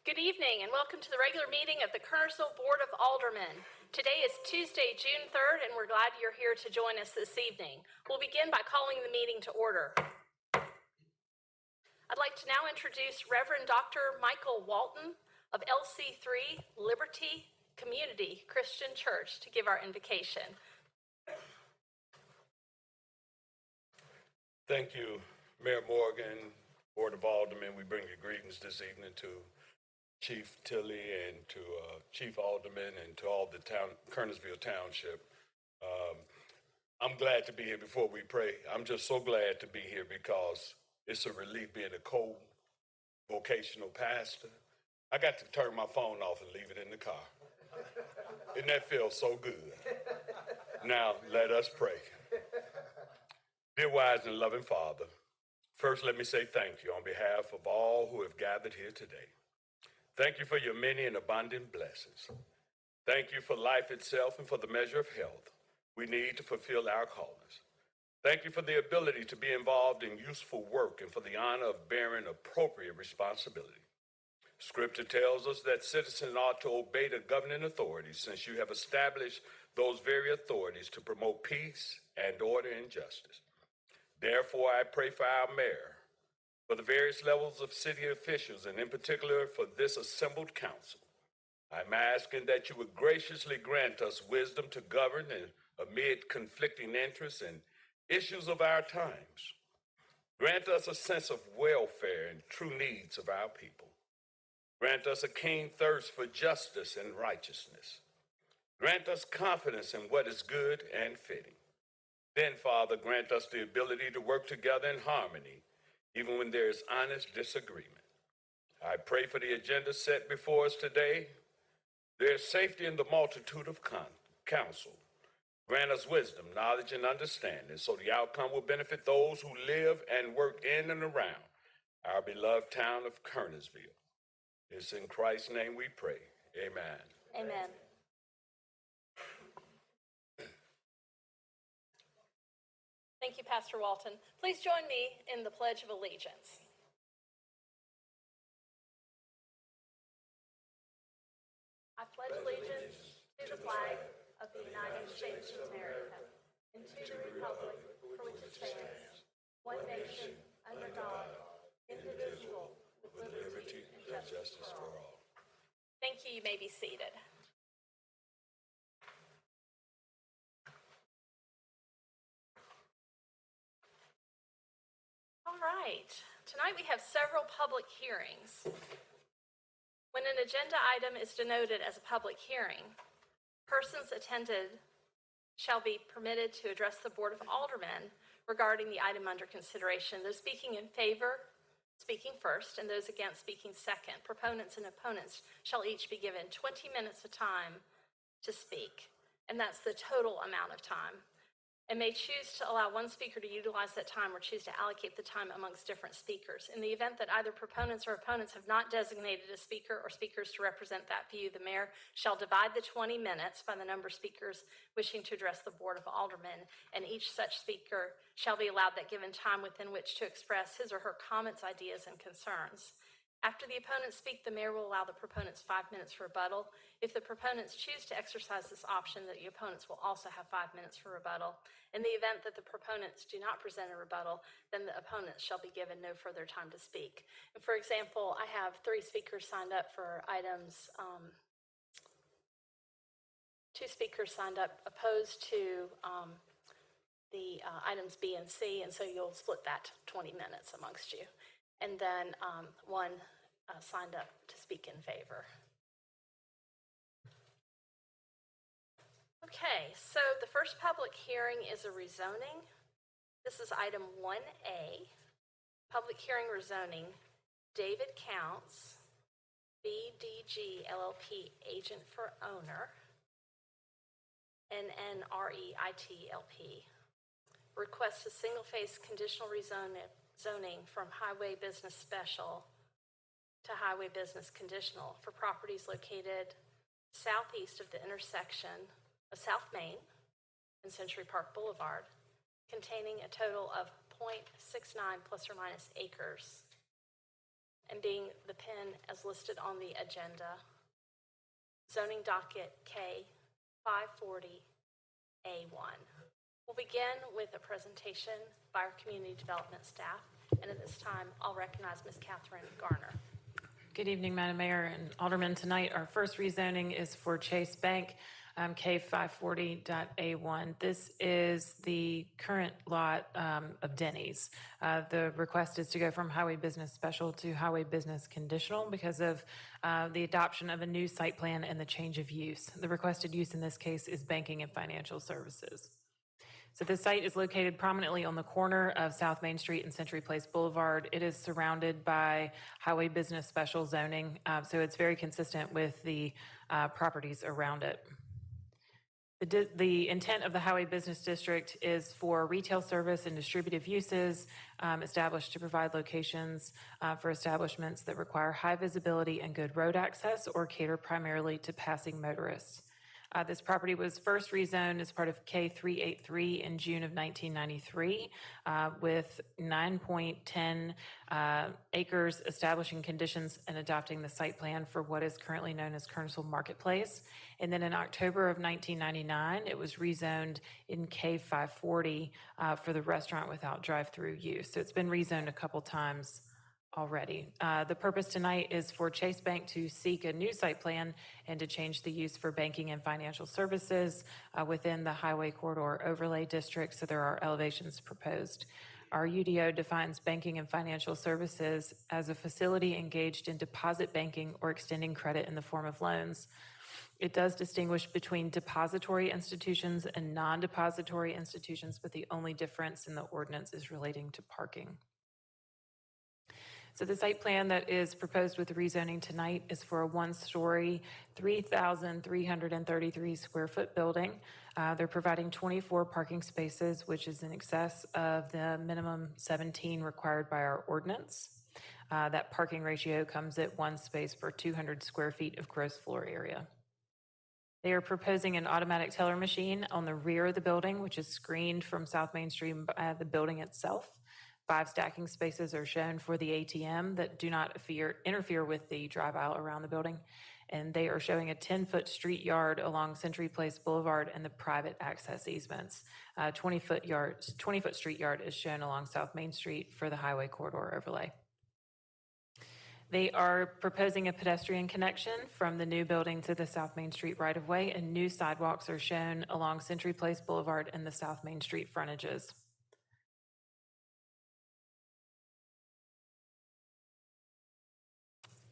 Good evening and welcome to the regular meeting of the Kernersville Board of Aldermen. Today is Tuesday, June 3rd, and we're glad you're here to join us this evening. We'll begin by calling the meeting to order. I'd like to now introduce Reverend Dr. Michael Walton of LC3 Liberty Community Christian Church to give our invocation. Thank you, Mayor Morgan, Board of Aldermen. We bring you greetings this evening to Chief Tilley and to Chief Alderman and to all the Kernersville Township. I'm glad to be here before we pray. I'm just so glad to be here because it's a relief being a co-vocational pastor. I got to turn my phone off and leave it in the car. Didn't that feel so good? Now, let us pray. Dear wise and loving Father, first let me say thank you on behalf of all who have gathered here today. Thank you for your many and abundant blessings. Thank you for life itself and for the measure of health we need to fulfill our callings. Thank you for the ability to be involved in useful work and for the honor of bearing appropriate responsibility. Scripture tells us that citizens ought to obey the governing authorities since you have established those very authorities to promote peace and order and justice. Therefore, I pray for our mayor, for the various levels of city officials, and in particular for this assembled council. I'm asking that you would graciously grant us wisdom to govern amid conflicting interests and issues of our times. Grant us a sense of welfare and true needs of our people. Grant us a keen thirst for justice and righteousness. Grant us confidence in what is good and fitting. Then, Father, grant us the ability to work together in harmony, even when there is honest disagreement. I pray for the agenda set before us today. There is safety in the multitude of counsel. Grant us wisdom, knowledge, and understanding so the outcome will benefit those who live and work in and around our beloved town of Kernersville. It's in Christ's name we pray. Amen. Amen. Thank you, Pastor Walton. Please join me in the Pledge of Allegiance. I pledge allegiance to the flag of the United States of America and to the republic for which it stands, one nation, under God, indivisible, with liberty and justice for all. Thank you. You may be seated. All right, tonight we have several public hearings. When an agenda item is denoted as a public hearing, persons attended shall be permitted to address the Board of Aldermen regarding the item under consideration. Those speaking in favor, speaking first, and those against, speaking second. Proponents and opponents shall each be given 20 minutes of time to speak, and that's the total amount of time, and may choose to allow one speaker to utilize that time or choose to allocate the time amongst different speakers. In the event that either proponents or opponents have not designated a speaker or speakers to represent that view, the mayor shall divide the 20 minutes by the number of speakers wishing to address the Board of Aldermen, and each such speaker shall be allowed that given time within which to express his or her comments, ideas, and concerns. After the opponents speak, the mayor will allow the proponents 5 minutes for rebuttal. If the proponents choose to exercise this option, the opponents will also have 5 minutes for rebuttal. In the event that the proponents do not present a rebuttal, then the opponents shall be given no further time to speak. And for example, I have 3 speakers signed up for items, 2 speakers signed up opposed to the items B and C, and so you'll split that 20 minutes amongst you. And then one signed up to speak in favor. Okay, so the first public hearing is a rezoning. This is item 1A, public hearing rezoning, David Counts, BDG LLP agent for owner, NNREIT LP, requests a single-phase conditional rezoning from Highway Business Special to Highway Business Conditional for properties located southeast of the intersection of South Main and Century Park Boulevard, containing a total of 0.69 plus or minus acres and being the PIN as listed on the agenda. Zoning docket K 540A1. We'll begin with a presentation by our community development staff, and at this time, I'll recognize Ms. Catherine Garner. Good evening, Madam Mayor and Aldermen. Tonight, our first rezoning is for Chase Bank, K540.A1. This is the current lot of Denny's. The request is to go from highway business special to highway business conditional because of the adoption of a new site plan and the change of use. The requested use in this case is banking and financial services. So this site is located prominently on the corner of South Main Street and Century Place Boulevard. It is surrounded by highway business special zoning, so it's very consistent with the properties around it. The intent of the Highway Business District is for retail service and distributive uses established to provide locations for establishments that require high visibility and good road access or cater primarily to passing motorists. This property was first rezoned as part of K383 in June of 1993 with 9.10 acres establishing conditions and adopting the site plan for what is currently known as Kernersville Marketplace. And then in October of 1999, it was rezoned in K540 for the restaurant without drive-through use. So it's been rezoned a couple times already. The purpose tonight is for Chase Bank to seek a new site plan and to change the use for banking and financial services within the Highway Corridor Overlay District, so there are elevations proposed. Our UDO defines banking and financial services as a facility engaged in deposit banking or extending credit in the form of loans. It does distinguish between depository institutions and non-depository institutions, but the only difference in the ordinance is relating to parking. So the site plan that is proposed with the rezoning tonight is for a one-story, 3,333 square foot building. They're providing 24 parking spaces, which is in excess of the minimum 17 required by our ordinance. That parking ratio comes at 1 space per 200 square feet of gross floor area. They are proposing an automatic teller machine on the rear of the building, which is screened from South Main Street by the building itself. 5 stacking spaces are shown for the ATM that do not interfere with the drive aisle around the building. And they are showing a 10-foot street yard along Century Place Boulevard and the private access easements. 20-foot street yard is shown along South Main Street for the Highway Corridor Overlay. They are proposing a pedestrian connection from the new building to the South Main Street right-of-way, and new sidewalks are shown along Century Place Boulevard and the South Main Street frontages.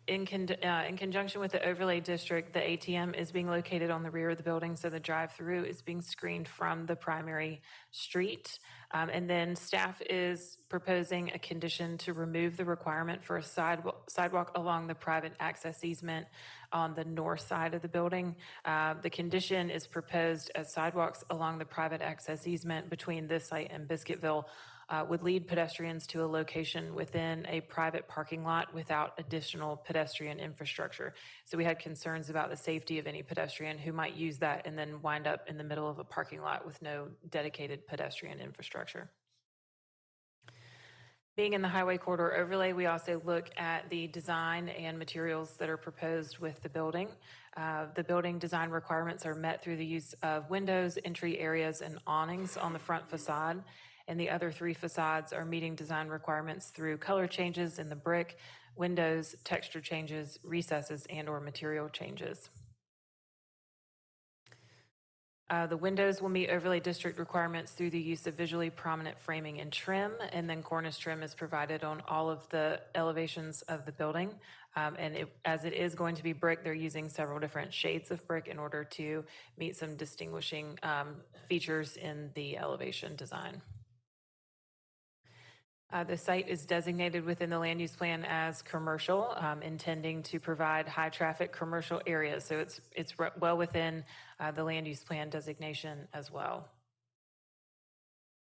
In conjunction with the overlay district, the ATM is being located on the rear of the building, so the drive-through is being screened from the primary street. And then staff is proposing a condition to remove the requirement for a sidewalk along the private access easement on the north side of the building. The condition is proposed as sidewalks along the private access easement between this site and Biscuitville would lead pedestrians to a location within a private parking lot without additional pedestrian infrastructure. So we had concerns about the safety of any pedestrian who might use that and then wind up in the middle of a parking lot with no dedicated pedestrian infrastructure. Being in the Highway Corridor Overlay, we also look at the design and materials that are proposed with the building. The building design requirements are met through the use of windows, entry areas, and awnings on the front facade. And the other 3 facades are meeting design requirements through color changes in the brick, windows, texture changes, recesses, and/or material changes. The windows will meet overlay district requirements through the use of visually prominent framing and trim, and then cornice trim is provided on all of the elevations of the building. As it is going to be brick, they're using several different shades of brick in order to meet some distinguishing features in the elevation design. The site is designated within the land use plan as commercial, intending to provide high traffic commercial areas. So it's well within the land use plan designation as well.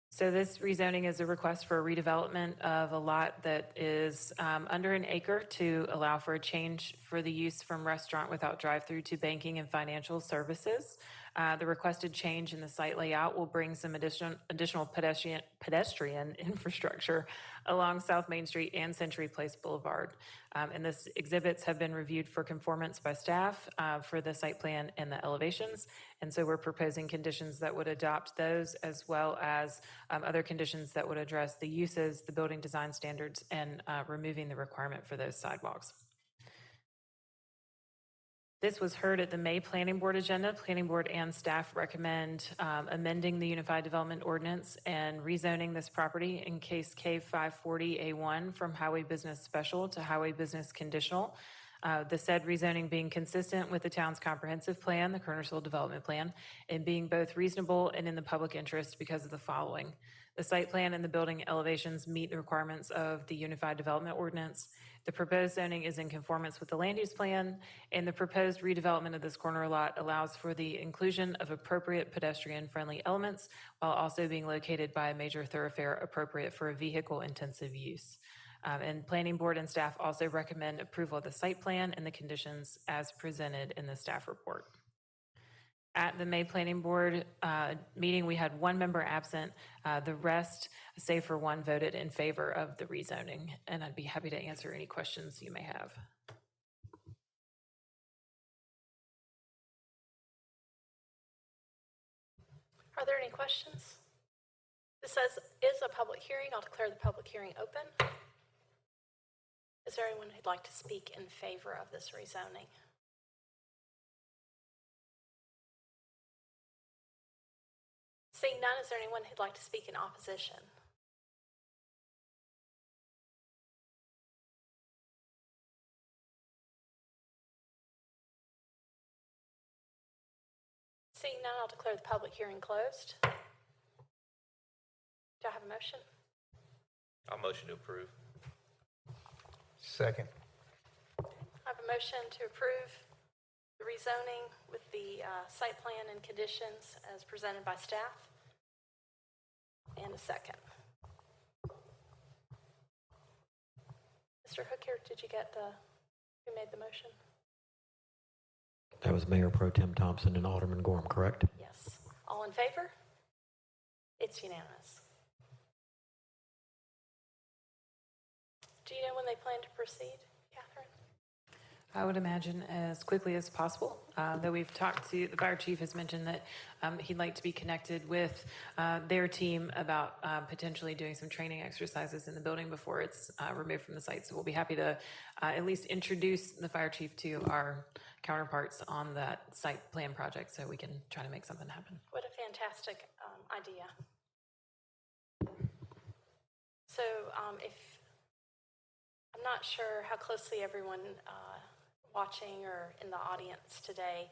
So this rezoning is a request for a redevelopment of a lot that is under an acre to allow for a change for the use from restaurant without drive-through to banking and financial services. The requested change in the site layout will bring some additional pedestrian infrastructure along South Main Street and Century Place Boulevard. And this exhibits have been reviewed for conformance by staff for the site plan and the elevations. And so we're proposing conditions that would adopt those, as well as other conditions that would address the uses, the building design standards, and removing the requirement for those sidewalks. This was heard at the May Planning Board agenda. Planning Board and staff recommend amending the Unified Development Ordinance and rezoning this property in case K540A1 from Highway Business Special to Highway Business Conditional. The said rezoning being consistent with the town's comprehensive plan, the Kernersville Development Plan, and being both reasonable and in the public interest because of the following. The site plan and the building elevations meet the requirements of the Unified Development Ordinance. The proposed zoning is in conformance with the land use plan, and the proposed redevelopment of this corner lot allows for the inclusion of appropriate pedestrian-friendly elements while also being located by a major thoroughfare appropriate for a vehicle-intensive use. And Planning Board and staff also recommend approval of the site plan and the conditions as presented in the staff report. At the May Planning Board meeting, we had one member absent. The rest, save for one, voted in favor of the rezoning, and I'd be happy to answer any questions you may have. Are there any questions? This says is a public hearing. I'll declare the public hearing open. Is there anyone who'd like to speak in favor of this rezoning? Seeing none, is there anyone who'd like to speak in opposition? Seeing none, I'll declare the public hearing closed. Do I have a motion? I'll motion to approve. Second. I have a motion to approve the rezoning with the site plan and conditions as presented by staff. And a second. Mr. Hooker, did you get who made the motion? That was Mayor Pro Tem Thompson and Alderman Gorham, correct? Yes. All in favor? It's unanimous. Do you know when they plan to proceed, Catherine? I would imagine as quickly as possible. Though we've talked to, the fire chief has mentioned that he'd like to be connected with their team about potentially doing some training exercises in the building before it's removed from the site. So we'll be happy to at least introduce the fire chief to our counterparts on that site plan project so we can try to make something happen. What a fantastic idea. So I'm not sure how closely everyone watching or in the audience today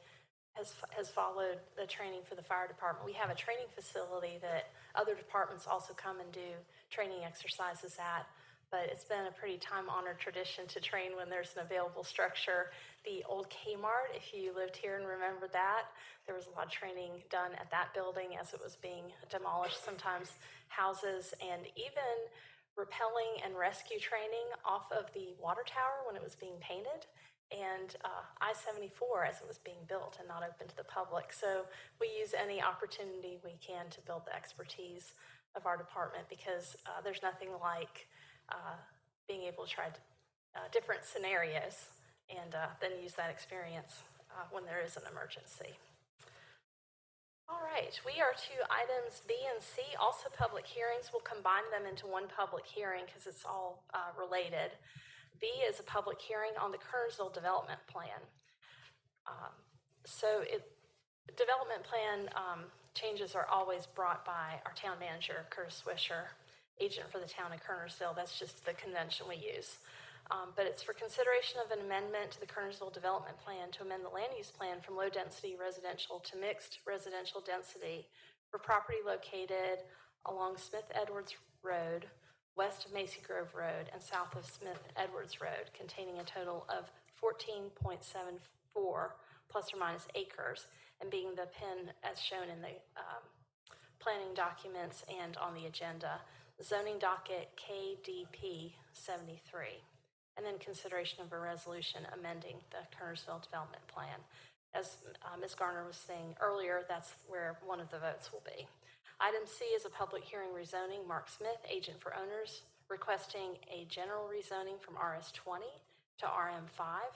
has followed the training for the fire department. We have a training facility that other departments also come and do training exercises at, but it's been a pretty time-honored tradition to train when there's an available structure. The old Kmart, if you lived here and remember that, there was a lot of training done at that building as it was being demolished, sometimes houses, and even rappelling and rescue training off of the water tower when it was being painted, and I-74 as it was being built and not open to the public. So we use any opportunity we can to build the expertise of our department because there's nothing like being able to try different scenarios and then use that experience when there is an emergency. All right, we are to items B and C, also public hearings. We'll combine them into one public hearing because it's all related. B is a public hearing on the Kernersville Development Plan. Development plan changes are always brought by our town manager, Curtis Swisher, agent for the town of Kernersville. That's just the convention we use. But it's for consideration of an amendment to the Kernersville Development Plan to amend the land use plan from low-density residential to mixed residential density for property located along Smith-Edwards Road, west of Macy Grove Road, and south of Smith-Edwards Road, containing a total of 14.74 plus or minus acres, and being the PIN as shown in the planning documents and on the agenda, zoning docket KDP 73. And then consideration of a resolution amending the Kernersville Development Plan. As Ms. Garner was saying earlier, that's where one of the votes will be. Item C is a public hearing rezoning. Mark Smith, agent for owners, requesting a general rezoning from RS20 to RM5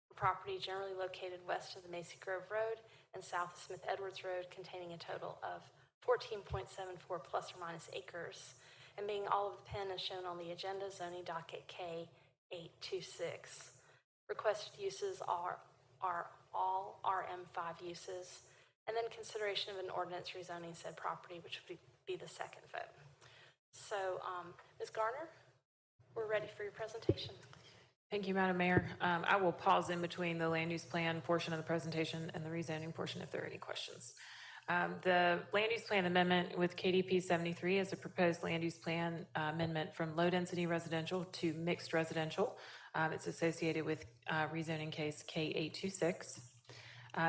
for property generally located west of the Macy Grove Road and south of Smith Edwards Road, containing a total of 14.74 plus or minus acres, and being all of the pen as shown on the agenda, zoning docket K826. Requested uses are all RM5 uses, and then consideration of an ordinance rezoning said property, which would be the second vote. So, Ms. Garner, we're ready for your presentation. Thank you, Madam Mayor. I will pause in between the land use plan portion of the presentation and the rezoning portion if there are any questions. The land use plan amendment with KDP 73 is a proposed land use plan amendment from low density residential to mixed residential. It's associated with rezoning case K826.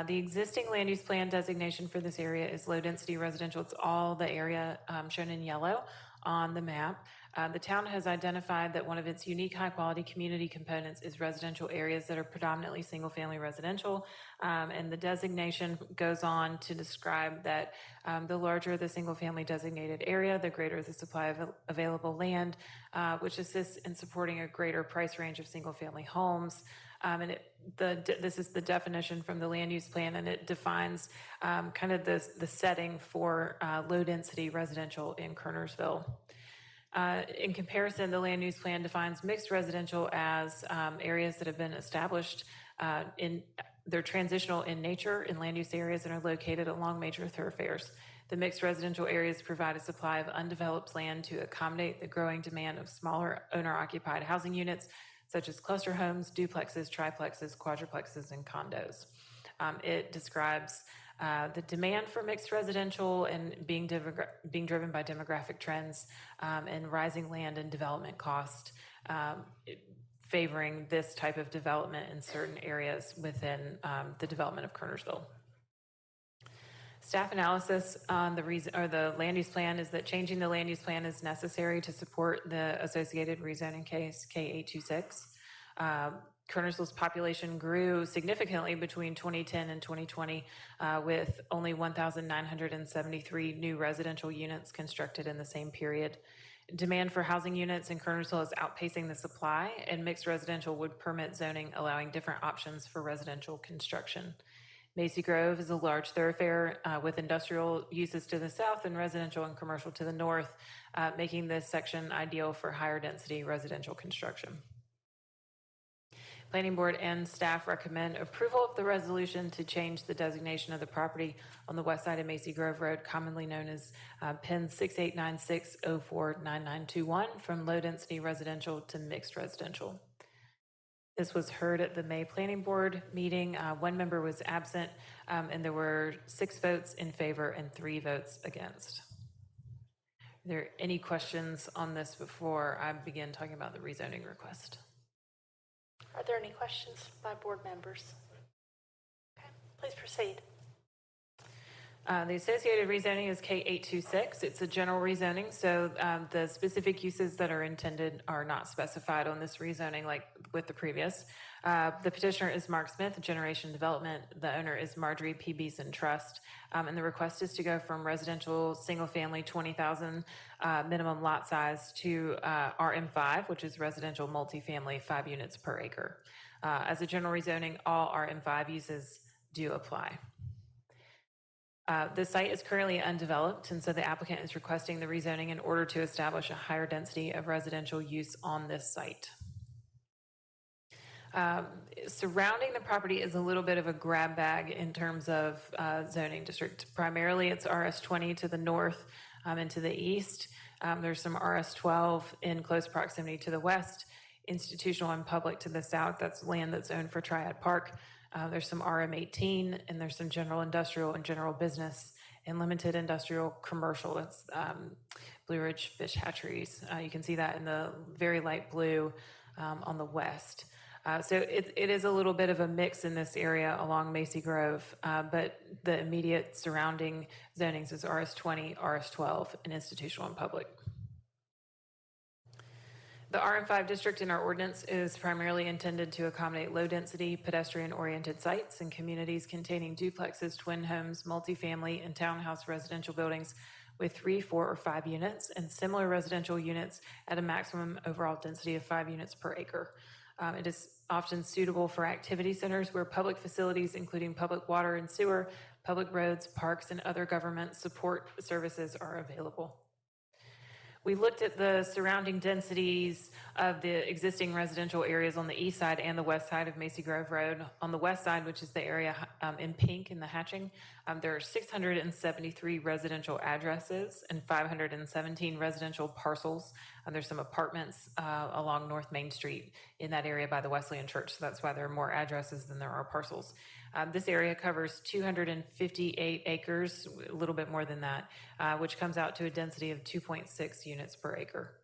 The existing land use plan designation for this area is low density residential. It's all the area shown in yellow on the map. The town has identified that one of its unique high quality community components is residential areas that are predominantly single family residential. And the designation goes on to describe that the larger the single family designated area, the greater the supply of available land, which assists in supporting a greater price range of single family homes. And this is the definition from the land use plan, and it defines kind of the setting for low density residential in Kernersville. In comparison, the land use plan defines mixed residential as areas that have been established they're transitional in nature in land use areas and are located along major thoroughfares. The mixed residential areas provide a supply of undeveloped land to accommodate the growing demand of smaller owner-occupied housing units, such as cluster homes, duplexes, triplexes, quadruplexes, and condos. It describes the demand for mixed residential and being driven by demographic trends and rising land and development cost, favoring this type of development in certain areas within the development of Kernersville. Staff analysis on the land use plan is that changing the land use plan is necessary to support the associated rezoning case K826. Kernersville's population grew significantly between 2010 and 2020 with only 1,973 new residential units constructed in the same period. Demand for housing units in Kernersville is outpacing the supply, and mixed residential would permit zoning allowing different options for residential construction. Macy Grove is a large thoroughfare with industrial uses to the south and residential and commercial to the north, making this section ideal for higher density residential construction. Planning Board and staff recommend approval of the resolution to change the designation of the property on the west side of Macy Grove Road, commonly known as PIN 6896049921, from low density residential to mixed residential. This was heard at the May Planning Board meeting. One member was absent, and there were 6 votes in favor and 3 votes against. Are there any questions on this before I begin talking about the rezoning request? Are there any questions by board members? Okay, please proceed. The associated rezoning is K826. It's a general rezoning, so the specific uses that are intended are not specified on this rezoning like with the previous. The petitioner is Mark Smith, Generation Development. The owner is Marjorie P. Beeson Trust. And the request is to go from residential single-family 20,000 minimum lot size to RM5, which is residential multifamily 5 units per acre. As a general rezoning, all RM5 uses do apply. The site is currently undeveloped, and so the applicant is requesting the rezoning in order to establish a higher density of residential use on this site. Surrounding the property is a little bit of a grab bag in terms of zoning district. Primarily, it's RS20 to the north and to the east. There's some RS12 in close proximity to the west, institutional and public to the south. That's land that's owned for Triad Park. There's some RM18, and there's some general industrial and general business and limited industrial commercial. It's Blue Ridge Fish Hatcheries. You can see that in the very light blue on the west. So it is a little bit of a mix in this area along Macy Grove, but the immediate surrounding zonings is RS20, RS12, and institutional and public. The RM5 district in our ordinance is primarily intended to accommodate low-density, pedestrian-oriented sites and communities containing duplexes, twin homes, multifamily, and townhouse residential buildings with 3, 4, or 5 units, and similar residential units at a maximum overall density of 5 units per acre. It is often suitable for activity centers where public facilities, including public water and sewer, public roads, parks, and other government support services are available. We looked at the surrounding densities of the existing residential areas on the east side and the west side of Macy Grove Road. On the west side, which is the area in pink in the hatching, there are 673 residential addresses and 517 residential parcels. There's some apartments along North Main Street in that area by the Wesleyan Church, so that's why there are more addresses than there are parcels. This area covers 258 acres, a little bit more than that, which comes out to a density of 2.6 units per acre.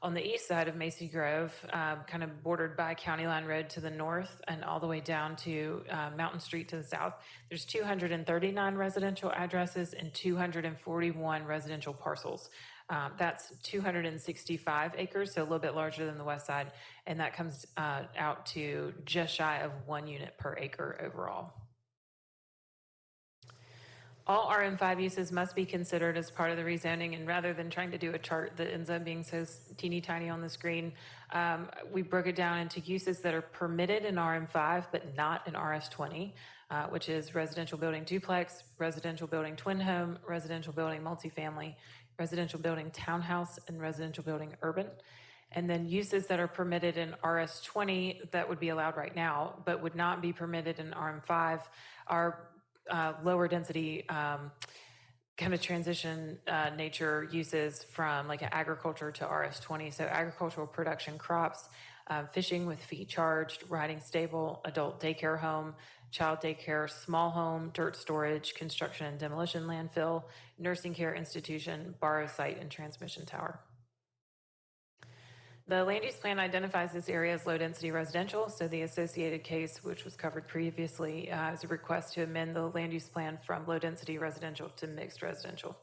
On the east side of Macy Grove, kind of bordered by County Line Road to the north and all the way down to Mountain Street to the south, there's 239 residential addresses and 241 residential parcels. That's 265 acres, so a little bit larger than the west side, and that comes out to just shy of 1 unit per acre overall. All RM5 uses must be considered as part of the rezoning, and rather than trying to do a chart that ends up being so teeny tiny on the screen, we broke it down into uses that are permitted in RM5 but not in RS20, which is residential building duplex, residential building twin home, residential building multifamily, residential building townhouse, and residential building urban. And then uses that are permitted in RS20 that would be allowed right now, but would not be permitted in RM5 are lower density kind of transition nature uses from like agriculture to RS20. So agricultural production crops, fishing with fee charged, riding stable, adult daycare home, child daycare, small home, dirt storage, construction and demolition landfill, nursing care institution, borrow site, and transmission tower. The land use plan identifies this area as low-density residential, so the associated case, which was covered previously, is a request to amend the land use plan from low-density residential to mixed residential.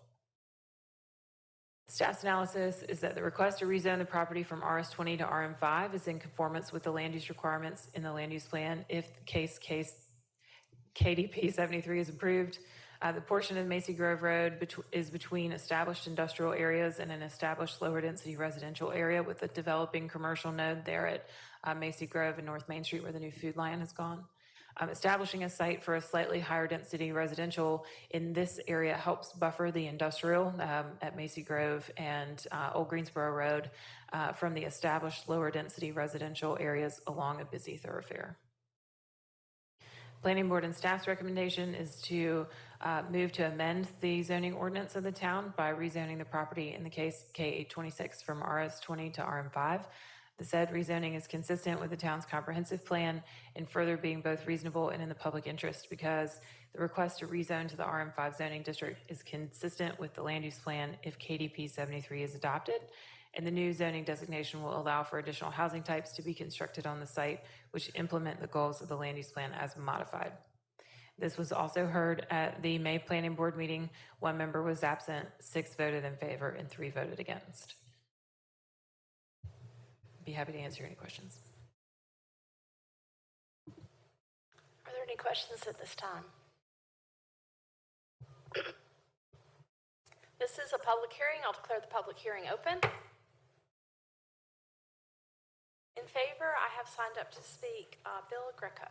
Staff's analysis is that the request to rezone the property from RS20 to RM5 is in conformance with the land use requirements in the land use plan if the case KDP 73 is approved. The portion of Macy Grove Road is between established industrial areas and an established lower density residential area with a developing commercial node there at Macy Grove and North Main Street where the new Food Lion has gone. Establishing a site for a slightly higher density residential in this area helps buffer the industrial at Macy Grove and Old Greensboro Road from the established lower density residential areas along a busy thoroughfare. Planning Board and staff's recommendation is to move to amend the zoning ordinance of the town by rezoning the property in the case K826 from RS20 to RM5. The said rezoning is consistent with the town's comprehensive plan and further being both reasonable and in the public interest because the request to rezone to the RM5 zoning district is consistent with the land use plan if KDP 73 is adopted. And the new zoning designation will allow for additional housing types to be constructed on the site, which implement the goals of the land use plan as modified. This was also heard at the May Planning Board meeting. 1 member was absent, 6 voted in favor, and 3 voted against. Be happy to answer any questions. Are there any questions at this time? This is a public hearing. I'll declare the public hearing open. In favor, I have signed up to speak Bill Greco.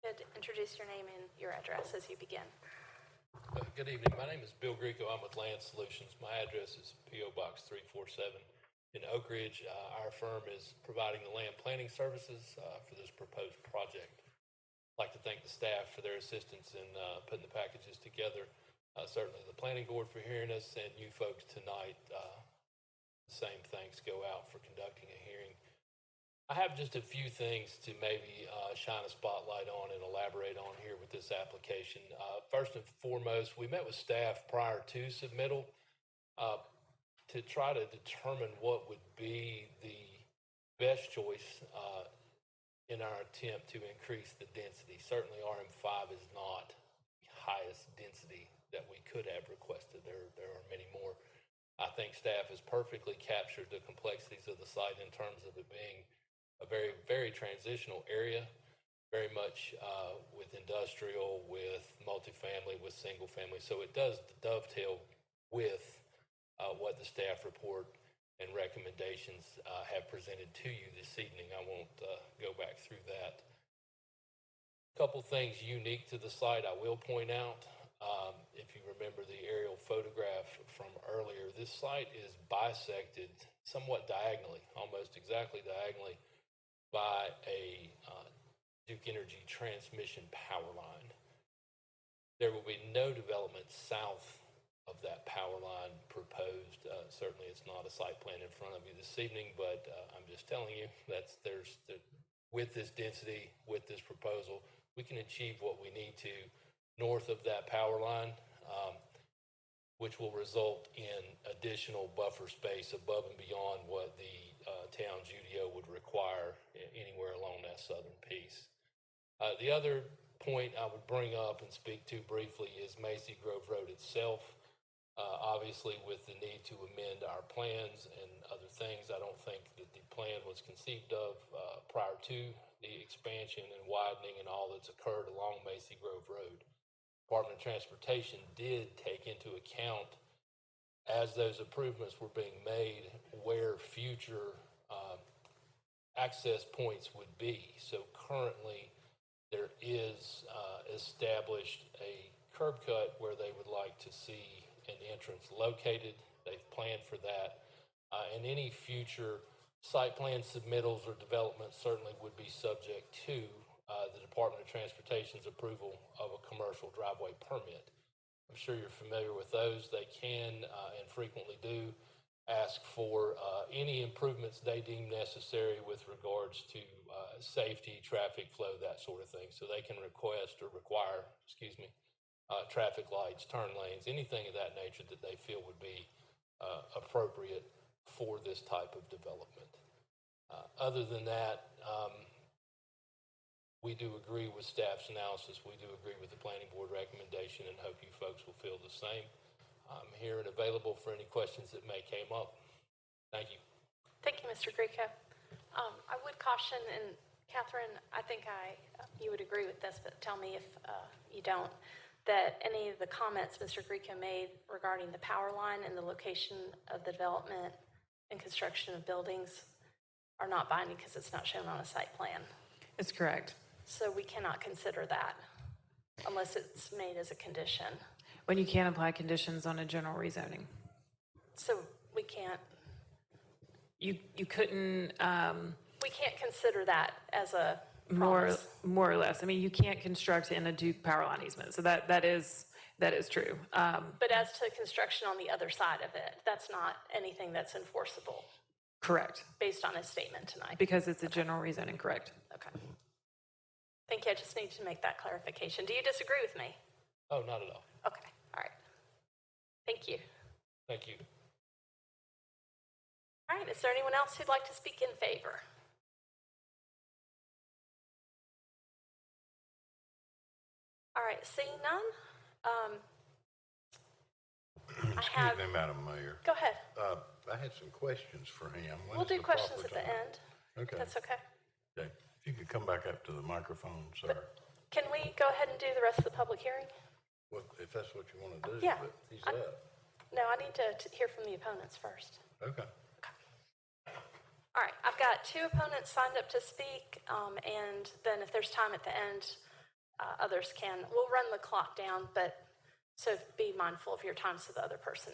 Could introduce your name and your address as you begin. Good evening. My name is Bill Greco. I'm with Land Solutions. My address is P.O. Box 347 in Oak Ridge. Our firm is providing the land planning services for this proposed project. I'd like to thank the staff for their assistance in putting the packages together. Certainly the planning board for hearing us, and you folks tonight, the same thanks go out for conducting a hearing. I have just a few things to maybe shine a spotlight on and elaborate on here with this application. First and foremost, we met with staff prior to submittal to try to determine what would be the best choice in our attempt to increase the density. Certainly RM5 is not the highest density that we could have requested. There are many more. I think staff has perfectly captured the complexities of the site in terms of it being a very, very transitional area, very much with industrial, with multifamily, with single family. So it does dovetail with what the staff report and recommendations have presented to you this evening. I won't go back through that. A couple things unique to the site I will point out. If you remember the aerial photograph from earlier, this site is bisected somewhat diagonally, almost exactly diagonally, by a Duke Energy transmission power line. There will be no development south of that power line proposed. Certainly it's not a site plan in front of you this evening, but I'm just telling you with this density, with this proposal, we can achieve what we need to north of that power line, which will result in additional buffer space above and beyond what the town's UDO would require anywhere along that southern piece. The other point I would bring up and speak to briefly is Macy Grove Road itself. Obviously, with the need to amend our plans and other things, I don't think that the plan was conceived of prior to the expansion and widening and all that's occurred along Macy Grove Road. Department of Transportation did take into account, as those improvements were being made, where future access points would be. So currently, there is established a curb cut where they would like to see an entrance located. They've planned for that. And any future site plan submittals or developments certainly would be subject to the Department of Transportation's approval of a commercial driveway permit. I'm sure you're familiar with those. They can and frequently do ask for any improvements they deem necessary with regards to safety, traffic flow, that sort of thing. So they can request or require, traffic lights, turn lanes, anything of that nature that they feel would be appropriate for this type of development. Other than that, we do agree with staff's analysis. We do agree with the planning board recommendation and hope you folks will feel the same. I'm here and available for any questions that may come up. Thank you. Thank you, Mr. Grieco. I would caution, and Catherine, I think you would agree with this, but tell me if you don't, that any of the comments Mr. Grieco made regarding the power line and the location of the development and construction of buildings are not binding because it's not shown on a site plan. It's correct. So we cannot consider that unless it's made as a condition. When you can apply conditions on a general rezoning. So we can't, You couldn't, we can't consider that as a more promise. or less. I mean, you can't construct in a Duke power line easement. So that is true. But as to construction on the other side of it, that's not anything that's enforceable Correct. based on his statement tonight. Because it's a general rezoning, correct. Okay. Thank you. I just need to make that clarification. Do you disagree with me? Oh, not at all. Okay. All right. Thank you. Thank you. All right. Is there anyone else who'd like to speak in favor? All right. Seeing none, Excuse me, Madam Mayor. go ahead. I had some questions for him. When We'll is do the questions proper at the time? end. Okay. That's okay. Okay. If you could come back up to the microphone, sir. Can we go ahead and do the rest of the public hearing? Well, if that's what you want to do, Yeah. but he's up. No, I need to hear from the opponents first. Okay. All right, I've got two opponents signed up to speak, and then if there's time at the end, others can. We'll run the clock down, but so be mindful of your time so the other person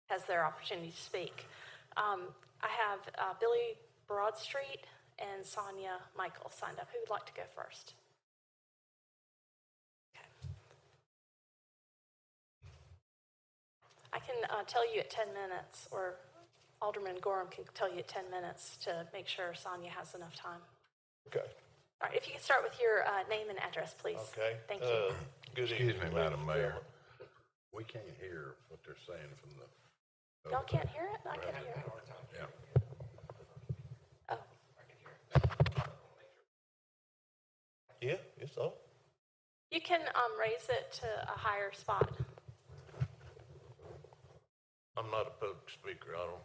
has their opportunity to speak. I have Billy Broadstreet and Sonia Michael signed up. Who would like to go first? Okay. I can tell you at 10 minutes, or Alderman Gorham can tell you at 10 minutes to make sure Sonia has enough time. Okay. All right, if you can start with your name and address, please. Okay. Thank you. Good Excuse evening, me, Madam ladies and Mayor. gentlemen. We can't hear what they're saying from the. Y'all can't hear it? I can hear it. Yeah. Oh, Yeah, it's on. you can raise it to a higher spot. I'm not a public speaker, I don't.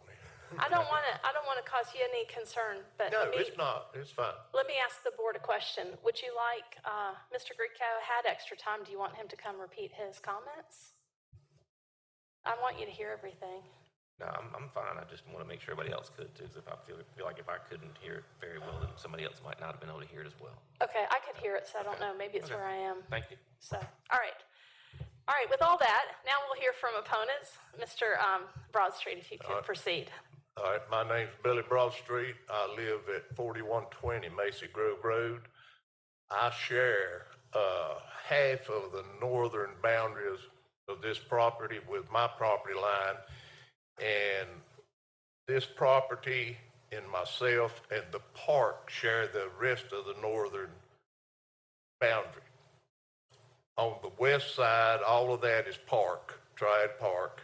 I don't want to cause you any concern, but No, it's not, it's fine. let me ask the board a question. Would you like, Mr. Greco had extra time. Do you want him to come repeat his comments? I want you to hear everything. No, I'm fine. I just want to make sure everybody else could too, 'cause if I feel like if I couldn't hear it very well, then somebody else might not have been able to hear it as well. Okay, I could hear it, so I don't know. Maybe it's where I am. Thank you. So, all right. All right, with all that, now we'll hear from opponents. Mr. Broadstreet, if you could proceed. All right, my name's Billy Broadstreet. I live at 4120 Macy Grove Road. I share half of the northern boundaries of this property with my property line. And this property and myself and the park share the rest of the northern boundary. On the west side, all of that is park, Triad Park.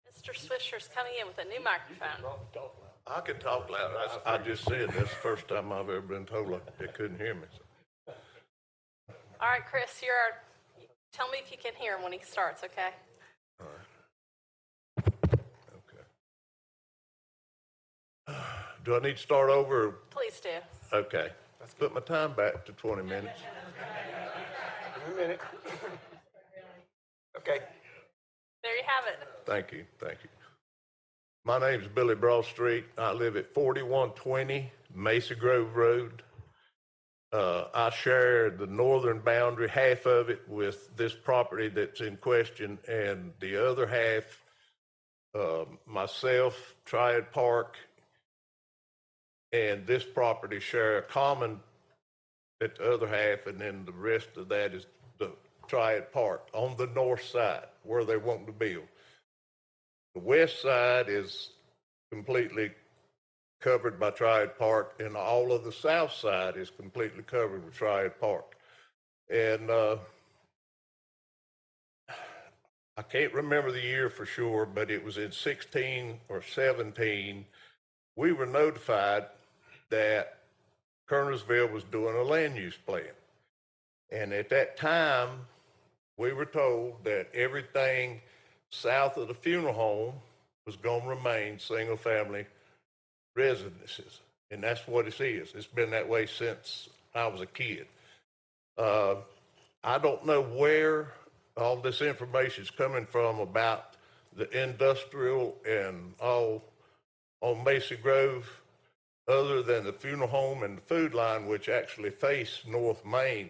Mr. Swisher's coming in with a new microphone. I can talk loud. I just said that's the first time I've ever been told they couldn't hear me. All right, Chris, tell me if you can hear him when he starts, okay? Okay. Do I need to start over? Please do. Okay. Let's put my time back to 20 minutes. A minute. Okay. There you have it. Thank you, thank you. My name's Billy Broadstreet. I live at 4120 Mesa Grove Road. I share the northern boundary, half of it with this property that's in question, and the other half, myself, Triad Park, and this property share a common at the other half, and then the rest of that is the Triad Park on the north side where they're wanting to build. The west side is completely covered by Triad Park, and all of the south side is completely covered with Triad Park. And I can't remember the year for sure, but it was in 16 or 17, we were notified that Kernersville was doing a land use plan. And at that time, we were told that everything south of the funeral home was going to remain single-family residences. And that's what it is. It's been that way since I was a kid. I don't know where all this information is coming from about the industrial and all on Macy Grove, other than the funeral home and the food line, which actually face North Main.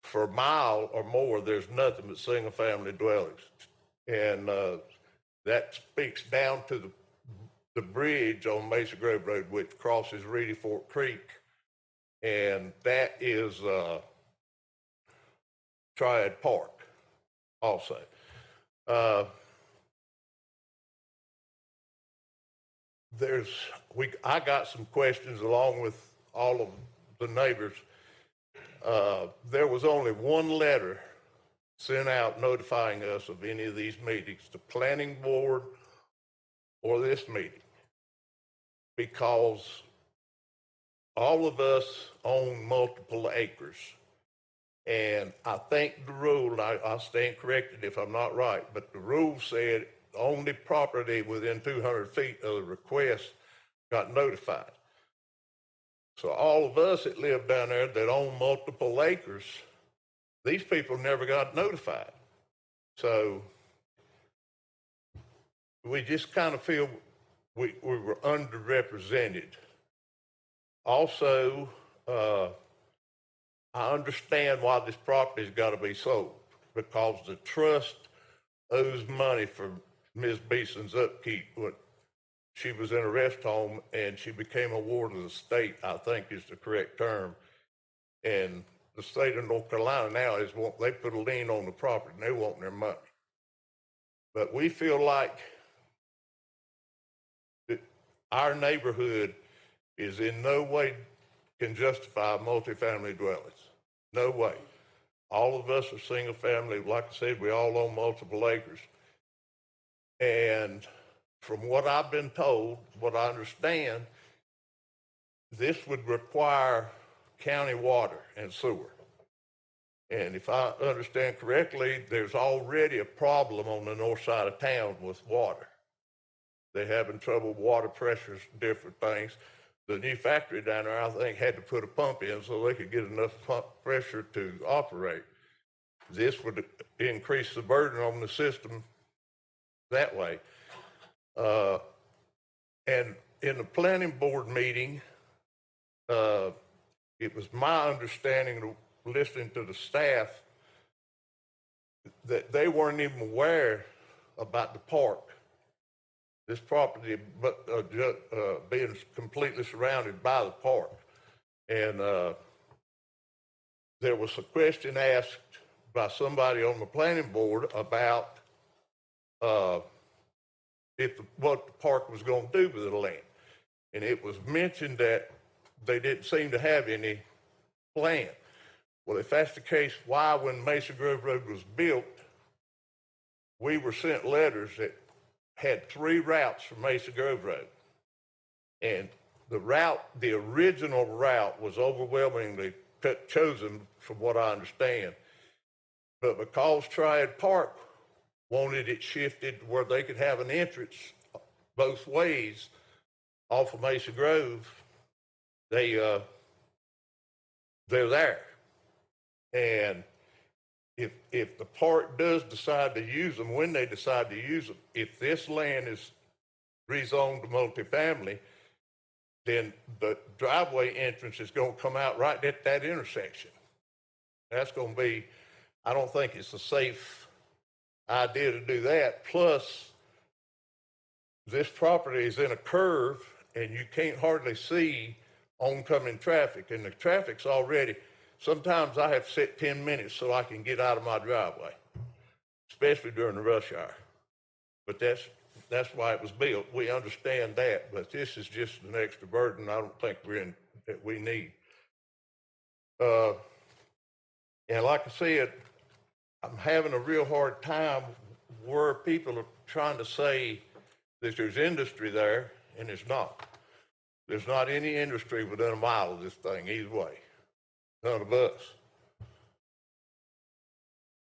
For a mile or more, there's nothing but single-family dwellings. And that speaks down to the bridge on Mesa Grove Road, which crosses Reedy Fork Creek. And that is Triad Park also. I got some questions along with all of the neighbors. There was only one letter sent out notifying us of any of these meetings, the planning board or this meeting, because all of us own multiple acres. And I think the rule, and I'll stand corrected if I'm not right, but the rule said only property within 200 feet of the request got notified. So all of us that live down there that own multiple acres, these people never got notified. So we just kind of feel we were underrepresented. Also, I understand why this property's got to be sold, because the trust owes money for Ms. Beeson's upkeep when she was in a rest home and she became a ward of the state, I think is the correct term. And the state of North Carolina now they put a lien on the property and they want their money. But we feel like that our neighborhood is in no way can justify multifamily dwellings. No way. All of us are single family. Like I said, we all own multiple acres. And from what I've been told, what I understand, this would require county water and sewer. And if I understand correctly, there's already a problem on the north side of town with water. They're having trouble with water pressures, different things. The new factory down there, I think, had to put a pump in so they could get enough pump pressure to operate. This would increase the burden on the system that way. And in the planning board meeting, it was my understanding, listening to the staff, that they weren't even aware about the park. This property being completely surrounded by the park. And there was a question asked by somebody on the planning board about what the park was going to do with the land. And it was mentioned that they didn't seem to have any plan. Well, if that's the case, why, when Mesa Grove Road was built, we were sent letters that had 3 routes from Mesa Grove Road. And the original route was overwhelmingly chosen from what I understand. But because Triad Park wanted it shifted where they could have an entrance both ways off of Mesa Grove, they're there. And if the park does decide to use them, when they decide to use them, if this land is rezoned to multifamily, then the driveway entrance is going to come out right at that intersection. That's going to be, I don't think it's a safe idea to do that. Plus, this property is in a curve and you can't hardly see oncoming traffic, and the traffic's already, sometimes I have to sit 10 minutes so I can get out of my driveway, especially during the rush hour. But that's why it was built. We understand that, but this is just an extra burden I don't think that we need. And like I said, I'm having a real hard time where people are trying to say that there's industry there, and it's not. There's not any industry within a mile of this thing either way. None of us.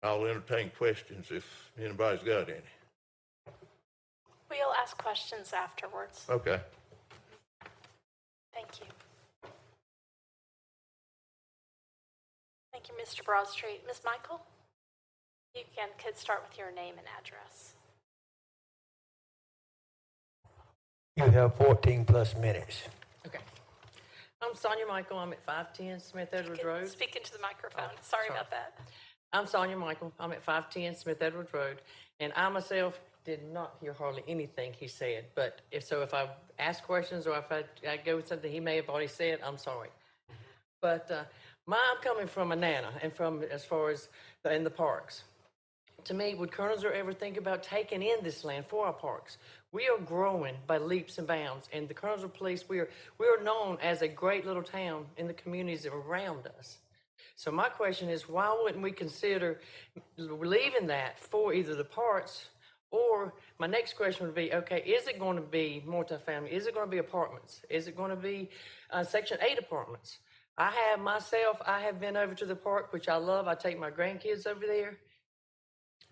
I'll entertain questions if anybody's got any. We'll ask questions afterwards. Okay. Thank you. Thank you, Mr. Broadstreet. Ms. Michael, you could start with your name and address. You have 14 plus minutes. Okay. I'm Sonia Michael. I'm at 510 Smith Edwards Road. Speak into the microphone. Sorry about that. I'm Sonia Michael. I'm at 510 Smith Edwards Road. And I myself did not hear hardly anything he said. But if I ask questions or if I go with something he may have already said, I'm sorry. But I'm coming from a Nana and from as far as in the parks. To me, would Kernersville ever think about taking in this land for our parks? We are growing by leaps and bounds, and the Kernersville Police, we are known as a great little town in the communities around us. So my question is, why wouldn't we consider leaving that for either the parks, or my next question would be, okay, is it going to be multifamily? Is it going to be apartments? Is it going to be Section 8 apartments? I have been over to the park, which I love. I take my grandkids over there.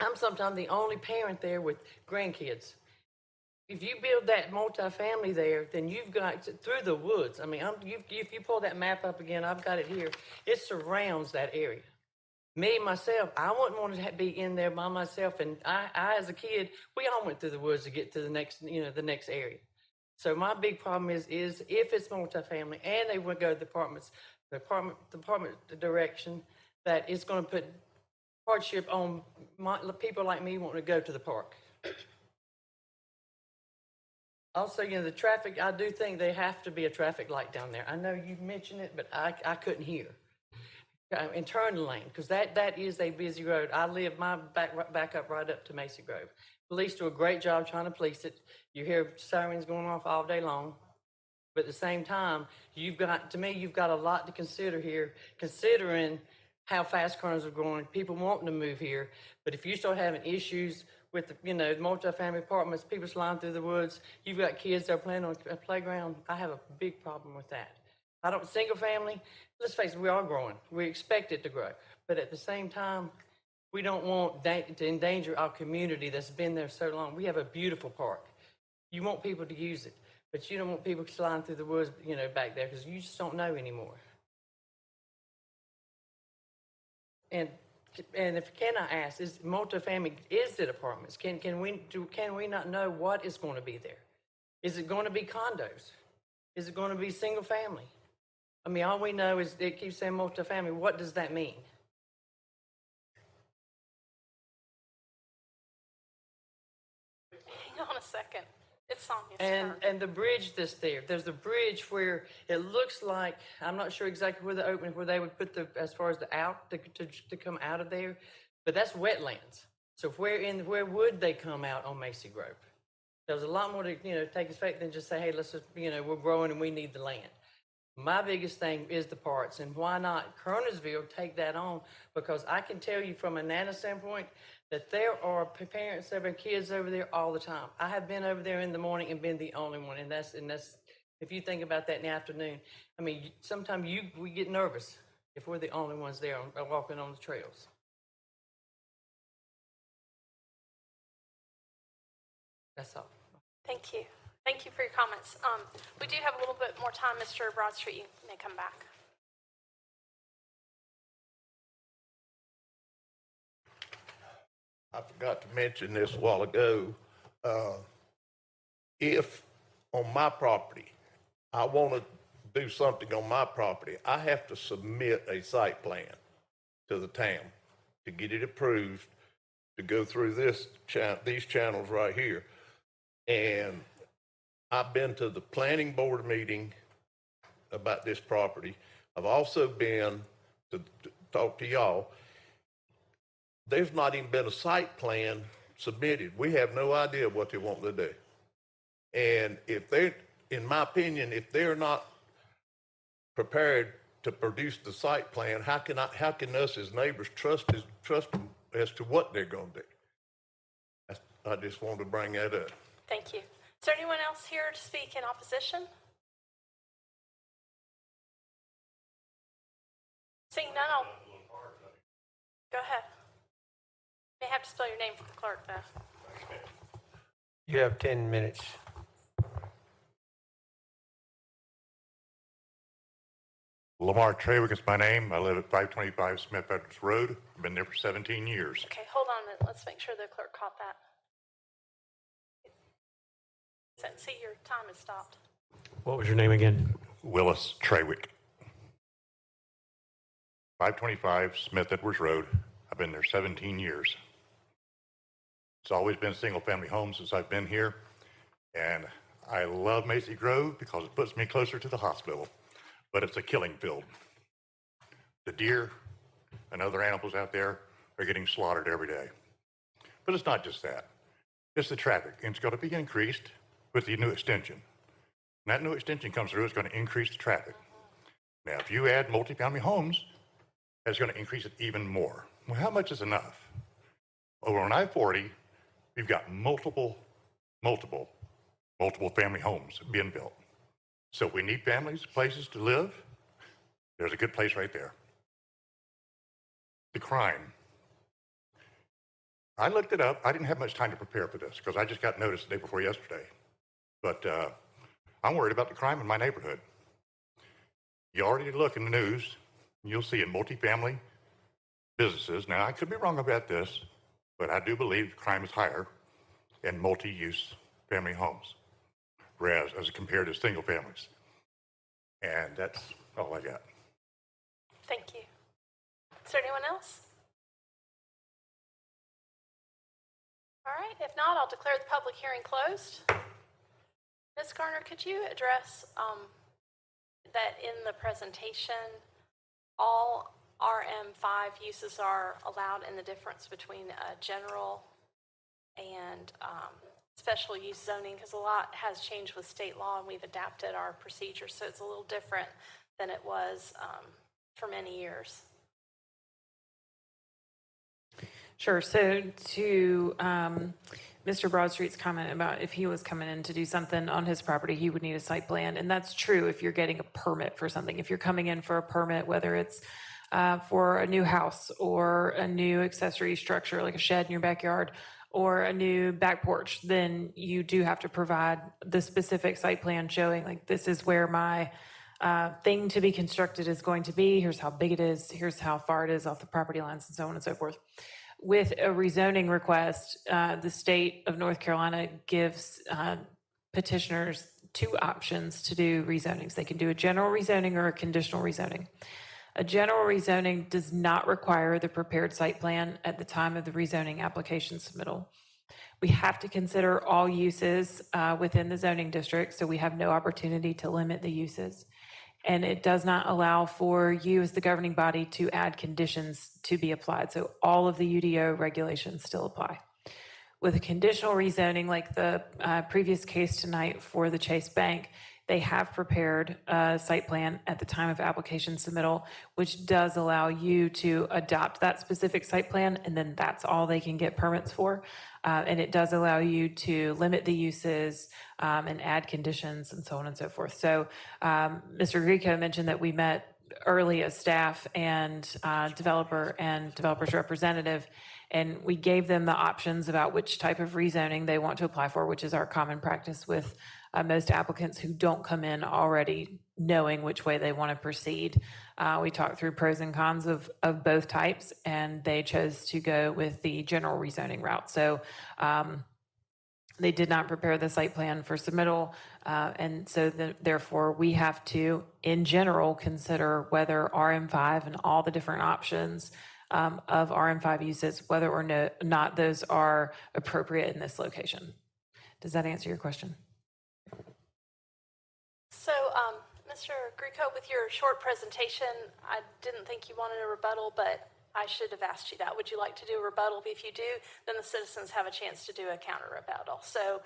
I'm sometimes the only parent there with grandkids. If you build that multifamily there, then you've got through the woods. I mean, if you pull that map up again, I've got it here. It surrounds that area. Me, myself, I wouldn't want to be in there by myself. And I as a kid, we all went through the woods to get to the next area. So my big problem is if it's multifamily and they would go to the apartment direction, that it's going to put hardship on people like me wanting to go to the park. Also, the traffic, I do think there have to be a traffic light down there. I know you mentioned it, but I couldn't hear. And turn lane, because that is a busy road. I live my back up right up to Macy Grove. Police do a great job trying to police it. You hear sirens going off all day long. But at the same time, you've got a lot to consider here, considering how fast cars are growing, people wanting to move here. But if you start having issues with, multifamily apartments, people sliding through the woods, you've got kids that are playing on a playground, I have a big problem with that. Single family, let's face it, we are growing. We expect it to grow. But at the same time, we don't want to endanger our community that's been there so long. We have a beautiful park. You want people to use it, but you don't want people sliding through the woods, back there, because you just don't know anymore. And if can I ask, is multifamily, is it apartments? Can we not know what is going to be there? Is it going to be condos? Is it going to be single family? I mean, all we know is it keeps saying multifamily. What does that mean? Hang on a second. It's Sonia's turn. And the bridge that's there. There's a bridge where it looks like, I'm not sure exactly where the opening, where they would put as far as the out to come out of there, but that's wetlands. So where would they come out on Macy Grove? There's a lot more to take effect than just say, hey, let's just we're growing and we need the land. My biggest thing is the parts, and why not Kernersville take that on? Because I can tell you from a Nana standpoint that there are parents that have kids over there all the time. I have been over there in the morning and been the only one, and that's if you think about that in the afternoon. I mean, sometimes we get nervous if we're the only ones there walking on the trails. That's all. Thank you. Thank you for your comments. We do have a little bit more time, Mr. Broadstreet. You may come back. I forgot to mention this a while ago. If on my property, I want to do something on my property, I have to submit a site plan to the town to get it approved, to go through these channels right here. And I've been to the planning board meeting about this property. I've also been to talk to y'all. There's not even been a site plan submitted. We have no idea what they want to do. And in my opinion, if they're not prepared to produce the site plan, how can us as neighbors trust them as to what they're going to do? I just wanted to bring that up. Thank you. Is there anyone else here to speak in opposition? Seeing none, I'll go ahead. You may have to spell your name for the clerk, though. You have 10 minutes. Lamar Trawick is my name. I live at 525 Smith Edwards Road. I've been there for 17 years. Okay, hold on a minute. Let's make sure the clerk caught that. See, your time has stopped. What was your name again? Willis Trawick. 525 Smith Edwards Road. I've been there 17 years. It's always been single-family homes since I've been here. And I love Macy Grove because it puts me closer to the hospital. But it's a killing field. The deer and other animals out there are getting slaughtered every day. But it's not just that. It's the traffic, and it's going to be increased with the new extension. And that new extension comes through, it's going to increase the traffic. Now, if you add multifamily homes, that's going to increase it even more. Well, how much is enough? Over on I-40, we've got multiple family homes being built. So we need families, places to live. There's a good place right there. The crime. I looked it up. I didn't have much time to prepare for this because I just got notice the day before yesterday. But I'm worried about the crime in my neighborhood. You already look in the news, you'll see in multifamily businesses. Now, I could be wrong about this, but I do believe crime is higher in multi-use family homes, whereas as compared to single families. And that's all I got. Thank you. Is there anyone else? All right, if not, I'll declare the public hearing closed. Ms. Garner, could you address that in the presentation, all RM5 uses are allowed and the difference between general and special use zoning, because a lot has changed with state law and we've adapted our procedures, so it's a little different than it was for many years. Sure. So to Mr. Broadstreet's comment about if he was coming in to do something on his property, he would need a site plan. And that's true if you're getting a permit for something. If you're coming in for a permit, whether it's for a new house or a new accessory structure like a shed in your backyard or a new back porch, then you do have to provide the specific site plan showing like this is where my thing to be constructed is going to be. Here's how big it is. Here's how far it is off the property lines and so on and so forth. With a rezoning request, the state of North Carolina gives petitioners two options to do rezonings. They can do a general rezoning or a conditional rezoning. A general rezoning does not require the prepared site plan at the time of the rezoning application submittal. We have to consider all uses within the zoning district, so we have no opportunity to limit the uses. And it does not allow for you as the governing body to add conditions to be applied. So all of the UDO regulations still apply. With a conditional rezoning, like the previous case tonight for the Chase Bank, they have prepared a site plan at the time of application submittal, which does allow you to adopt that specific site plan, and then that's all they can get permits for. And it does allow you to limit the uses and add conditions and so on and so forth. So Mr. Grieco mentioned that we met early as staff and developer's representative, and we gave them the options about which type of rezoning they want to apply for, which is our common practice with most applicants who don't come in already knowing which way they want to proceed. We talked through pros and cons of both types, and they chose to go with the general rezoning route. So they did not prepare the site plan for submittal, and so therefore we have to, in general, consider whether RM5 and all the different options of RM5 uses, whether or not those are appropriate in this location. Does that answer your question? So, Mr. Grieco, with your short presentation, I didn't think you wanted a rebuttal, but I should have asked you that. Would you like to do a rebuttal? If you do, then the citizens have a chance to do a counter rebuttal. So,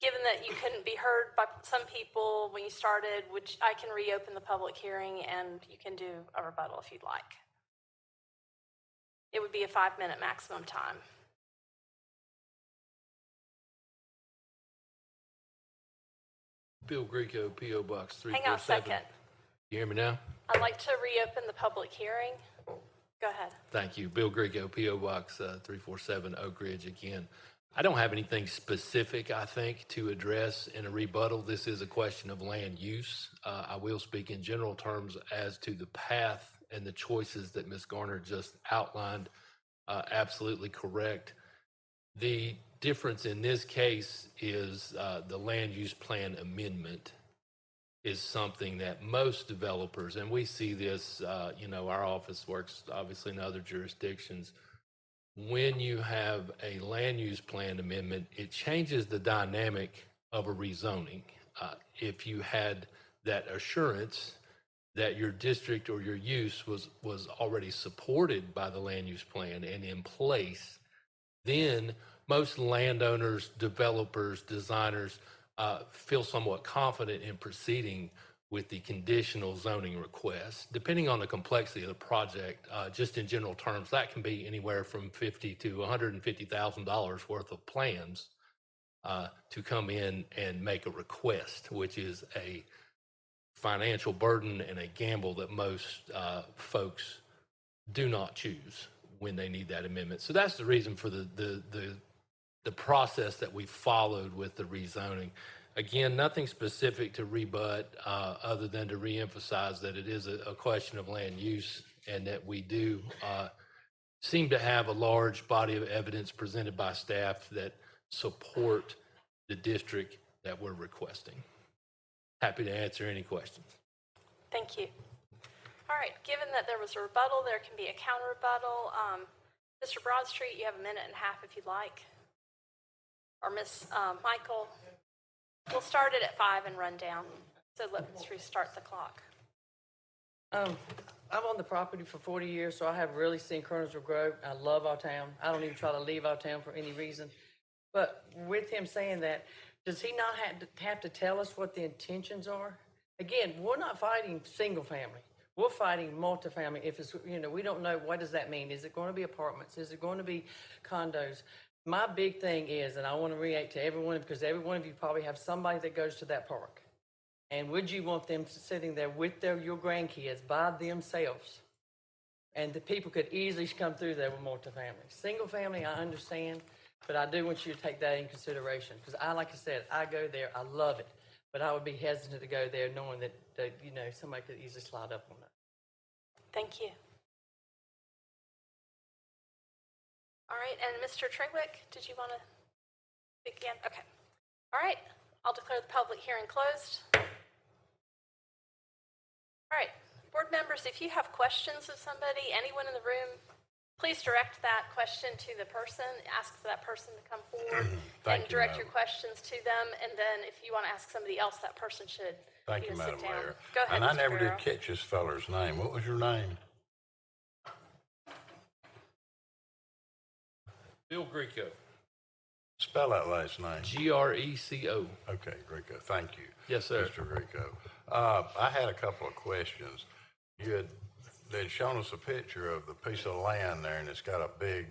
given that you couldn't be heard by some people when you started, which I can reopen the public hearing and you can do a rebuttal if you'd like. It would be a 5-minute maximum time. Bill Grieco, P.O. Box 347. Hang on a second. You hear me now? I'd like to reopen the public hearing. Go ahead. Thank you. Bill Grieco, P.O. Box 347, Oak Ridge again. I don't have anything specific, I think, to address in a rebuttal. This is a question of land use. I will speak in general terms as to the path and the choices that Ms. Garner just outlined. Absolutely correct. The difference in this case is the land use plan amendment is something that most developers, and we see this, our office works obviously in other jurisdictions. When you have a land use plan amendment, it changes the dynamic of a rezoning. If you had that assurance that your district or your use was already supported by the land use plan and in place, then most landowners, developers, designers feel somewhat confident in proceeding with the conditional zoning request. Depending on the complexity of the project, just in general terms, that can be anywhere from $50,000 to $150,000 worth of plans to come in and make a request, which is a financial burden and a gamble that most folks do not choose when they need that amendment. So that's the reason for the process that we followed with the rezoning. Again, nothing specific to rebut other than to reemphasize that it is a question of land use and that we do seem to have a large body of evidence presented by staff that support the district that we're requesting. Happy to answer any questions. Thank you. All right, given that there was a rebuttal, there can be a counter rebuttal. Mr. Broadstreet, you have a minute and a half if you'd like. Or Ms. Michael, we'll start it at 5 and run down. So let's restart the clock. I've owned the property for 40 years, so I have really seen Kernersville grow. I love our town. I don't even try to leave our town for any reason. But with him saying that, does he not have to tell us what the intentions are? Again, we're not fighting single family. We're fighting multifamily. If it's, we don't know, what does that mean? Is it going to be apartments? Is it going to be condos? My big thing is, and I want to react to everyone, because every one of you probably have somebody that goes to that park. And would you want them sitting there with your grandkids by themselves? And the people could easily come through there with multifamily. Single family, I understand, but I do want you to take that in consideration. Because like I said, I go there, I love it. But I would be hesitant to go there knowing that somebody could easily slide up on that. Thank you. All right, and Mr. Tregwick, did you want to speak again? Okay. All right, I'll declare the public hearing closed. All right, board members, if you have questions of somebody, anyone in the room, please direct that question to the person, ask for that person to come forward and direct your questions to them. And then if you want to ask somebody else, that person should Thank you, sit Madam down. Mayor. Go ahead, And I Mr. never did Guerrero. catch this feller's name. What was your name? Bill Greco. Spell that last name. Greco. Okay, Greco. Thank you. Yes, sir. Mr. Greco. I had a couple of questions. They'd shown us a picture of the piece of land there, and it's got a big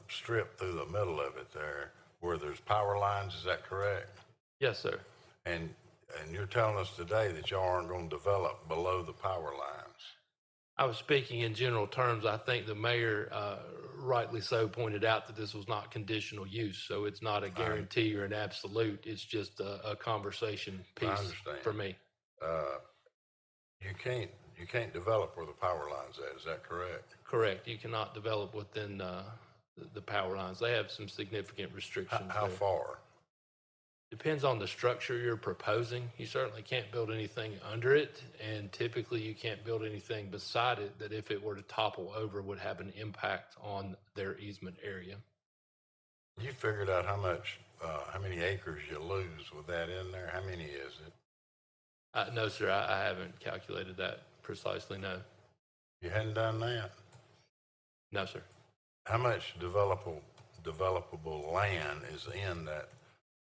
strip through the middle of it there where there's power lines. Is that correct? Yes, sir. And you're telling us today that y'all aren't going to develop below the power lines. I was speaking in general terms. I think the mayor, rightly so, pointed out that this was not conditional use, so it's not a guarantee or an absolute. It's just a conversation piece understand. for me. You can't develop where the power line's at. Is that correct? Correct. You cannot develop within the power lines. They have some significant restrictions. How there. far? Depends on the structure you're proposing. You certainly can't build anything under it, and typically you can't build anything beside it that if it were to topple over would have an impact on their easement area. You figured out how many acres you lose with that in there? How many is it? No, sir, I haven't calculated that precisely, no. You hadn't done that? No, sir. How much developable land is in that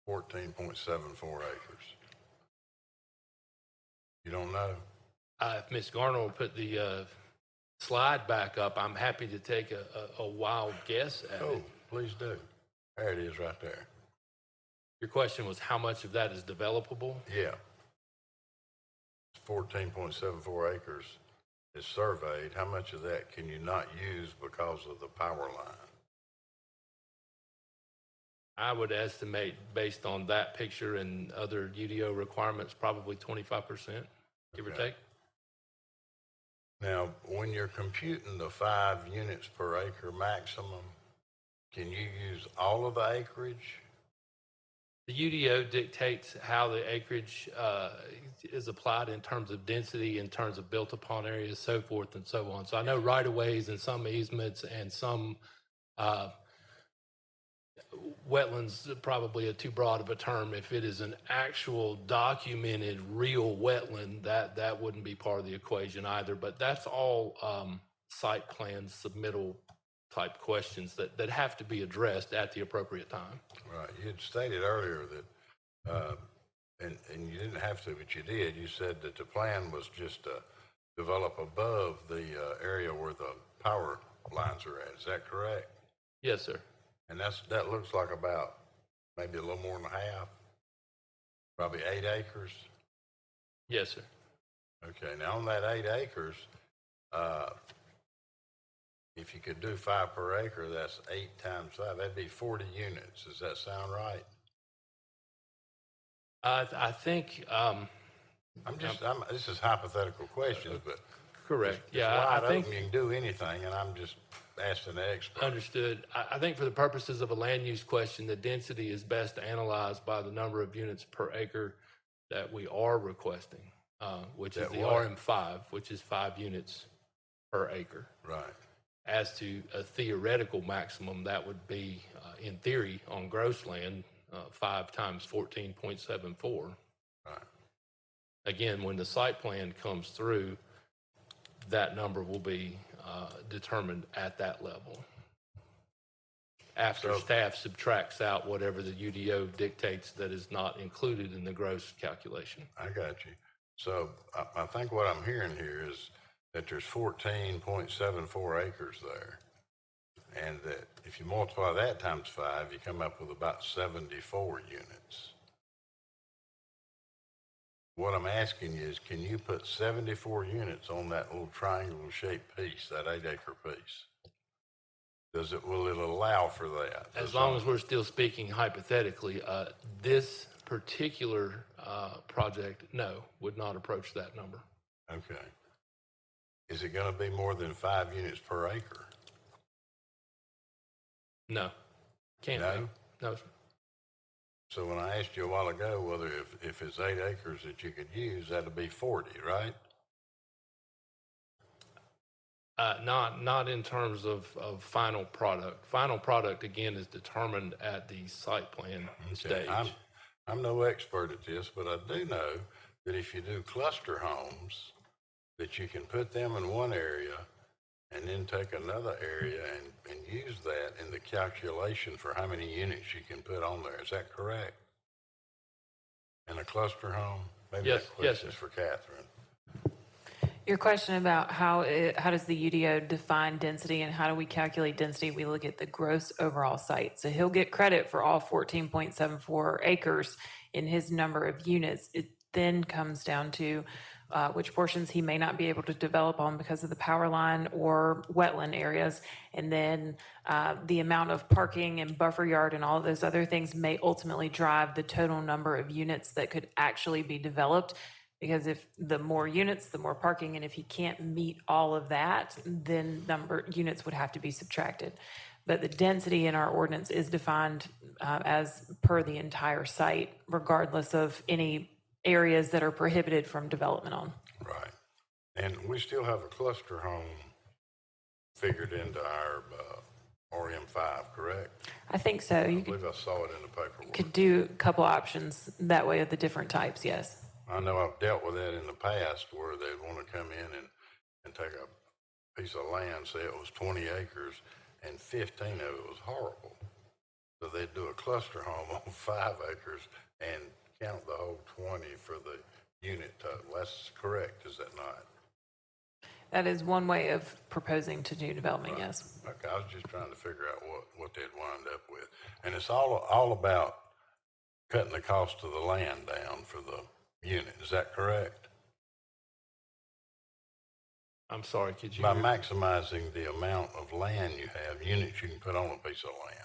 14.74 acres? You don't know? If Ms. Garner will put the slide back up, I'm happy to take a wild guess at Oh, it. please do. There it is right there. Your question was how much of that is developable? Yeah. 14.74 acres is surveyed. How much of that can you not use because of the power line? I would estimate, based on that picture and other UDO requirements, probably 25%, give or Okay. take. Now, when you're computing the 5 units per acre maximum, can you use all of the acreage? The UDO dictates how the acreage is applied in terms of density, in terms of built-upon areas, so forth and so on. So I know right-of-ways and some easements and some wetlands, probably too broad of a term. If it is an actual documented real wetland, that wouldn't be part of the equation either. But that's all site plan submittal type questions that have to be addressed at the appropriate time. Right, you had stated earlier that, and you didn't have to, but you did, you said that the plan was just to develop above the area where the power lines are at, is that correct? Yes, sir. And that looks like about maybe a little more than half, probably 8 acres. Yes, sir. Okay, now on that 8 acres, if you could do 5 per acre, that's 8 times 5, that'd be 40 units, does that sound right? I think this is hypothetical questions, but. correct. It's Yeah, I wide think open, you can do anything, and I'm just asking the expert. understood. I think for the purposes of a land use question, the density is best analyzed by the number of units per acre that we are requesting, which is That the what? RM5, which is 5 units per acre. Right, As to a theoretical maximum, that would be, in theory, on gross land, 5 times 14.74. right. Again, when the site plan comes through, that number will be determined at that level. After So- staff subtracts out whatever the UDO dictates that is not included in the gross calculation. I got you. So I think what I'm hearing here is that there's 14.74 acres there. And that if you multiply that times 5, you come up with about 74 units. What I'm asking you is, can you put 74 units on that little triangle shaped piece, that 8 acre piece? Will it allow for that? As long as we're still speaking hypothetically, this particular project, no, would not approach that number. Okay. Is it going to be more than 5 units per acre? No, can't No? be. No, sir. So when I asked you a while ago whether if it's 8 acres that you could use, that'd be 40, right? Not in terms of final product. Final product, again, is determined at the site plan stage. I'm no expert at this, but I do know that if you do cluster homes, that you can put them in one area and then take another area and use that in the calculation for how many units you can put on there. Is that correct? In a cluster home? Maybe Yes, that yes, question is sir. for Catherine. Your question about how does the UDO define density and how do we calculate density? We look at the gross overall site. So he'll get credit for all 14.74 acres in his number of units. It then comes down to which portions he may not be able to develop on because of the power line or wetland areas. And then the amount of parking and buffer yard and all of those other things may ultimately drive the total number of units that could actually be developed. Because if the more units, the more parking, and if he can't meet all of that, then units would have to be subtracted. But the density in our ordinance is defined as per the entire site, regardless of any areas that are prohibited from development on. Right. And we still have a cluster home figured into our RM5, correct? I think so. I You believe I saw it in the paperwork. could do a couple options that way of the different types, yes. I know I've dealt with that in the past where they'd want to come in and take a piece of land, say it was 20 acres, and 15 of it was horrible. So they'd do a cluster home on 5 acres and count the whole 20 for the unit total. That's correct, is that not? That is one way of proposing to do development, yes. Okay, I was just trying to figure out what they'd wind up with. And it's all about cutting the cost of the land down for the unit, is that correct? I'm sorry, could you? By maximizing the amount of land you have, units you can put on a piece of land.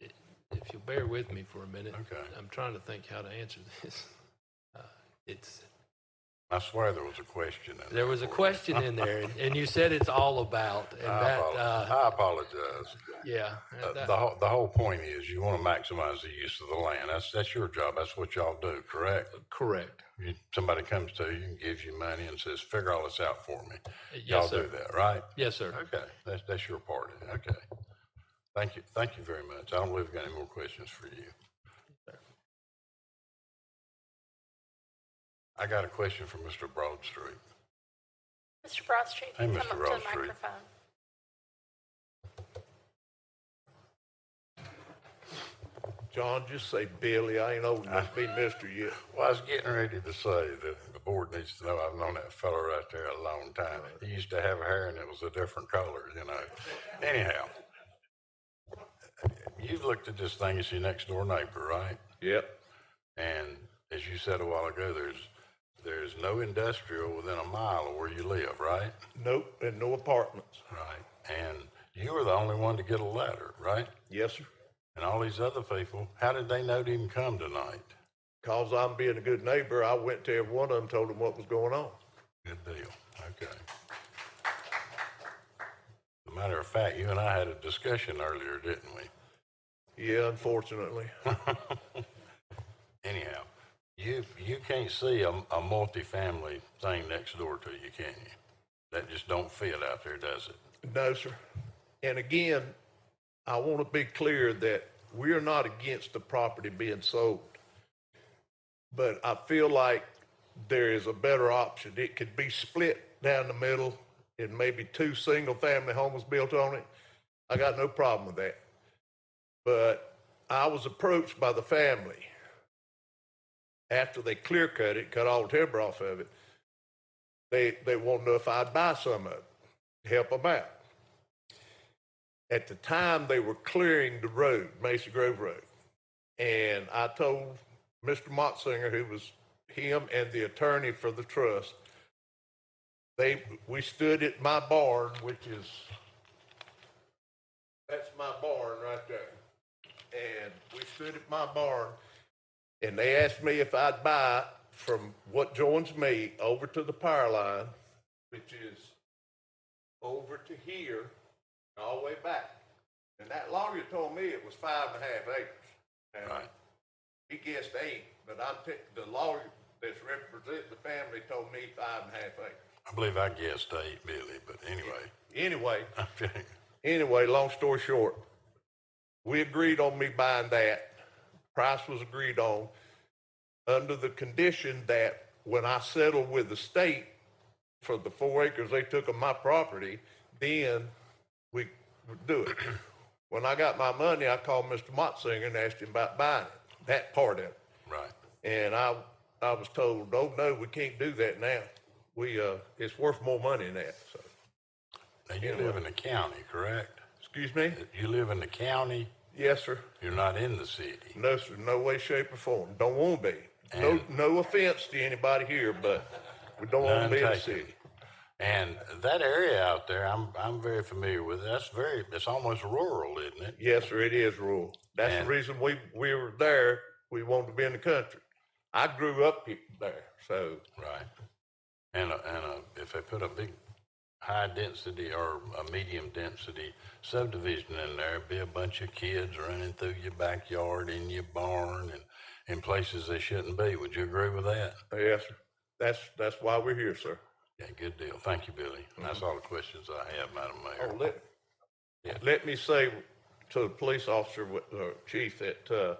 If you'll bear with me for a minute. Okay. I'm trying to think how to answer this. It's, I swear there was a question in there. there was a for you. question in there, and you said it's all about, and I apologize. yeah. that- The whole point is you want to maximize the use of the land. That's your job. That's what y'all do, correct? Correct. Somebody comes to you and gives you money and says, figure all this out for me. Yes, Y'all sir. do that, right? Yes, sir. Okay, that's your part of it. Okay. Thank you very much. I don't believe we've got any more questions for you. I got a question for Mr. Broadstreet. Mr. Broadstreet, Hey, come Mr. up to the Broadstreet. microphone. John, just say Billy. I ain't old enough to be Mr. yet. Well, I was getting ready to say that the board needs to know I've known that fellow right there a long time. He used to have hair and it was a different color, you know. Anyhow, you've looked at this thing as your next door neighbor, right? Yep. And as you said a while ago, there's no industrial within a mile of where you live, right? Nope, and no apartments. Right. And you were the only one to get a letter, right? Yes, sir. And all these other people, how did they know to even come tonight? Cause I'm being a good neighbor, I went to every one of them, told them what was going on. Good deal. Okay. As a matter of fact, you and I had a discussion earlier, didn't we? Yeah, unfortunately. Anyhow, you can't see a multifamily thing next door to you, can you? That just don't fit out there, does it? No, sir. And again, I want to be clear that we're not against the property being sold. But I feel like there is a better option. It could be split down the middle and maybe 2 single-family homes built on it. I got no problem with that. But I was approached by the family after they clear cut it, cut all the timber off of it. They want to know if I'd buy some of it, help them out. At the time, they were clearing the road, Mesa Grove Road. And I told Mr. Motzinger, who was him and the attorney for the trust, we stood at my barn, which is, that's my barn right there. And we stood at my barn, and they asked me if I'd buy from what joins me over to the power line, which is over to here, all the way back. And that lawyer told me it was 5.5 acres. And Right. he guessed 8, but the lawyer that's representing the family told me 5.5 acres. I believe I guessed 8, Billy, but anyway. Okay. Anyway, long story short, we agreed on me buying that. Price was agreed on under the condition that when I settled with the state for the 4 acres they took of my property, then we would do it. When I got my money, I called Mr. Motzinger and asked him about buying it, that part of it. Right. And I was told, oh, no, we can't do that now. It's worth more money than that, so. Now, you live in the county, correct? Excuse me? You live in the county, Yes, sir. you're not in the city. No, sir, no way, shape, or form. Don't want to be. And- No offense to anybody here, but we don't want to be in the None taken. city. And that area out there, I'm very familiar with. It's almost rural, isn't it? Yes, sir, it is rural. That's And- the reason we were there. We wanted to be in the country. I grew up there, so. Right. And if they put a big high density or a medium density subdivision in there, it'd be a bunch of kids running through your backyard, in your barn, and in places they shouldn't be. Would you agree with that? Yes, sir. That's why we're here, sir. Yeah, good deal. Thank you, Billy. That's all the questions I have, Madam Oh, Mayor. let me say to the police officer, chief, that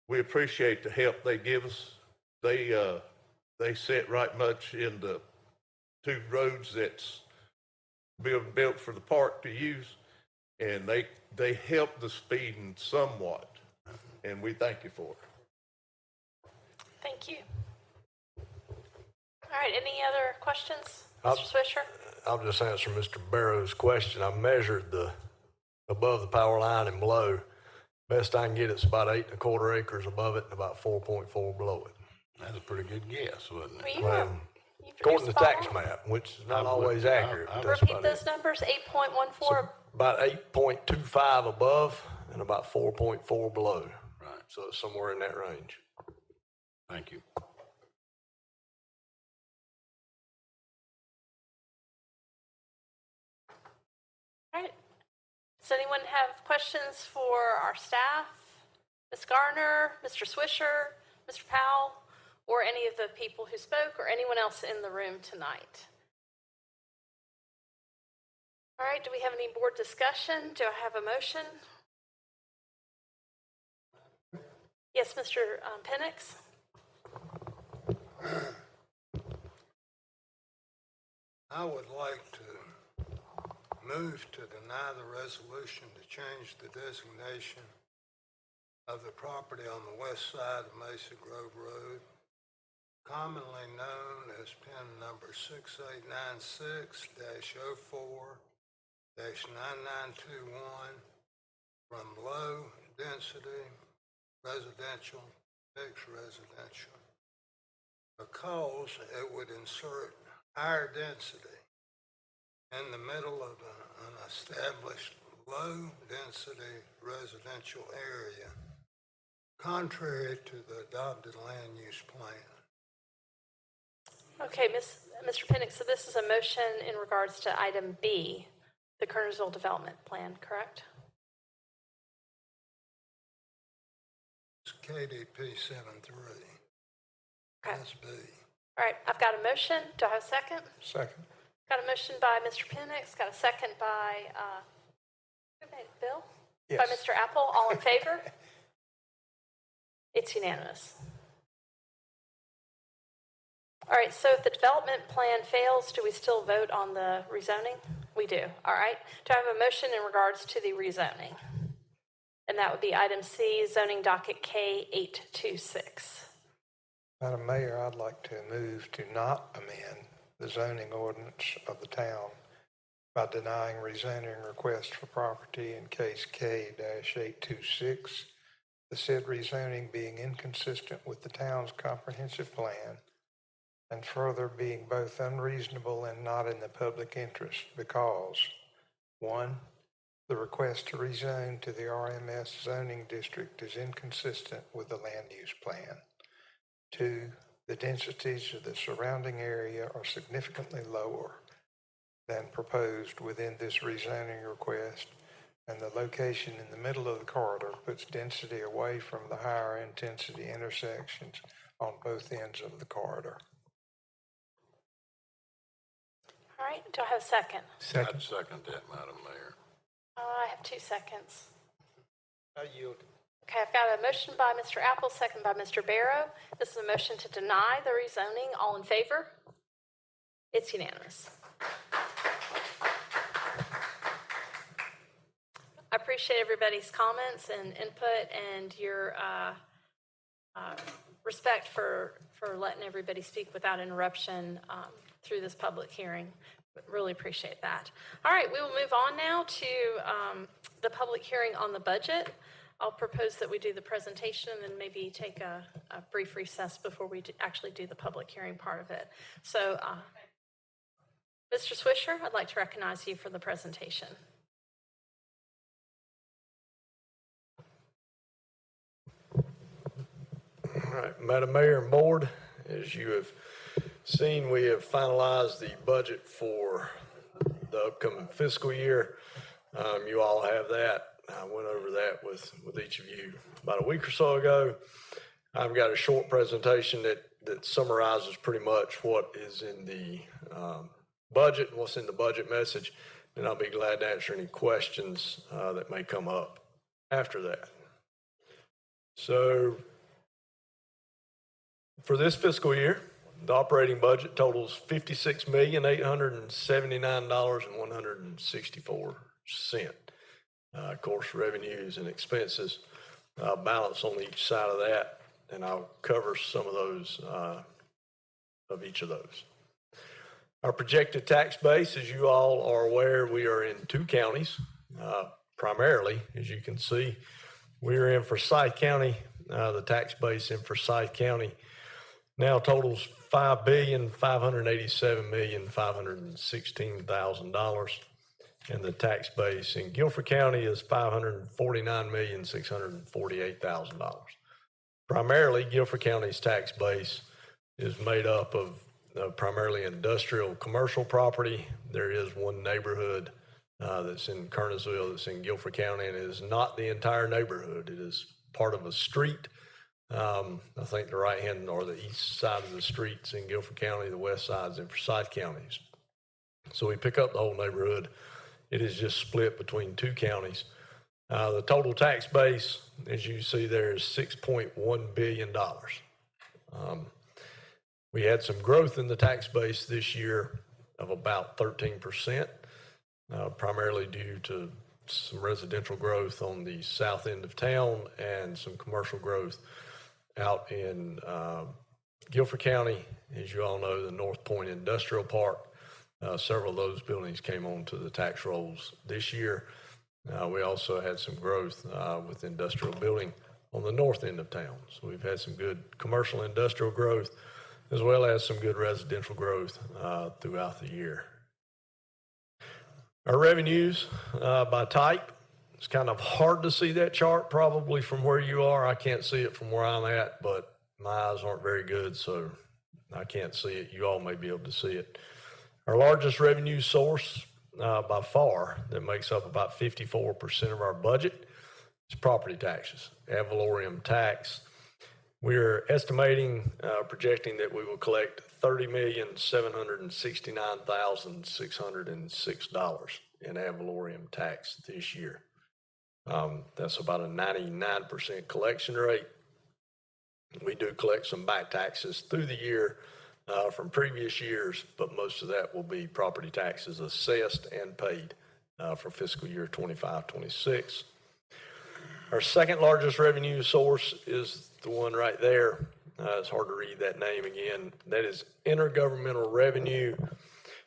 we appreciate the help they give us. They sit right much in the 2 roads that's being built for the park to use, and they help the speeding somewhat, and we thank you for it. Thank you. All right, any other questions? Mr. Swisher? I'll just answer Mr. Barrow's question. I measured the above the power line and below. Best I can get, it's about 8 1/4 acres above it and about 4.4 below it. That's a pretty good guess, wasn't Well, it? you You according to the tax follow? map, which is not I'm always looking- accurate. I'm- but that's Repeat about those it. numbers, 8.14. About 8.25 above and about 4.4 below. Right. So it's somewhere in that range. Thank you. All right. Does anyone have questions for our staff? Ms. Garner, Mr. Swisher, Mr. Powell, or any of the people who spoke, or anyone else in the room tonight? All right, do we have any board discussion? Do I have a motion? Yes, Mr. Penix? I would like to move to deny the resolution to change the designation of the property on the west side of Mesa Grove Road, commonly known as PIN number 6896-04-9921, from low density residential to mixed residential, because it would insert higher density in the middle of an established low-density residential area, contrary to the adopted land use plan. Okay, Mr. Penix, so this is a motion in regards to item B, the Kernersville Development Plan, correct? It's KDP 73. Okay. That's B. All right, I've got a motion. Do I have a second? Second. Got a motion by Mr. Penix, got a second by, who made it, Bill? By Yes. Mr. Apple, all in favor? It's unanimous. All right, so if the development plan fails, do we still vote on the rezoning? We do, all right. Do I have a motion in regards to the rezoning? And that would be item C, zoning docket K826. Madam Mayor, I'd like to move to not amend the zoning ordinance of the town by denying rezoning request for property in case K-826, the said rezoning being inconsistent with the town's comprehensive plan, and further being both unreasonable and not in the public interest because, 1, the request to rezone to the RMS zoning district is inconsistent with the land use plan. 2, the densities of the surrounding area are significantly lower than proposed within this rezoning request, and the location in the middle of the corridor puts density away from the higher intensity intersections on both ends of the corridor. All right, do I have a second? I'd second that, Madam Mayor. I have 2 seconds. I yield. Okay, I've got a motion by Mr. Apple, second by Mr. Barrow. This is a motion to deny the rezoning. All in favor? It's unanimous. I appreciate everybody's comments and input and your respect for letting everybody speak without interruption through this public hearing. Really appreciate that. All right, we will move on now to the public hearing on the budget. I'll propose that we do the presentation and then maybe take a brief recess before we actually do the public hearing part of it. So, Mr. Swisher, I'd like to recognize you for the presentation. All right, Madam Mayor and Board, as you have seen, we have finalized the budget for the upcoming fiscal year. You all have that. I went over that with each of you about a week or so ago. I've got a short presentation that summarizes pretty much what is in the budget, what's in the budget message, and I'll be glad to answer any questions that may come up after that. So for this fiscal year, the operating budget totals $56,879,164. Of course, revenues and expenses balance on each side of that, and I'll cover some of those, of each of those. Our projected tax base, as you all are aware, we are in 2 counties, primarily, as you can see. We're in Forsyth County. The tax base in Forsyth County now totals $5,587,516,000. And the tax base in Guilford County is $549,648,000. Primarily, Guilford County's tax base is made up of primarily industrial, commercial property. There is one neighborhood that's in Kernersville that's in Guilford County, and it is not the entire neighborhood. It is part of a street. I think the right hand or the east side of the street's in Guilford County, the west side's in Forsyth counties. So we pick up the whole neighborhood. It is just split between two counties. The total tax base, as you see there, is $6.1 billion. We had some growth in the tax base this year of about 13%, primarily due to some residential growth on the south end of town and some commercial growth out in Guilford County. As you all know, the North Point Industrial Park, several of those buildings came onto the tax rolls this year. We also had some growth with industrial building on the north end of town. So we've had some good commercial industrial growth as well as some good residential growth throughout the year. Our revenues by type, it's kind of hard to see that chart probably from where you are. I can't see it from where I'm at, but my eyes aren't very good, so I can't see it. You all may be able to see it. Our largest revenue source by far that makes up about 54% of our budget is property taxes, ad valorem tax. We're estimating, projecting that we will collect $30,769,606 in ad valorem tax this year. That's about a 99% collection rate. We do collect some back taxes through the year from previous years, but most of that will be property taxes assessed and paid for fiscal year 25-26. Our second largest revenue source is the one right there. It's hard to read that name again. That is intergovernmental revenue.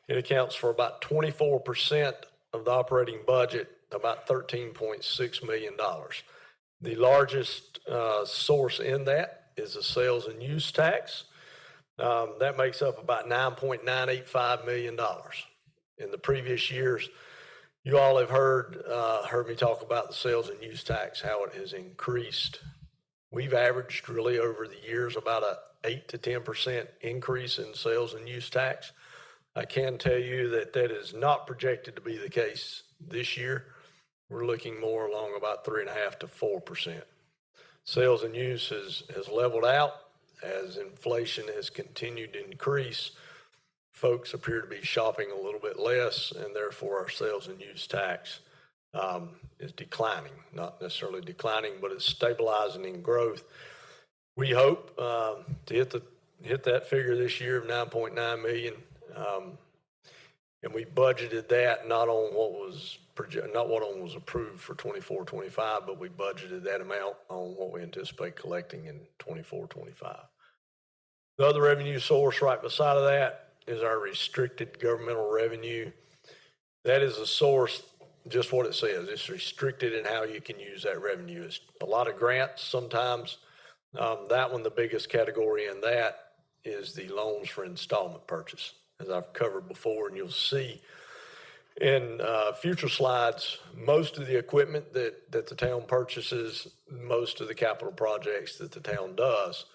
It accounts for about 24% of the operating budget, about $13.6 million. The largest source in that is the sales and use tax. That makes up about $9.985 million. In the previous years, you all have heard me talk about the sales and use tax, how it has increased. We've averaged really over the years about a 8 to 10% increase in sales and use tax. I can tell you that that is not projected to be the case this year. We're looking more along about 3.5 to 4%. Sales and use has leveled out as inflation has continued to increase. Folks appear to be shopping a little bit less, and therefore our sales and use tax is declining. Not necessarily declining, but it's stabilizing in growth. We hope to hit that figure this year of 9.9 million, and we budgeted that not on what was approved for 24-25, but we budgeted that amount on what we anticipate collecting in 24-25. The other revenue source right beside of that is our restricted governmental revenue. That is a source, just what it says. It's restricted in how you can use that revenue. It's a lot of grants sometimes. That one, the biggest category in that is the loans for installment purchase, as I've covered before, and you'll see in future slides, most of the equipment that the town purchases, most of the capital projects that the town does,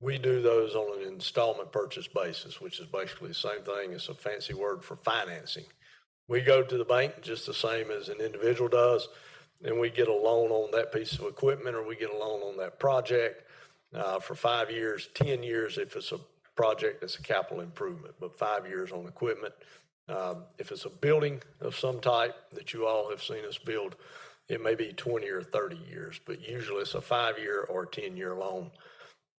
we do those on an installment purchase basis, which is basically the same thing. It's a fancy word for financing. We go to the bank just the same as an individual does, and we get a loan on that piece of equipment, or we get a loan on that project for 5 years, 10 years if it's a project that's a capital improvement, but 5 years on equipment. If it's a building of some type that you all have seen us build, it may be 20 or 30 years, but usually it's a 5-year or 10-year loan.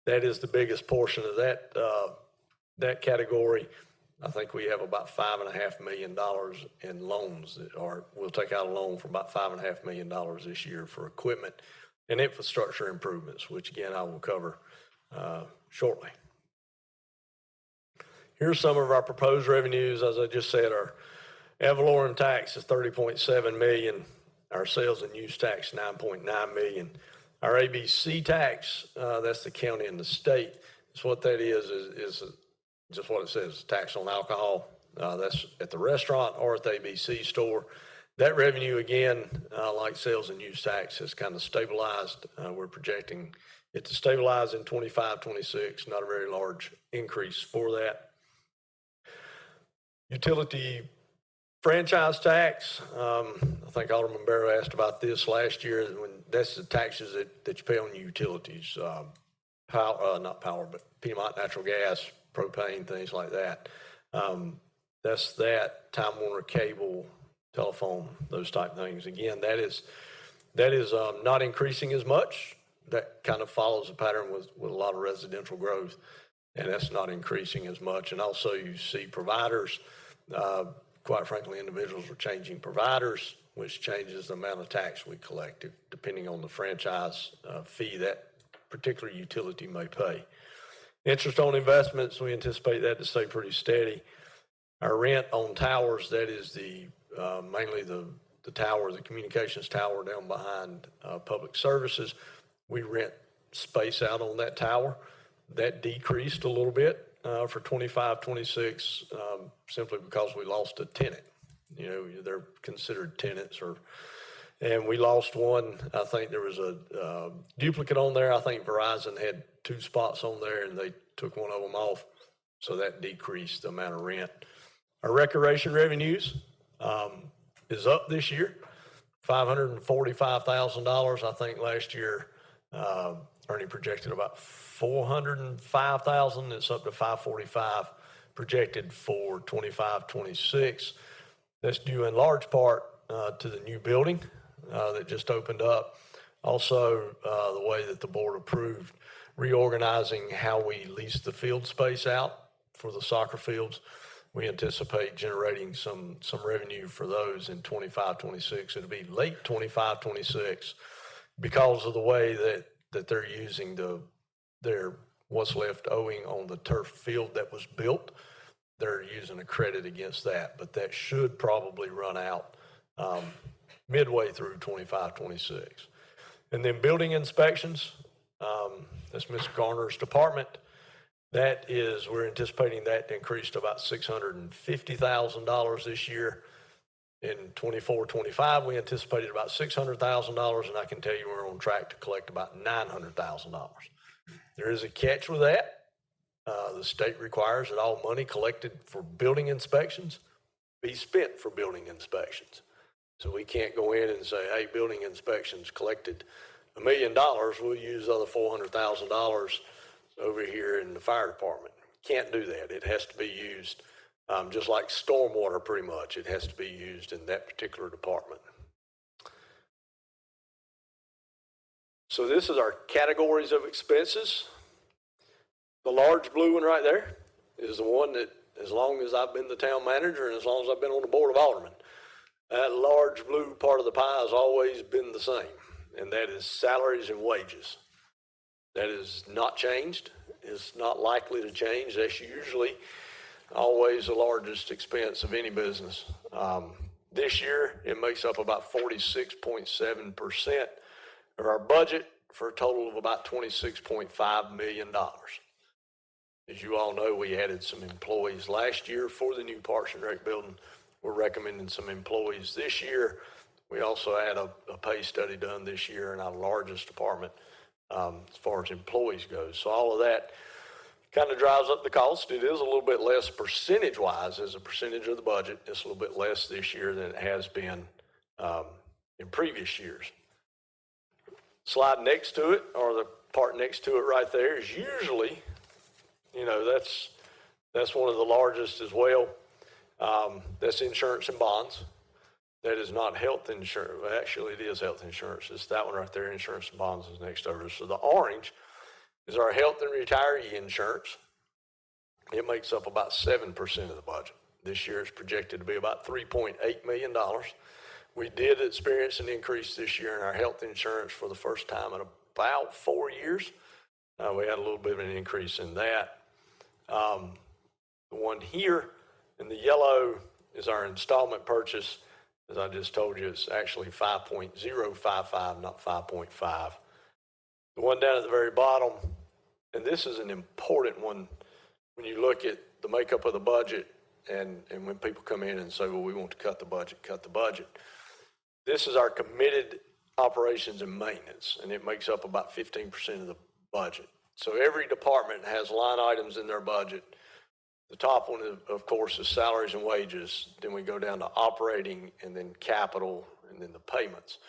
That is the biggest portion of that category. I think we have about $5.5 million in loans we'll take out a loan for about $5.5 million this year for equipment and infrastructure improvements, which again, I will cover shortly. Here's some of our proposed revenues. As I just said, our ad valorem tax is $30.7 million. Our sales and use tax, $9.9 million. Our ABC tax, that's the county and the state, So what that is just what it says, tax on alcohol. That's at the restaurant or at the ABC store. That revenue, again, like sales and use tax, has kind of stabilized. We're projecting it to stabilize in 25, 26, not a very large increase for that. Utility franchise tax, I think Alderman Barrow asked about this last year. That's the taxes that you pay on utilities, not power, but Piedmont natural gas, propane, things like that. That's that, Time Warner Cable, telephone, those type of things. Again, that is not increasing as much. That kind of follows a pattern with a lot of residential growth, and that's not increasing as much. And also you see providers, quite frankly, individuals are changing providers, which changes the amount of tax we collect, depending on the franchise fee that particular utility may pay. Interest on investments, we anticipate that to stay pretty steady. Our rent on towers, that is mainly the tower, the communications tower down behind public services. We rent space out on that tower. That decreased a little bit for 25, 26, simply because we lost a tenant. You know, they're considered tenants, and we lost one. I think there was a duplicate on there. I think Verizon had 2 spots on there, and they took one of them off, so that decreased the amount of rent. Our recreation revenues is up this year, $545,000. I think last year Ernie projected about $405,000. It's up to $545,000 projected for 25, 26. That's due in large part to the new building that just opened up. Also, the way that the board approved reorganizing how we lease the field space out for the soccer fields. We anticipate generating some revenue for those in 25, 26. It'll be late 25, 26 because of the way that they're using their what's left owing on the turf field that was built. They're using a credit against that, but that should probably run out midway through 25, 26. And then building inspections, that's Ms. Garner's department. We're anticipating that to increase to about $650,000 this year. In 24, 25, we anticipated about $600,000, and I can tell you we're on track to collect about $900,000. There is a catch with that. The state requires that all money collected for building inspections be spent for building inspections. So we can't go in and say, hey, building inspections collected $1 million, we'll use the other $400,000 over here in the fire department. Can't do that. It has to be used, just like stormwater pretty much. It has to be used in that particular department. So this is our categories of expenses. The large blue one right there is the one that, as long as I've been the town manager and as long as I've been on the board of aldermen, that large blue part of the pie has always been the same, and that is salaries and wages. That is not changed. It's not likely to change. That's usually always the largest expense of any business. This year, it makes up about 46.7% of our budget for a total of about $26.5 million. As you all know, we added some employees last year for the new Parks and Rec building. We're recommending some employees this year. We also had a pay study done this year in our largest department as far as employees goes. So all of that kind of drives up the cost. It is a little bit less percentage-wise as a percentage of the budget. It's a little bit less this year than it has been in previous years. Slide next to it, or the part next to it right there, is usually, that's one of the largest as well. That's insurance and bonds. That is not health insurance. Well, actually, it is health insurance. It's that one right there. Insurance and bonds is next over. So the orange is our health and retiree insurance. It makes up about 7% of the budget. This year it's projected to be about $3.8 million. We did experience an increase this year in our health insurance for the first time in about 4 years. We had a little bit of an increase in that. The one here in the yellow is our installment purchase. As I just told you, it's actually 5.055, not 5.5. The one down at the very bottom And this is an important one when you look at the makeup of the budget and when people come in and say, well, we want to cut the budget. This is our committed operations and maintenance, and it makes up about 15% of the budget. So every department has line items in their budget. The top one, of course, is salaries and wages. Then we go down to operating and then capital and then the payments.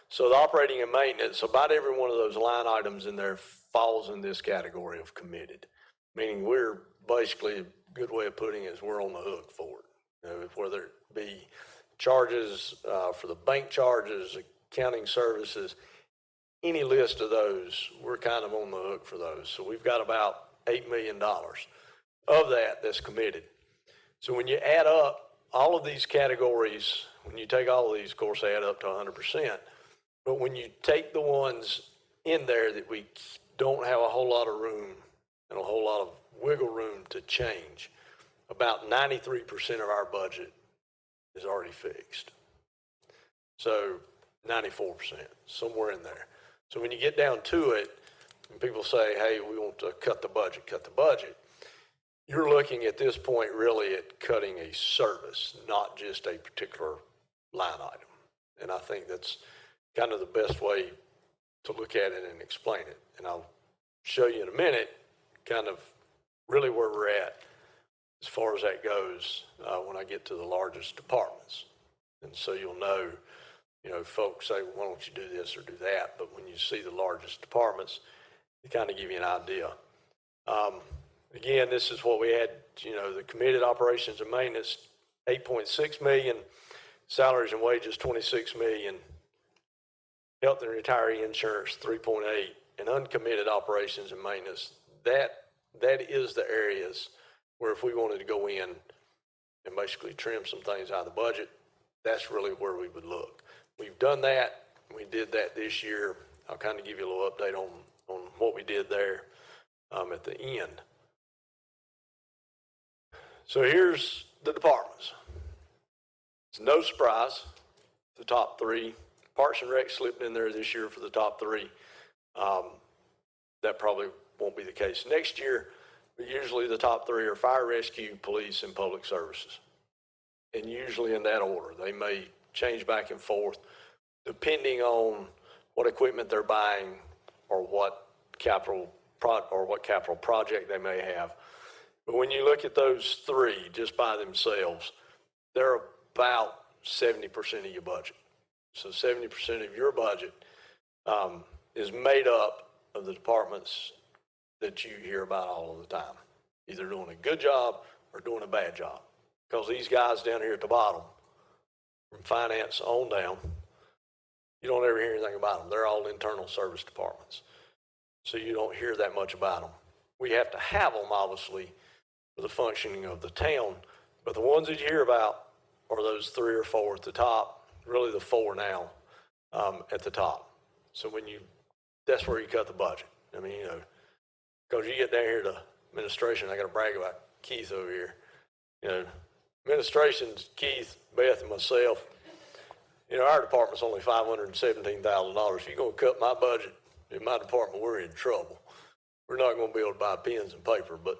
So the operating and maintenance, about every one of those line items in there falls in this category of committed, meaning we're basically, a good way of putting it is we're on the hook for it. You know, whether it be charges for the bank charges, accounting services, any list of those, we're kind of on the hook for those. So we've got about $8 million of that that's committed. So when you add up all of these categories, when you take all of these, of course, they add up to 100%. But when you take the ones in there that we don't have a whole lot of room and a whole lot of wiggle room to change, about 93% of our budget is already fixed. So 94%, somewhere in there. So when you get down to it, and people say, hey, we want to cut the budget, you're looking at this point really at cutting a service, not just a particular line item. And I think that's kind of the best way to look at it and explain it. And I'll show you in a minute kind of really where we're at as far as that goes when I get to the largest departments. And so you'll know, you know, folks say, well, why don't you do this or do that? But when you see the largest departments, it kind of give you an idea. Again, this is what we had, you know, the committed operations and maintenance, 8.6 million, salaries and wages, 26 million, health and retiree insurance, 3.8, and uncommitted operations and maintenance. That is the areas where if we wanted to go in and basically trim some things out of the budget, that's really where we would look. We've done that. We did that this year. I'll kind of give you a little update on what we did there at the end. So here's the departments. It's no surprise, the top three. Parks and Rec slipped in there this year for the top three. That probably won't be the case next year, but usually the top three are fire, rescue, police, and public services. And usually in that order. They may change back and forth depending on what equipment they're buying or what capital project they may have. But when you look at those three just by themselves, they're about 70% of your budget. So 70% of your budget is made up of the departments that you hear about all of the time, either doing a good job or doing a bad job. Because these guys down here at the bottom, from finance on down, you don't ever hear anything about them. They're all internal service departments. So you don't hear that much about them. We have to have them, obviously, for the functioning of the town. But the ones that you hear about are those three or four at the top, really the four now at the top. So that's where you cut the budget. I mean, you know, because you get down here to administration, I got to brag about Keith over here. You know, administration's Keith, Beth, and myself. You know, our department's only $517,000. If you're going to cut my budget in my department, we're in trouble. We're not going to be able to buy pens and paper. But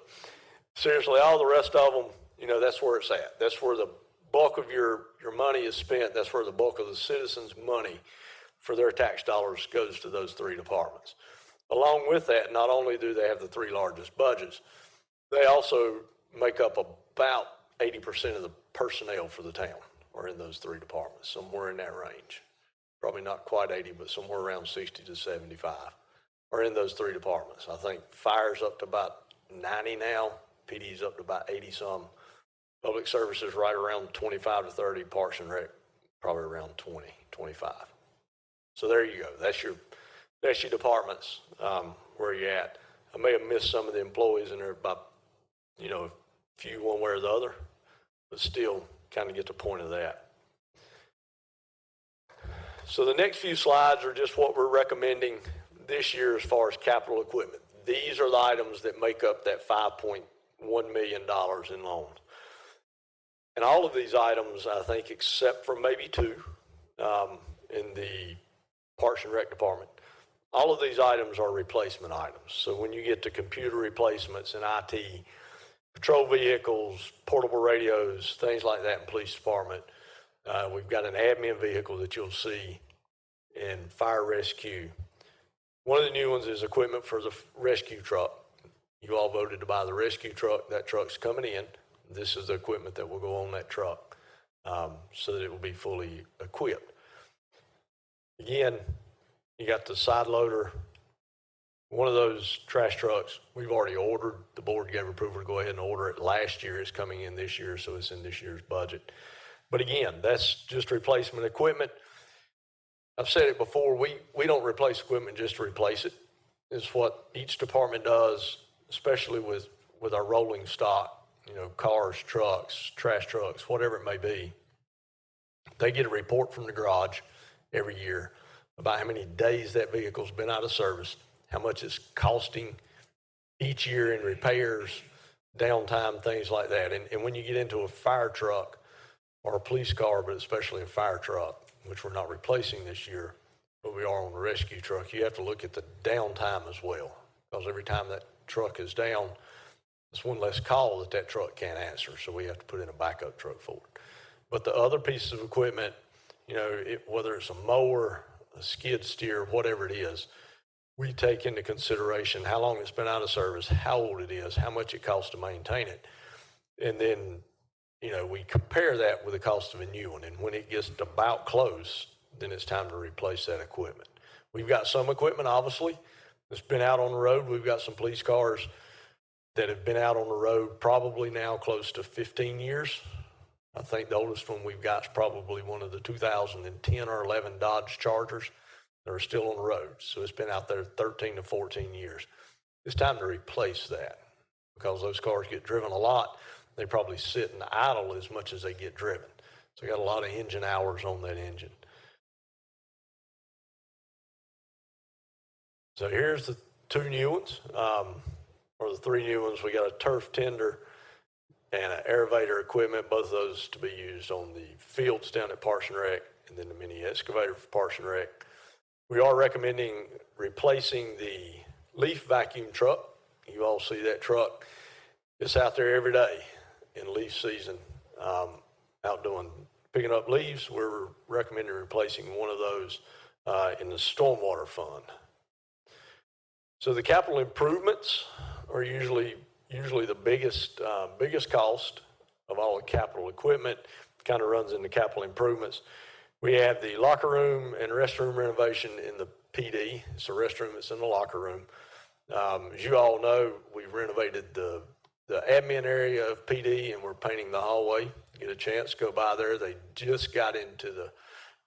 seriously, all the rest of them, you know, that's where it's at. That's where the bulk of your money is spent. That's where the bulk of the citizens' money for their tax dollars goes to those three departments. Along with that, not only do they have the three largest budgets, they also make up about 80% of the personnel for the town are in those three departments, somewhere in that range. Probably not quite 80, but somewhere around 60 to 75 are in those three departments. I think fire's up to about 90 now, PD's up to about 80 some. Public services right around 25 to 30, Parks and Rec probably around 20, 25. So there you go. That's your departments where you're at. I may have missed some of the employees in there about, you know, a few one way or the other, but still kind of get the point of that. So the next few slides are just what we're recommending this year as far as capital equipment. These are the items that make up that $5.1 million in loans. And all of these items, I think, except for maybe two in the Parks and Rec department, all of these items are replacement items. So when you get to computer replacements and IT, patrol vehicles, portable radios, things like that in police department, we've got an admin vehicle that you'll see in fire rescue. One of the new ones is equipment for the rescue truck. You all voted to buy the rescue truck. That truck's coming in. This is the equipment that will go on that truck, so that it will be fully equipped. Again, you got the side loader. One of those trash trucks we've already ordered. The board gave approval to go ahead and order it last year. It's coming in this year, so it's in this year's budget. But again, that's just replacement equipment. I've said it before, we don't replace equipment just to replace it. It's what each department does, especially with our rolling stock, you know, cars, trucks, trash trucks, whatever it may be. They get a report from the garage every year about how many days that vehicle's been out of service, how much it's costing each year in repairs, downtime, things like that. And when you get into a fire truck or a police car, but especially a fire truck, which we're not replacing this year, but we are on the rescue truck, you have to look at the downtime as well. Because every time that truck is down, it's one less call that truck can't answer. So we have to put in a backup truck for it. But the other pieces of equipment, you know, whether it's a mower, a skid steer, whatever it is, we take into consideration how long it's been out of service, how old it is, how much it costs to maintain it. And then, you know, we compare that with the cost of a new one. And when it gets about close, then it's time to replace that equipment. We've got some equipment, obviously, that's been out on the road. We've got some police cars that have been out on the road probably now close to 15 years. I think the oldest one we've got is probably one of the 2010 or 11 Dodge Chargers that are still on the road. So it's been out there 13 to 14 years. It's time to replace that because those cars get driven a lot. They probably sit and idle as much as they get driven. So got a lot of engine hours on that engine. So here's the two new ones, or the three new ones. We got a turf tender and an aerator equipment, both of those to be used on the fields down at Parks and Rec, and then the mini excavator for Parks and Rec. We are recommending replacing the leaf vacuum truck. You all see that truck. It's out there every day in leaf season, out picking up leaves. We're recommending replacing one of those in the stormwater fund. So the capital improvements are usually the biggest cost of all the capital equipment. Kind of runs into capital improvements. We have the locker room and restroom renovation in the PD. It's a restroom that's in the locker room. As you all know, we renovated the admin area of PD and we're painting the hallway. Get a chance, go by there. They just got into the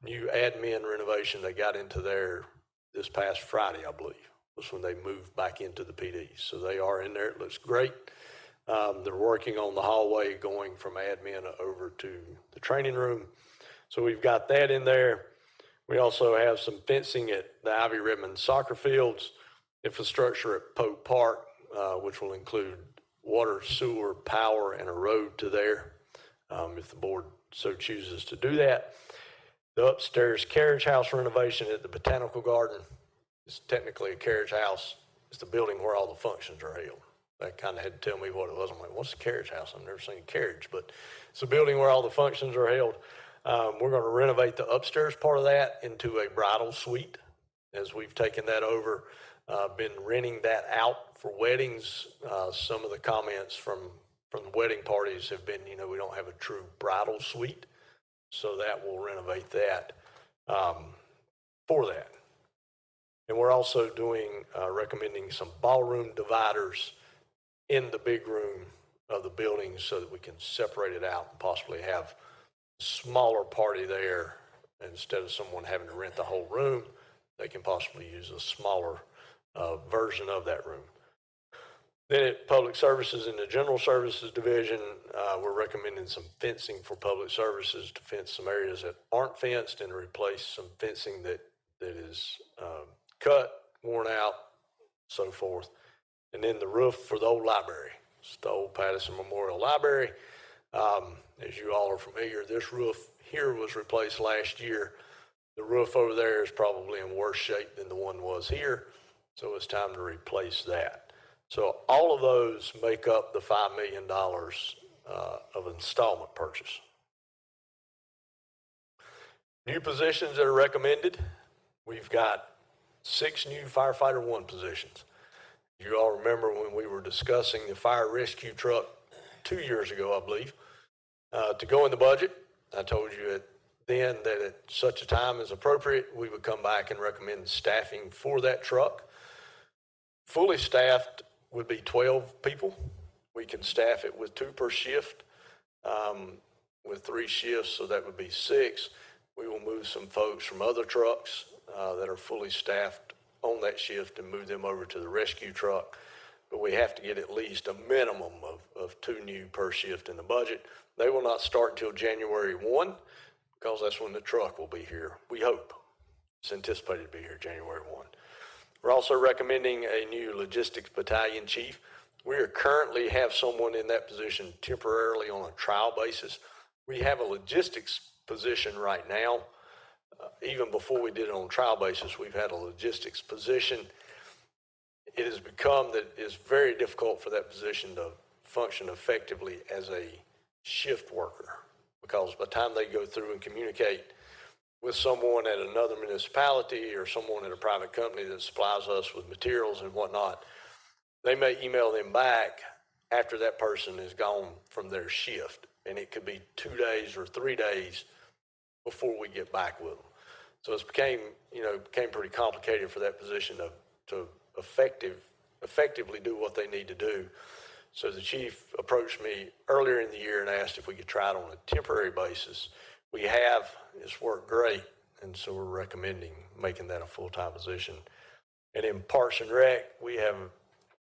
new admin renovation. They got into there this past Friday, I believe. Was when they moved back into the PD. So they are in there. It looks great. They're working on the hallway going from admin over to the training room. So we've got that in there. We also have some fencing at the Ivy Redmond soccer fields, infrastructure at Pope Park, which will include water, sewer, power, and a road to there, if the board so chooses to do that. The upstairs carriage house renovation at the Botanical Garden. It's technically a carriage house. It's the building where all the functions are held. They kind of had to tell me what it was. I'm like, what's a carriage house? I've never seen a carriage, but it's a building where all the functions are held. We're going to renovate the upstairs part of that into a bridal suite as we've taken that over. Been renting that out for weddings. Some of the comments from the wedding parties have been, you know, we don't have a true bridal suite. So that will renovate that for that. And we're also recommending some ballroom dividers in the big room of the building so that we can separate it out and possibly have a smaller party there. Instead of someone having to rent the whole room, they can possibly use a smaller version of that room. Then at Public Services in the General Services Division, we're recommending some fencing for Public Services to fence some areas that aren't fenced and replace some fencing that is cut, worn out, so forth. And then the roof for the old library. It's the old Patterson Memorial Library. As you all are familiar, this roof here was replaced last year. The roof over there is probably in worse shape than the one was here, so it's time to replace that. So all of those make up the $5 million of installment purchase. New positions that are recommended, we've got 6 new firefighter 1 positions. You all remember when we were discussing the fire rescue truck 2 years ago, I believe, to go in the budget. I told you then that at such a time as appropriate, we would come back and recommend staffing for that truck. Fully staffed would be 12 people. We can staff it with 2 per shift, with 3 shifts, so that would be 6. We will move some folks from other trucks that are fully staffed on that shift and move them over to the rescue truck. But we have to get at least a minimum of 2 new per shift in the budget. They will not start until January 1 because that's when the truck will be here. We hope. It's anticipated to be here January 1. We're also recommending a new logistics battalion chief. We currently have someone in that position temporarily on a trial basis. We have a logistics position right now. Even before we did it on trial basis, we've had a logistics position. It has become that it's very difficult for that position to function effectively as a shift worker, because by the time they go through and communicate with someone at another municipality or someone at a private company that supplies us with materials and whatnot, they may email them back after that person is gone from their shift. And it could be 2 days or 3 days before we get back with them. So it's became pretty complicated for that position to effectively do what they need to do. So the chief approached me earlier in the year and asked if we could try it on a temporary basis. We have, it's worked great, and so we're recommending making that a full-time position. And in Parks and Rec, we have,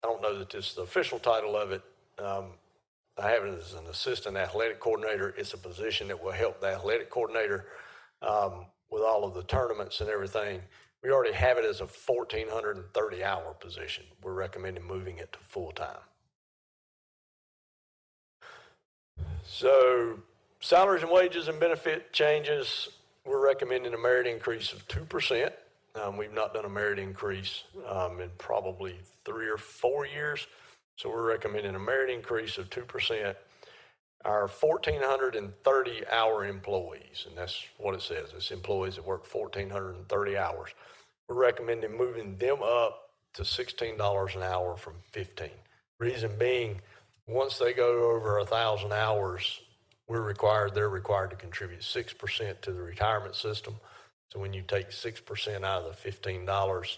I don't know that this is the official title of it, I have it as an assistant athletic coordinator. It's a position that will help the athletic coordinator with all of the tournaments and everything. We already have it as a 1,430-hour position. We're recommending moving it to full-time. So salaries and wages and benefit changes, we're recommending a merit increase of 2%. We've not done a merit increase in probably 3 or 4 years. So we're recommending a merit increase of 2%. Our 1,430-hour employees, and that's what it says. It's employees that work 1,430 hours. We're recommending moving them up to $16 an hour from $15. Reason being, once they go over 1,000 hours, they're required to contribute 6% to the retirement system. So when you take 6% out of the $15,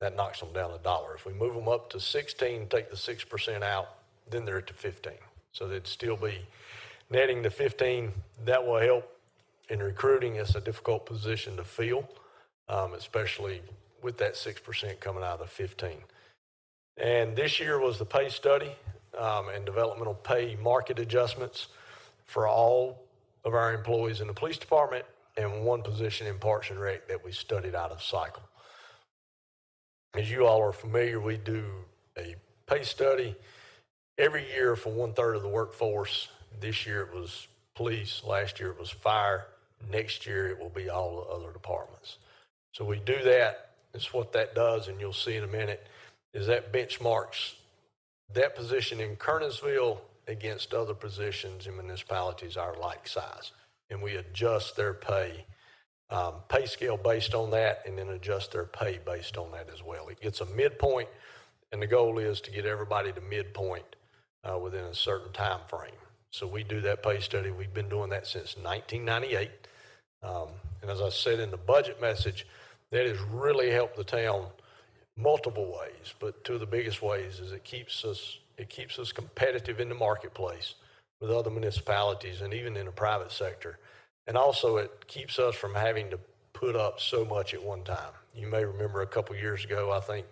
that knocks them down $1. If we move them up to 16, take the 6% out, then they're at the 15. So they'd still be netting the 15. That will help in recruiting. It's a difficult position to fill, especially with that 6% coming out of the 15. And this year was the pay study and developmental pay market adjustments for all of our employees in the police department and 1 position in Parks and Rec that we studied out of cycle. As you all are familiar, we do a pay study every year for 1/3 of the workforce. This year it was police, last year it was fire, next year it will be all the other departments. So we do that. It's what that does, and you'll see in a minute, is that benchmarks that position in Kernersville against other positions in municipalities our like size. And we adjust their pay scale based on that, and then adjust their pay based on that as well. It gets a midpoint, and the goal is to get everybody to midpoint within a certain time frame. So we do that pay study. We've been doing that since 1998. And as I said in the budget message, that has really helped the town multiple ways, but 2 of the biggest ways is it keeps us competitive in the marketplace with other municipalities and even in the private sector. And also it keeps us from having to put up so much at one time. You may remember a couple years ago, I think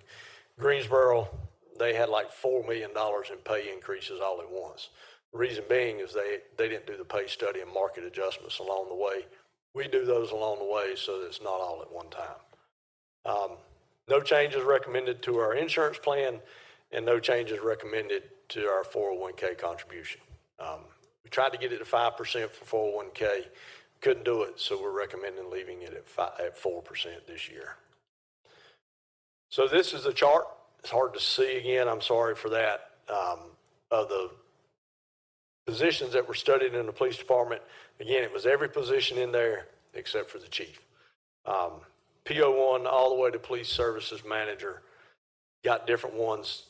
Greensboro, they had like $4 million in pay increases all at once. The reason being is they didn't do the pay study and market adjustments along the way. We do those along the way so that it's not all at one time. No changes recommended to our insurance plan, and no changes recommended to our 401k contribution. We tried to get it to 5% for 401k. couldn't do it, so we're recommending leaving it at 4% this year. So this is a chart. It's hard to see again, I'm sorry for that, of the positions that were studied in the police department. Again, it was every position in there except for the chief. PO1 all the way to police services manager, got different ones.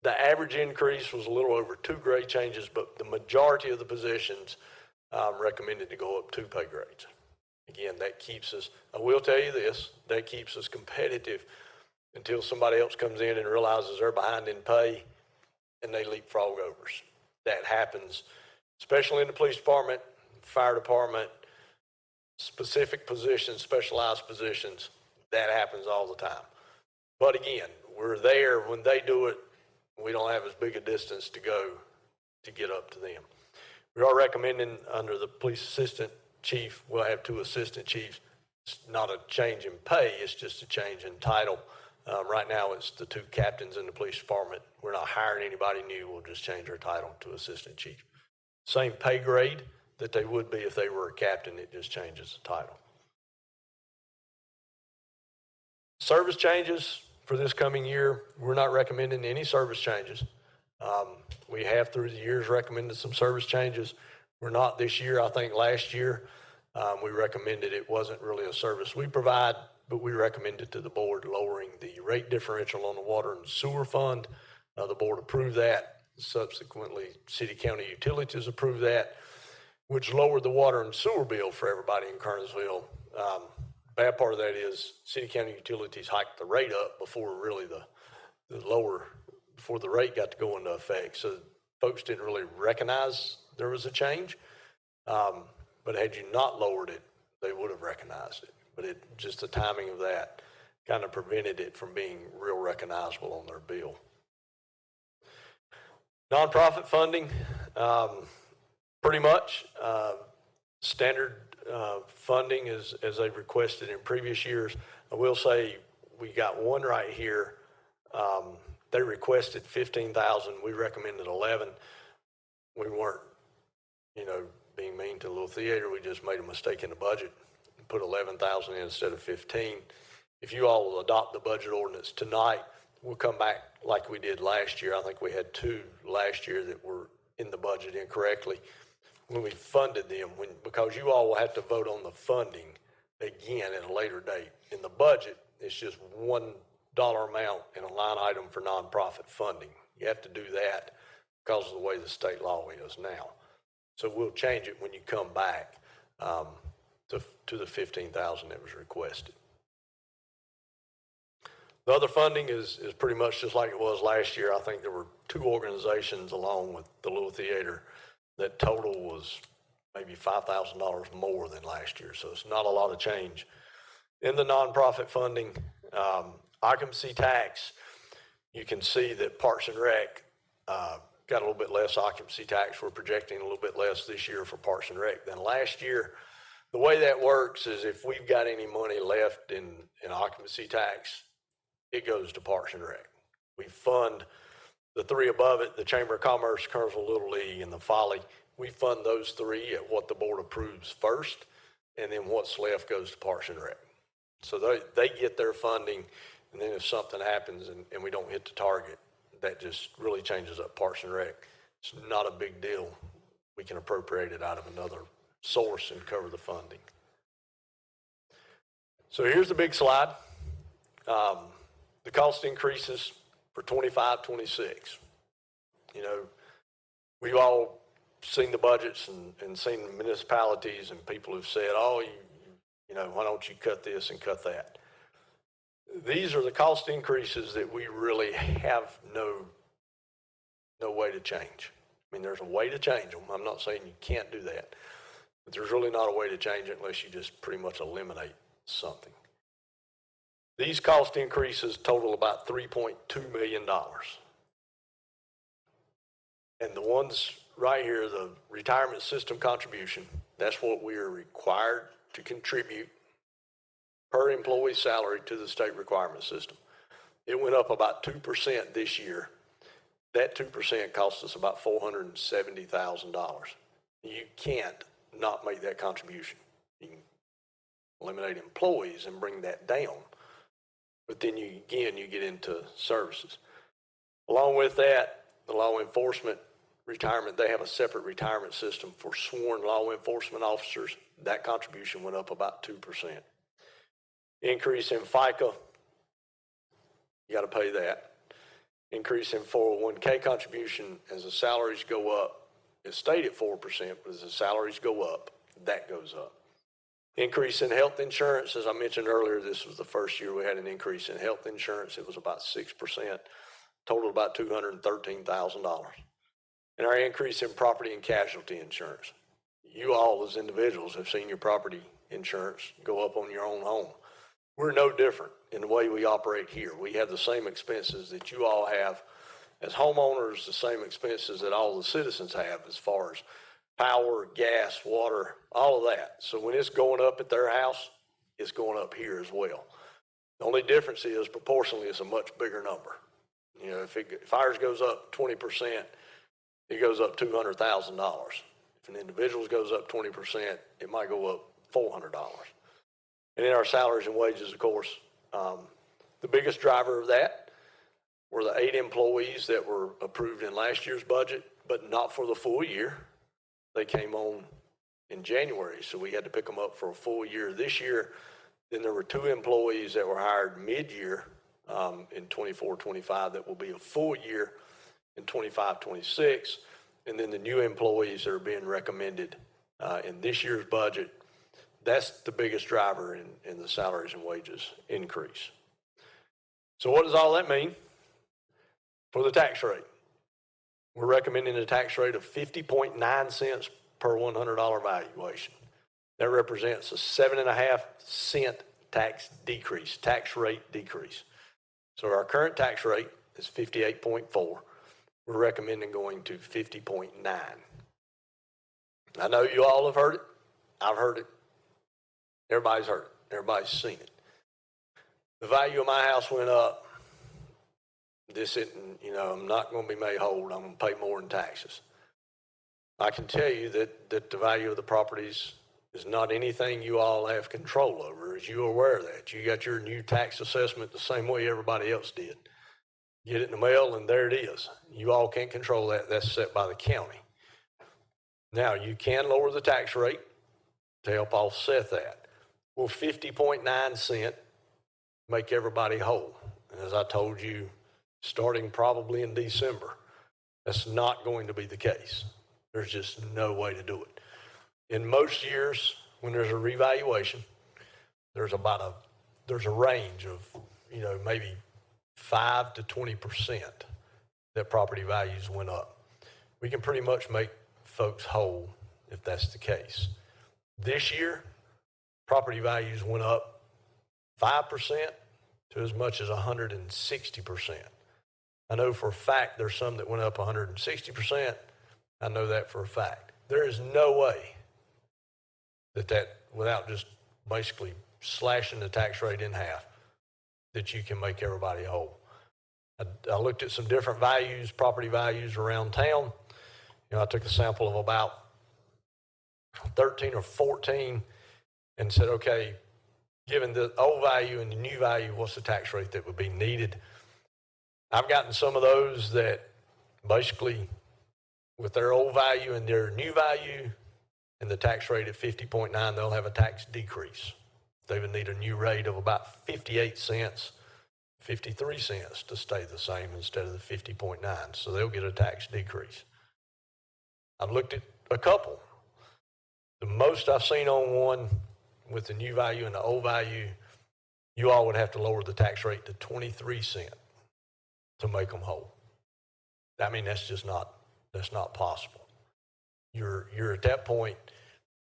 The average increase was a little over 2 grade changes, but the majority of the positions recommended to go up 2 pay grades. Again, that keeps us, I will tell you this, that keeps us competitive until somebody else comes in and realizes they're behind in pay and they leapfrog overs. That happens, especially in the police department, fire department, specific positions, specialized positions. That happens all the time. But again, we're there when they do it. We don't have as big a distance to go to get up to them. We are recommending under the police assistant chief, we'll have 2 assistant chiefs. It's not a change in pay, it's just a change in title. Right now, it's the 2 captains in the police department. We're not hiring anybody new. We'll just change their title to assistant chief. Same pay grade that they would be if they were a captain. It just changes the title. Service changes for this coming year, we're not recommending any service changes. We have through the years recommended some service changes. We're not this year. I think last year we recommended it wasn't really a service we provide, but we recommended to the board lowering the rate differential on the water and sewer fund. The board approved that. Subsequently, city county utilities approved that, which lowered the water and sewer bill for everybody in Kernersville. Bad part of that is city county utilities hiked the rate up before really before the rate got to go into effect. So folks didn't really recognize there was a change. But had you not lowered it, they would have recognized it. But just the timing of that kind of prevented it from being real recognizable on their bill. Nonprofit funding, pretty much standard funding as they've requested in previous years. I will say we got one right here. They requested 15,000. We recommended 11. We weren't, being mean to the little theater. We just made a mistake in the budget and put 11,000 in instead of 15. If you all will adopt the budget ordinance tonight, we'll come back like we did last year. I think we had 2 last year that were in the budget incorrectly when we funded them, because you all will have to vote on the funding again at a later date. In the budget, it's just $1 amount in a line item for nonprofit funding. You have to do that because of the way the state law is now. So we'll change it when you come back to the 15,000 that was requested. The other funding is pretty much just like it was last year. I think there were 2 organizations along with the little theater that total was maybe $5,000 more than last year. So it's not a lot of change. In the nonprofit funding, occupancy tax, you can see that Parks and Rec got a little bit less occupancy tax. We're projecting a little bit less this year for Parks and Rec than last year. The way that works is if we've got any money left in occupancy tax, it goes to Parks and Rec. We fund the 3 above it, the Chamber of Commerce, Kernersville Little League, and the Folly. We fund those 3 at what the board approves first, and then what's left goes to Parks and Rec. So they get their funding, and then if something happens and we don't hit the target, that just really changes up Parks and Rec. It's not a big deal. We can appropriate it out of another source and cover the funding. So here's the big slide. The cost increases for 25, 26. We've all seen the budgets and seen the municipalities and people who've said, oh, why don't you cut this and cut that? These are the cost increases that we really have no way to change. I mean, there's a way to change them. I'm not saying you can't do that, but there's really not a way to change it unless you just pretty much eliminate something. These cost increases total about $3.2 million. And the ones right here, the retirement system contribution, that's what we are required to contribute per employee salary to the state requirement system. It went up about 2% this year. That 2% cost us about $470,000. You can't not make that contribution. You can eliminate employees and bring that down. But then you get into services. Along with that, the law enforcement retirement, they have a separate retirement system for sworn law enforcement officers. That contribution went up about 2%. Increase in FICA, you got to pay that. Increase in 401k contribution as the salaries go up. It stayed at 4%, but as the salaries go up, that goes up. Increase in health insurance, as I mentioned earlier, this was the first year we had an increase in health insurance. It was about 6%, total about $213,000. And our increase in property and casualty insurance. You all as individuals have seen your property insurance go up on your own home. We're no different in the way we operate here. We have the same expenses that you all have as homeowners, the same expenses that all the citizens have as far as power, gas, water, all of that. So when it's going up at their house, it's going up here as well. The only difference is proportionally it's a much bigger number. You know, if ours goes up 20%, it goes up $200,000. If an individual's goes up 20%, it might go up $400. And then our salaries and wages, of course, the biggest driver of that were the 8 employees that were approved in last year's budget, but not for the full year. They came on in January, so we had to pick them up for a full year this year. Then there were 2 employees that were hired mid-year in 24-25 that will be a full year in 25-26. And then the new employees that are being recommended in this year's budget, that's the biggest driver in the salaries and wages increase. So what does all that mean for the tax rate? We're recommending a tax rate of 50.9 cents per $100 valuation. That represents a 7.5 cent tax rate decrease. So our current tax rate is 58.4. We're recommending going to 50.9. I know you all have heard it. I've heard it. Everybody's heard it. Everybody's seen it. The value of my house went up. This isn't, I'm not going to be made whole. I'm going to pay more in taxes. I can tell you that the value of the properties is not anything you all have control over, as you're aware of that. You got your new tax assessment the same way everybody else did. Get it in the mail, and there it is. You all can't control that. That's set by the county. Now, you can lower the tax rate to help offset that. Will 50.9 cent make everybody whole? And as I told you, starting probably in December, that's not going to be the case. There's just no way to do it. In most years, when there's a revaluation, there's a range of, maybe 5 to 20% that property values went up. We can pretty much make folks whole if that's the case. This year, property values went up 5% to as much as 160%. I know for a fact there's some that went up 160%. I know that for a fact. There is no way that without just basically slashing the tax rate in half, that you can make everybody whole. I looked at some different values, property values around town. I took a sample of about 13 or 14 and said, okay, given the old value and the new value, what's the tax rate that would be needed? I've gotten some of those that basically, with their old value and their new value and the tax rate at 50.9, they'll have a tax decrease. They would need a new rate of about 58 cents, 53 cents to stay the same instead of the 50.9. So they'll get a tax decrease. I've looked at a couple. The most I've seen on one with the new value and the old value, you all would have to lower the tax rate to 23 cents to make them whole. I mean, that's not possible. You're at that point,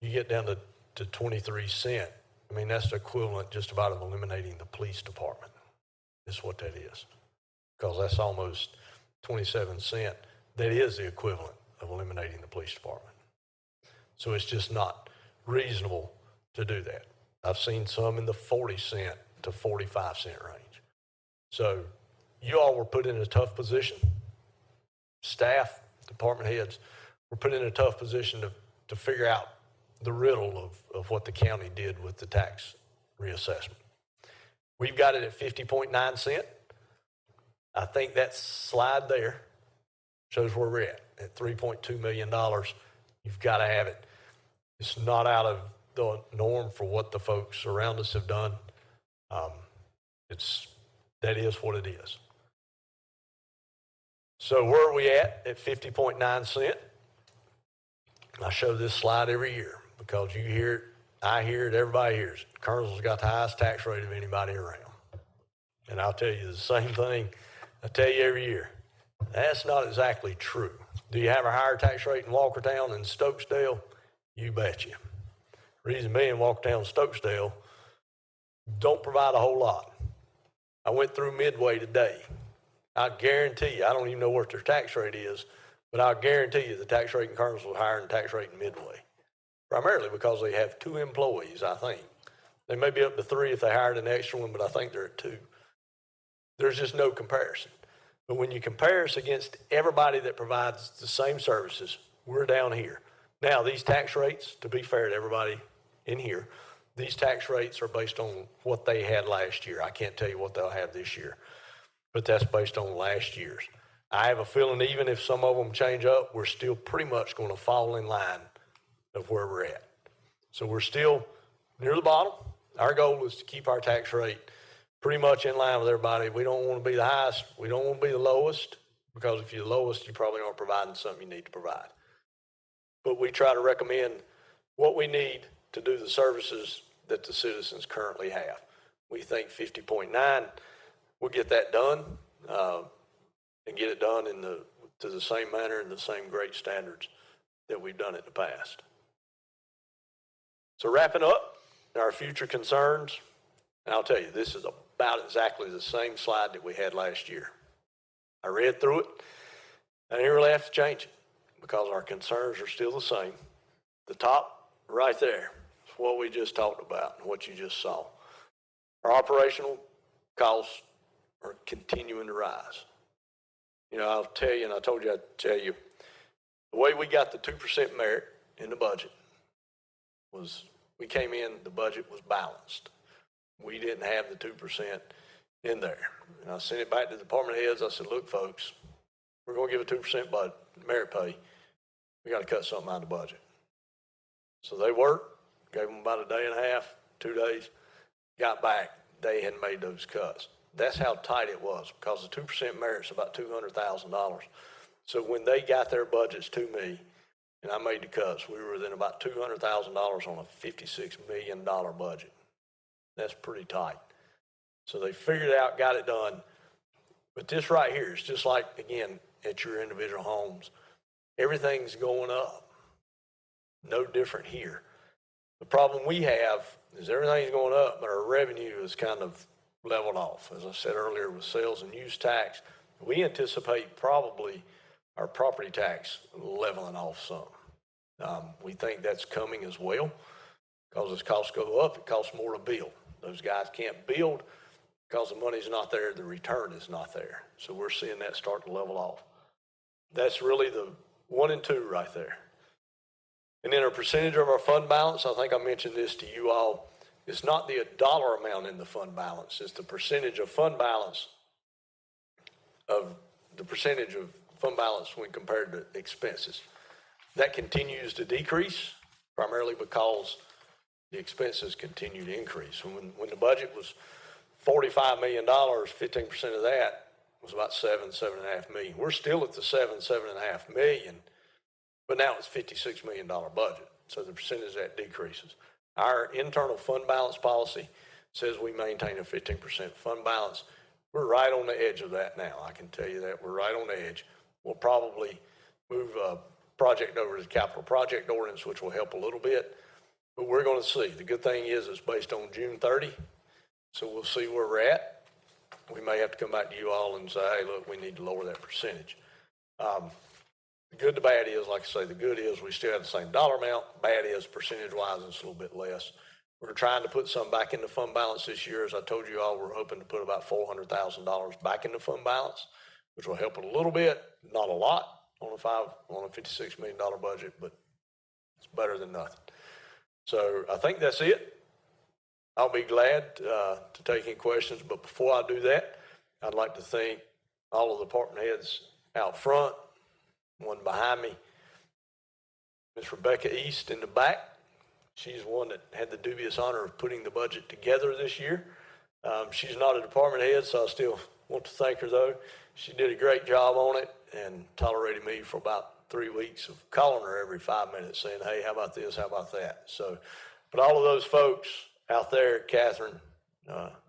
you get down to 23 cents. I mean, that's the equivalent just about of eliminating the police department, is what that is. Because that's almost 27 cents. That is the equivalent of eliminating the police department. So it's just not reasonable to do that. I've seen some in the 40 cent to 45 cent range. So you all were put in a tough position. Staff, department heads were put in a tough position to figure out the riddle of what the county did with the tax reassessment. We've got it at 50.9 cent. I think that slide there shows where we're at $3.2 million. You've got to have it. It's not out of the norm for what the folks around us have done. That is what it is. So where are we at 50.9 cent? I show this slide every year because you hear it, I hear it, everybody hears it. Kernersville's got the highest tax rate of anybody around. And I'll tell you the same thing I tell you every year. That's not exactly true. Do you have a higher tax rate in Walkertown than Stokesdale? You betcha. Reason being, Walkertown and Stokesdale don't provide a whole lot. I went through Midway today. I guarantee you, I don't even know what their tax rate is, but I'll guarantee you the tax rate in Kernersville is higher than the tax rate in Midway. Primarily because they have 2 employees, I think. They may be up to 3 if they hired an extra one, but I think they're at 2. There's just no comparison. But when you compare us against everybody that provides the same services, we're down here. Now, these tax rates, to be fair to everybody in here, these tax rates are based on what they had last year. I can't tell you what they'll have this year, but that's based on last year's. I have a feeling even if some of them change up, we're still pretty much going to fall in line of where we're at. So we're still near the bottom. Our goal is to keep our tax rate pretty much in line with everybody. We don't want to be the highest. We don't want to be the lowest, because if you're the lowest, you probably aren't providing something you need to provide. But we try to recommend what we need to do the services that the citizens currently have. We think 50.9 will get that done and get it done to the same manner and the same great standards that we've done it in the past. So wrapping up, our future concerns, and I'll tell you, this is about exactly the same slide that we had last year. I read through it. I didn't really have to change it because our concerns are still the same. The top right there is what we just talked about and what you just saw. Our operational costs are continuing to rise. You know, I'll tell you, and I told you I'd tell you, the way we got the 2% merit in the budget was we came in, the budget was balanced. We didn't have the 2% in there. And I sent it back to the department heads. I said, look, folks, we're going to give a 2% merit pay. We got to cut something out of the budget. So they worked, gave them about a day and a half, 2 days, got back. They hadn't made those cuts. That's how tight it was, because the 2% merit's about $200,000. So when they got their budgets to me and I made the cuts, we were within about $200,000 on a $56 million budget. That's pretty tight. So they figured it out, got it done. But this right here is just like, again, at your individual homes. Everything's going up. No different here. The problem we have is everything's going up, but our revenue is kind of leveled off. As I said earlier, with sales and use tax, we anticipate probably our property tax leveling off some. We think that's coming as well, because as costs go up, it costs more to build. Those guys can't build because the money's not there, the return is not there. So we're seeing that start to level off. That's really the 1 and 2 right there. And then our percentage of our fund balance, I think I mentioned this to you all, it's not the dollar amount in the fund balance, it's the percentage of fund balance when compared to expenses. That continues to decrease, primarily because the expenses continue to increase. When the budget was $45 million, 15% of that was about $7.5 million. We're still at the $7.5 million, but now it's $56 million budget. So the percentage of that decreases. Our internal fund balance policy says we maintain a 15% fund balance. We're right on the edge of that now. I can tell you that we're right on the edge. We'll probably move a project over to the capital project ordinance, which will help a little bit. But we're going to see. The good thing is it's based on June 30, so we'll see where we're at. We may have to come back to you all and say, hey, look, we need to lower that percentage. The good to bad is, like I say, the good is we still have the same dollar amount. Bad is percentage-wise, it's a little bit less. We're trying to put some back into fund balance this year. As I told you all, we're hoping to put about $400,000 back into fund balance, which will help it a little bit, not a lot on a $56 million budget, but it's better than nothing. So I think that's it. I'll be glad to take any questions, but before I do that, I'd like to thank all of the department heads out front, one behind me, Miss Rebecca East in the back. She's one that had the dubious honor of putting the budget together this year. She's not a department head, so I still want to thank her though. She did a great job on it and tolerated me for about 3 weeks of calling her every 5 minutes saying, hey, how about this, how about that? So, but all of those folks out there, Catherine,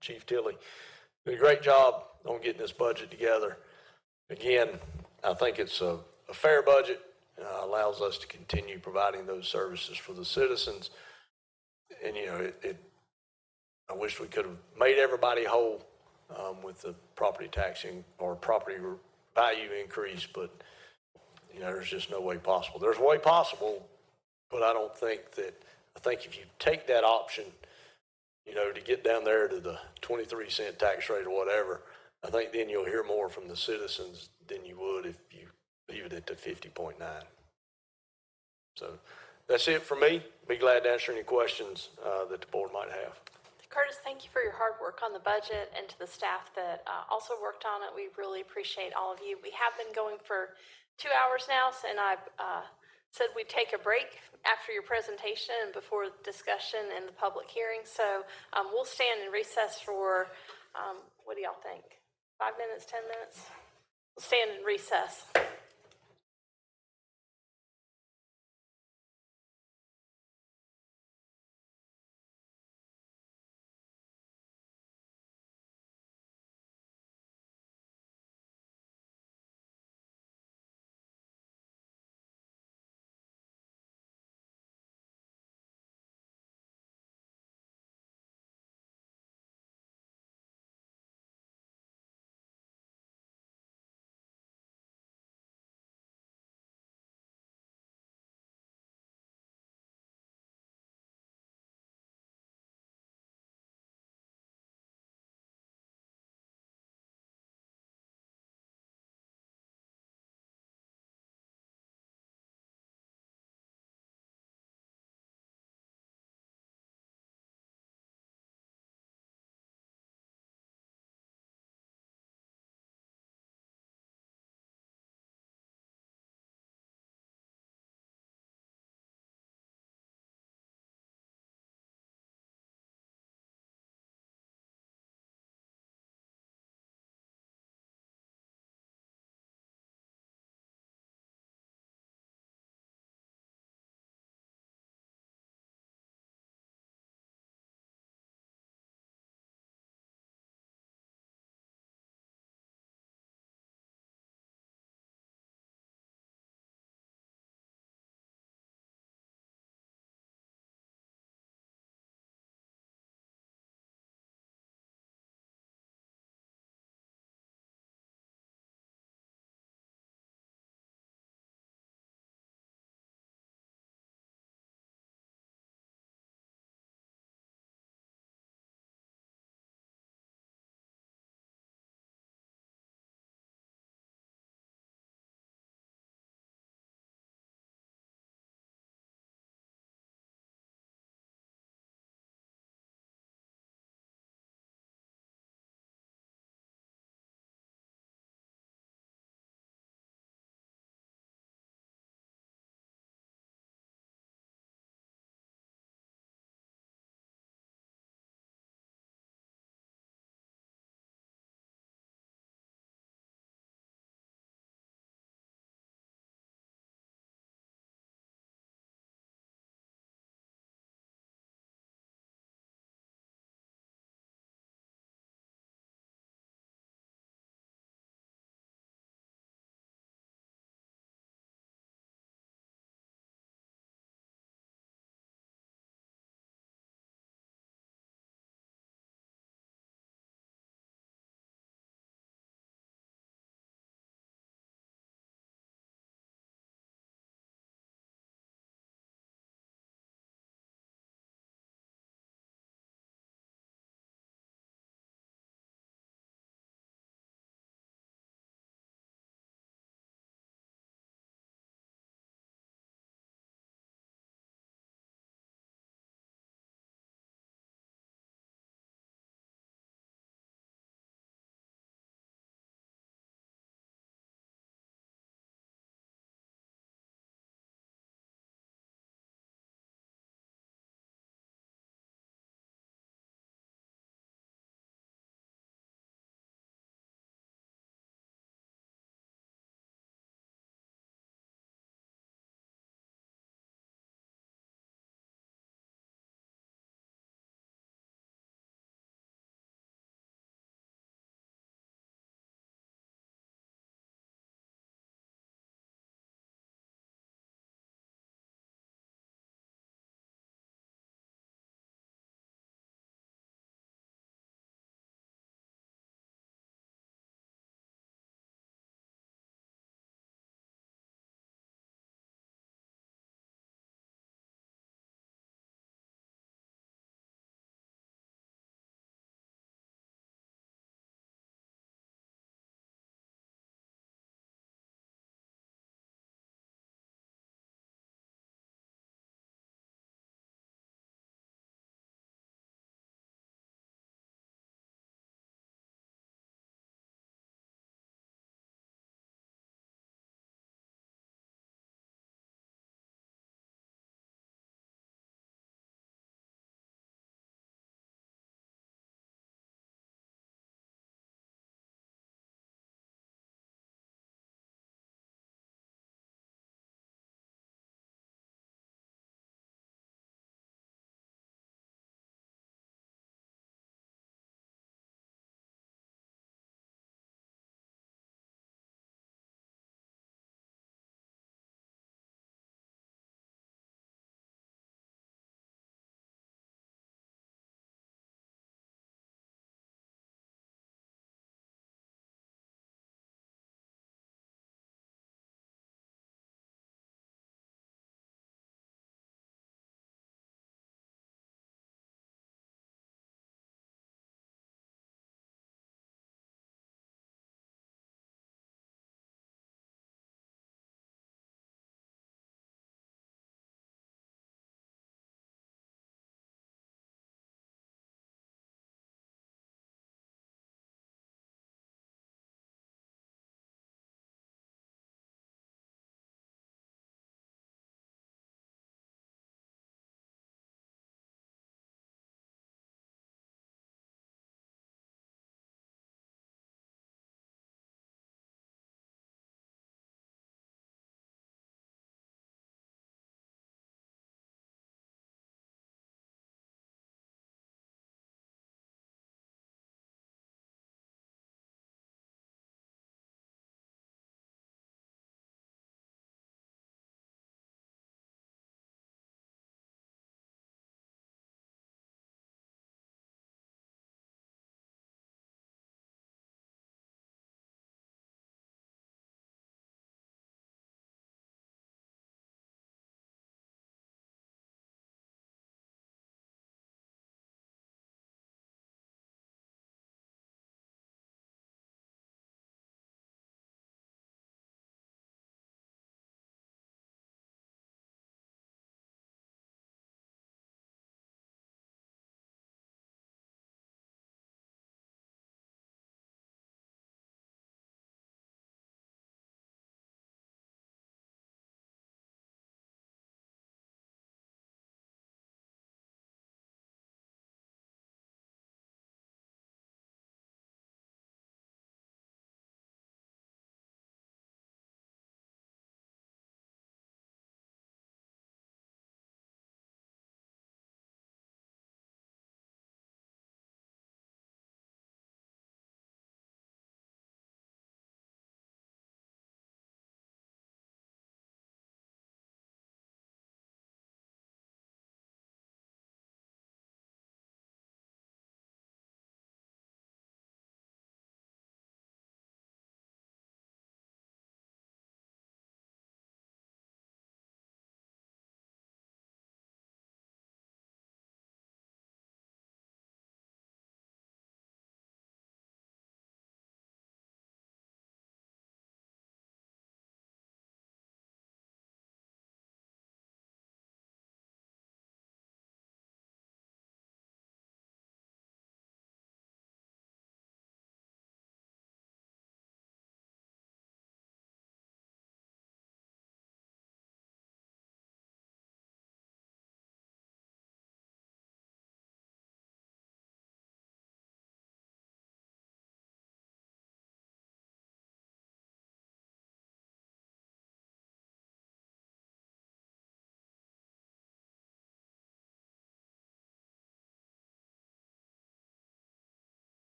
Chief Tilley, did a great job on getting this budget together. Again, I think it's a fair budget, allows us to continue providing those services for the citizens. And, you know, I wish we could have made everybody whole with the property taxing or property value increase, but, you know, there's just no way possible. There's a way possible, but I think if you take that option, you know, to get down there to the 23-cent tax rate or whatever, I think then you'll hear more from the citizens than you would if you leave it at the 50.9. So that's it for me. Be glad to answer any questions that the board might have. Curtis, thank you for your hard work on the budget, and to the staff that also worked on it. We really appreciate all of you. We have been going for 2 hours now, and I said we'd take a break after your presentation and before discussion and the public hearing. So we'll stand in recess for, what do y'all think? 5 minutes, 10 minutes? We'll stand in recess.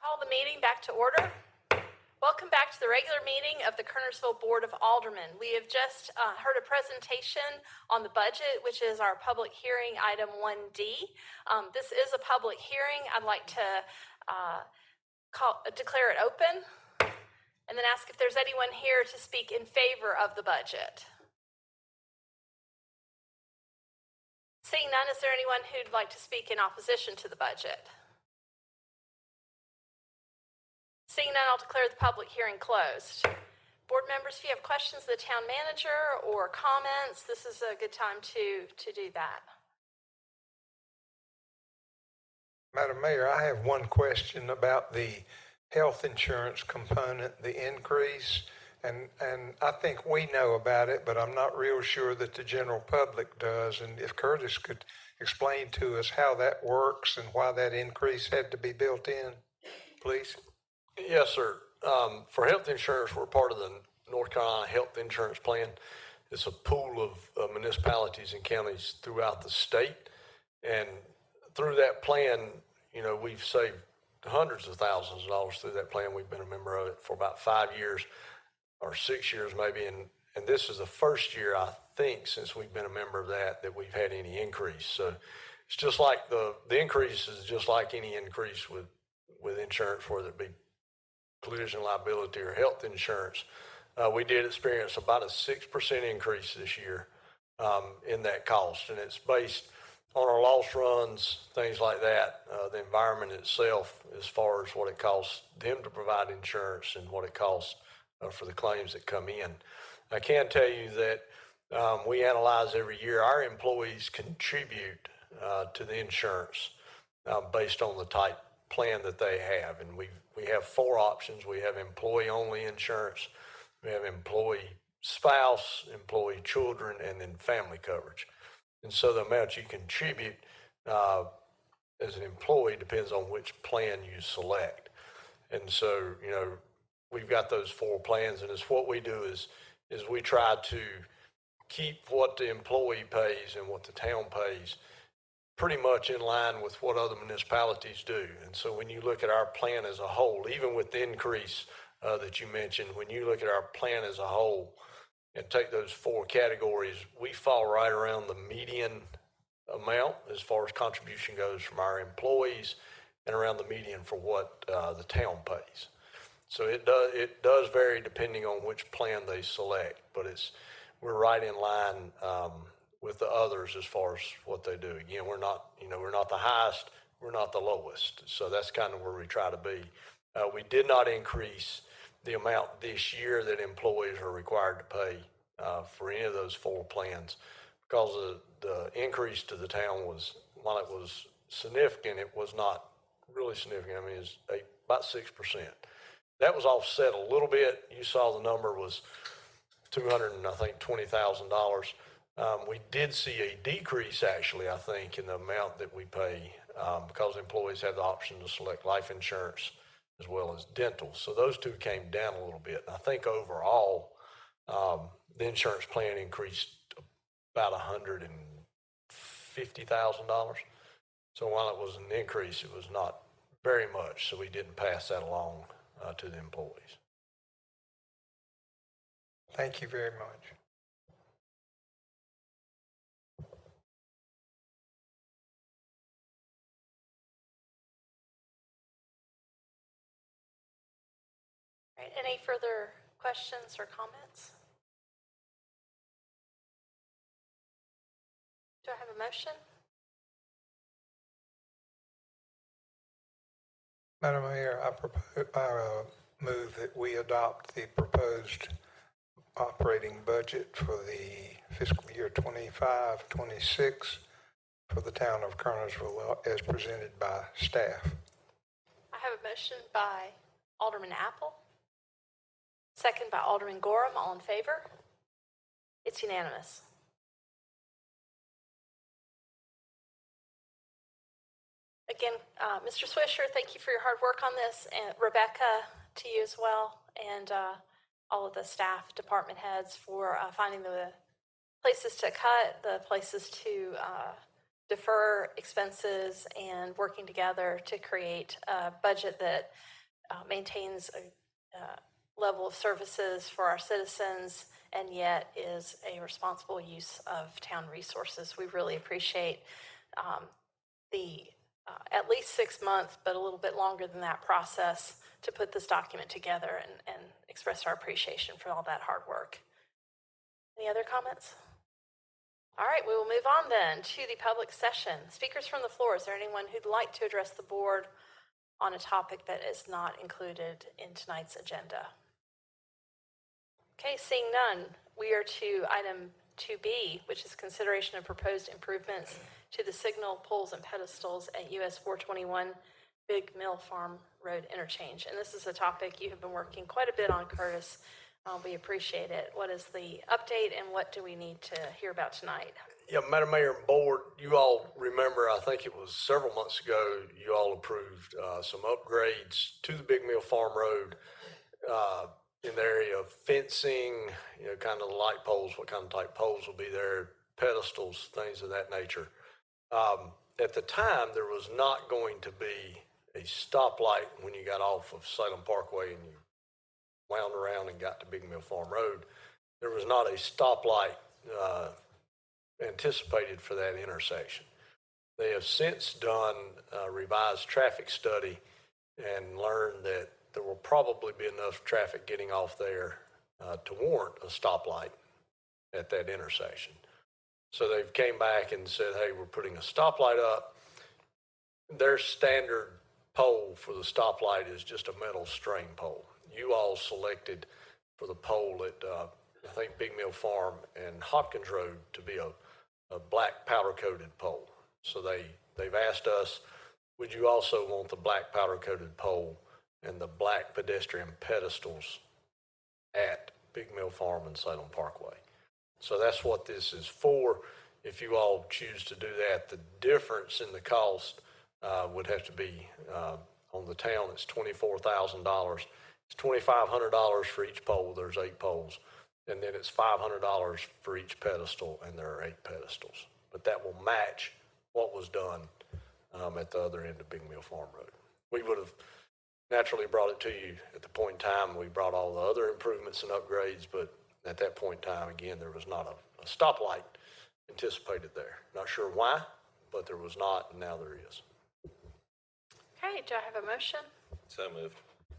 Call the meeting back to order. Welcome back to the regular meeting of the Kernersville Board of Aldermen. We have just heard a presentation on the budget, which is our public hearing item 1D. This is a public hearing. I'd like to declare it open and then ask if there's anyone here to speak in favor of the budget. Seeing none, is there anyone who'd like to speak in opposition to the budget? Seeing none, I'll declare the public hearing closed. Board members, if you have questions of the town manager or comments, this is a good time to do that. Madam Mayor, I have one question about the health insurance component, the increase. And I think we know about it, but I'm not real sure that the general public does. And if Curtis could explain to us how that works and why that increase had to be built in, please. Yes, sir. For health insurance, we're part of the North Carolina Health Insurance Plan. It's a pool of municipalities and counties throughout the state. And through that plan, you know, we've saved hundreds of thousands of dollars through that plan. We've been a member of it for about 5 years or 6 years maybe. And this is the first year, I think, since we've been a member of that we've had any increase. So it's just like the increase is just like any increase with insurance, whether it be collision liability or health insurance. We did experience about a 6% increase this year in that cost, and it's based on our loss runs, things like that, the environment itself, as far as what it costs them to provide insurance and what it costs for the claims that come in. I can tell you that we analyze every year. Our employees contribute to the insurance based on the type plan that they have, and we have 4 options. We have employee-only insurance, we have employee spouse, employee children, and then family coverage. And so the amount you contribute as an employee depends on which plan you select. And so, you know, we've got those 4 plans, and it's what we do is we try to keep what the employee pays and what the town pays pretty much in line with what other municipalities do. And so when you look at our plan as a whole, even with the increase that you mentioned, when you look at our plan as a whole and take those 4 categories, we fall right around the median amount as far as contribution goes from our employees and around the median for what the town pays. So it does vary depending on which plan they select, but we're right in line with the others as far as what they do. Again, we're not the highest, we're not the lowest. So that's kind of where we try to be. We did not increase the amount this year that employees are required to pay for any of those 4 plans, because the increase to the town was, while it was significant, it was not really significant. I mean, it's about 6%. That was offset a little bit. You saw the number was $220,000. We did see a decrease, actually, I think, in the amount that we pay because employees have the option to select life insurance as well as dental. So those 2 came down a little bit. And I think overall, the insurance plan increased about $150,000. So while it was an increase, it was not very much. So we didn't pass that along to the employees. Thank you very much. All right, any further questions or comments? Do I have a motion? Madam Mayor, I move that we adopt the proposed operating budget for the fiscal year 25-26 for the town of Kernersville as presented by staff. I have a motion by Alderman Apple, second by Alderman Gorham. All in favor? It's unanimous. Again, Mr. Swisher, thank you for your hard work on this, and Rebecca, to you as well, and all of the staff, department heads for finding the places to cut, the places to defer expenses, and working together to create a budget that maintains a level of services for our citizens, and yet is a responsible use of town resources. We really appreciate the at least 6 months, but a little bit longer than that process to put this document together, and express our appreciation for all that hard work. Any other comments? All right, we will move on then to the public session. Speakers from the floor, is there anyone who'd like to address the board on a topic that is not included in tonight's agenda? Okay, seeing none, we are to item 2B, which is consideration of proposed improvements to the signal poles and pedestals at US 421 Big Mill Farm Road interchange. And this is a topic you have been working quite a bit on, Curtis. We appreciate it. What is the update, and what do we need to hear about tonight? Yeah, Madam Mayor and Board, you all remember, I think it was several months ago, you all approved some upgrades to the Big Mill Farm Road in the area of fencing, kind of the light poles, what kind of type poles will be there, pedestals, things of that nature. At the time, there was not going to be a stoplight when you got off of Salem Parkway and you wound around and got to Big Mill Farm Road. There was not a stoplight anticipated for that intersection. They have since done a revised traffic study and learned that there will probably be enough traffic getting off there to warrant a stoplight at that intersection. So they've came back and said, hey, we're putting a stoplight up. Their standard pole for the stoplight is just a metal string pole. You all selected for the pole at, I think, Big Mill Farm and Hopkins Road to be a black powder coated pole. So they've asked us, would you also want the black powder coated pole and the black pedestrian pedestals at Big Mill Farm and Salem Parkway? So that's what this is for. If you all choose to do that, the difference in the cost would have to be on the town. It's $24,000. It's $2,500 for each pole. There's 8 poles. And then it's $500 for each pedestal, and there are 8 pedestals. But that will match what was done at the other end of Big Mill Farm Road. We would have naturally brought it to you at the point in time. We brought all the other improvements and upgrades, but at that point in time, again, there was not a stoplight anticipated there. Not sure why, but there was not, and now there is. Okay, do I have a motion? So moved.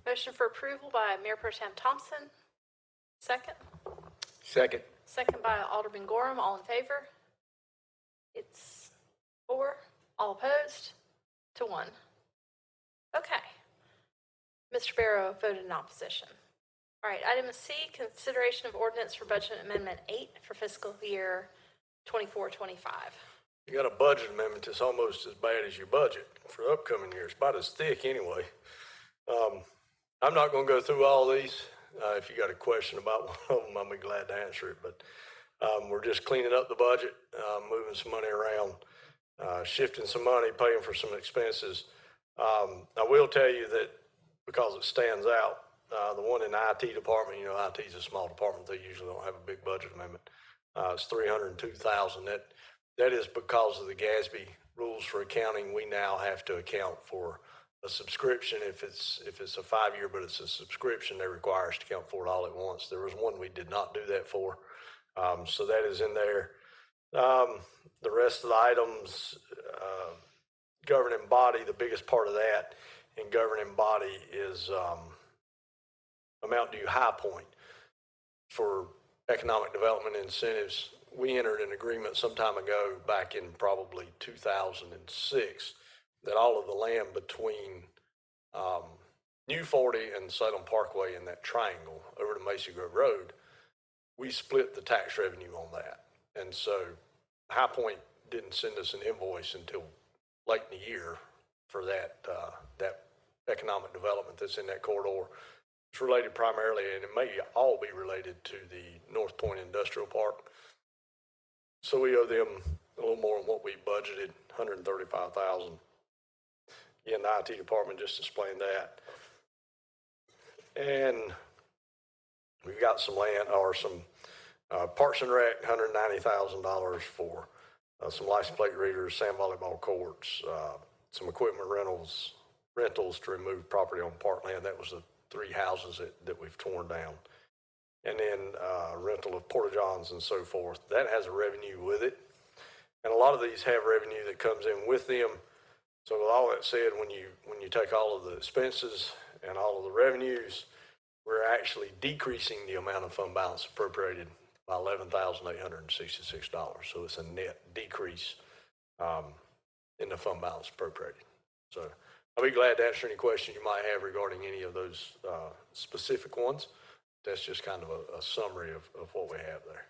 Motion for approval by Mayor Pro Tem Thompson. Second? Second. Second by Alderman Gorham. All in favor? It's 4. All opposed? To 1. Okay. Mr. Barrow voted in opposition. All right, item C, consideration of ordinance for budget amendment 8 for fiscal year 24-25. You got a budget amendment that's almost as bad as your budget for the upcoming year. It's about as thick anyway. I'm not going to go through all these. If you got a question about one of them, I'll be glad to answer it. But we're just cleaning up the budget, moving some money around, shifting some money, paying for some expenses. I will tell you that because it stands out, the one in the IT department, IT is a small department. They usually don't have a big budget amendment. It's $302,000. That is because of the GASB rules for accounting. We now have to account for a subscription. If it's a 5-year, but it's a subscription, they require us to count for it all at once. There was one we did not do that for. So that is in there. The rest of the items, governing body, the biggest part of that in governing body is amount due high point for economic development incentives. We entered an agreement some time ago, back in probably 2006, that all of the land between New 40 and Salem Parkway in that triangle over to Macy Grove Road, we split the tax revenue on that. And so High Point didn't send us an invoice until late in the year for that economic development that's in that corridor. It's related primarily, and it may all be related to the North Point Industrial Park. So we owe them a little more than what we budgeted, $135,000. Again, the IT department just explained that. And we've got some land, or some Parks and Rec, $190,000 for some license plate readers, sand volleyball courts, some equipment rentals, rentals to remove property on parkland. That was the 3 houses that we've torn down. And then rental of porta-johns and so forth. That has a revenue with it. And a lot of these have revenue that comes in with them. So with all that said, when you take all of the expenses and all of the revenues, we're actually decreasing the amount of fund balance appropriated by $11,866. So it's a net decrease in the fund balance appropriated. So I'll be glad to answer any questions you might have regarding any of those specific ones. That's just kind of a summary of what we have there.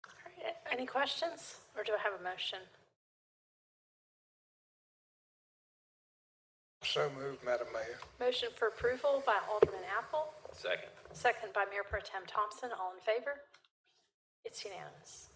All right, any questions, or do I have a motion? So moved, Madam Mayor. Motion for approval by Alderman Apple, Second. second by Mayor Pro Tem Thompson. All in favor? It's unanimous.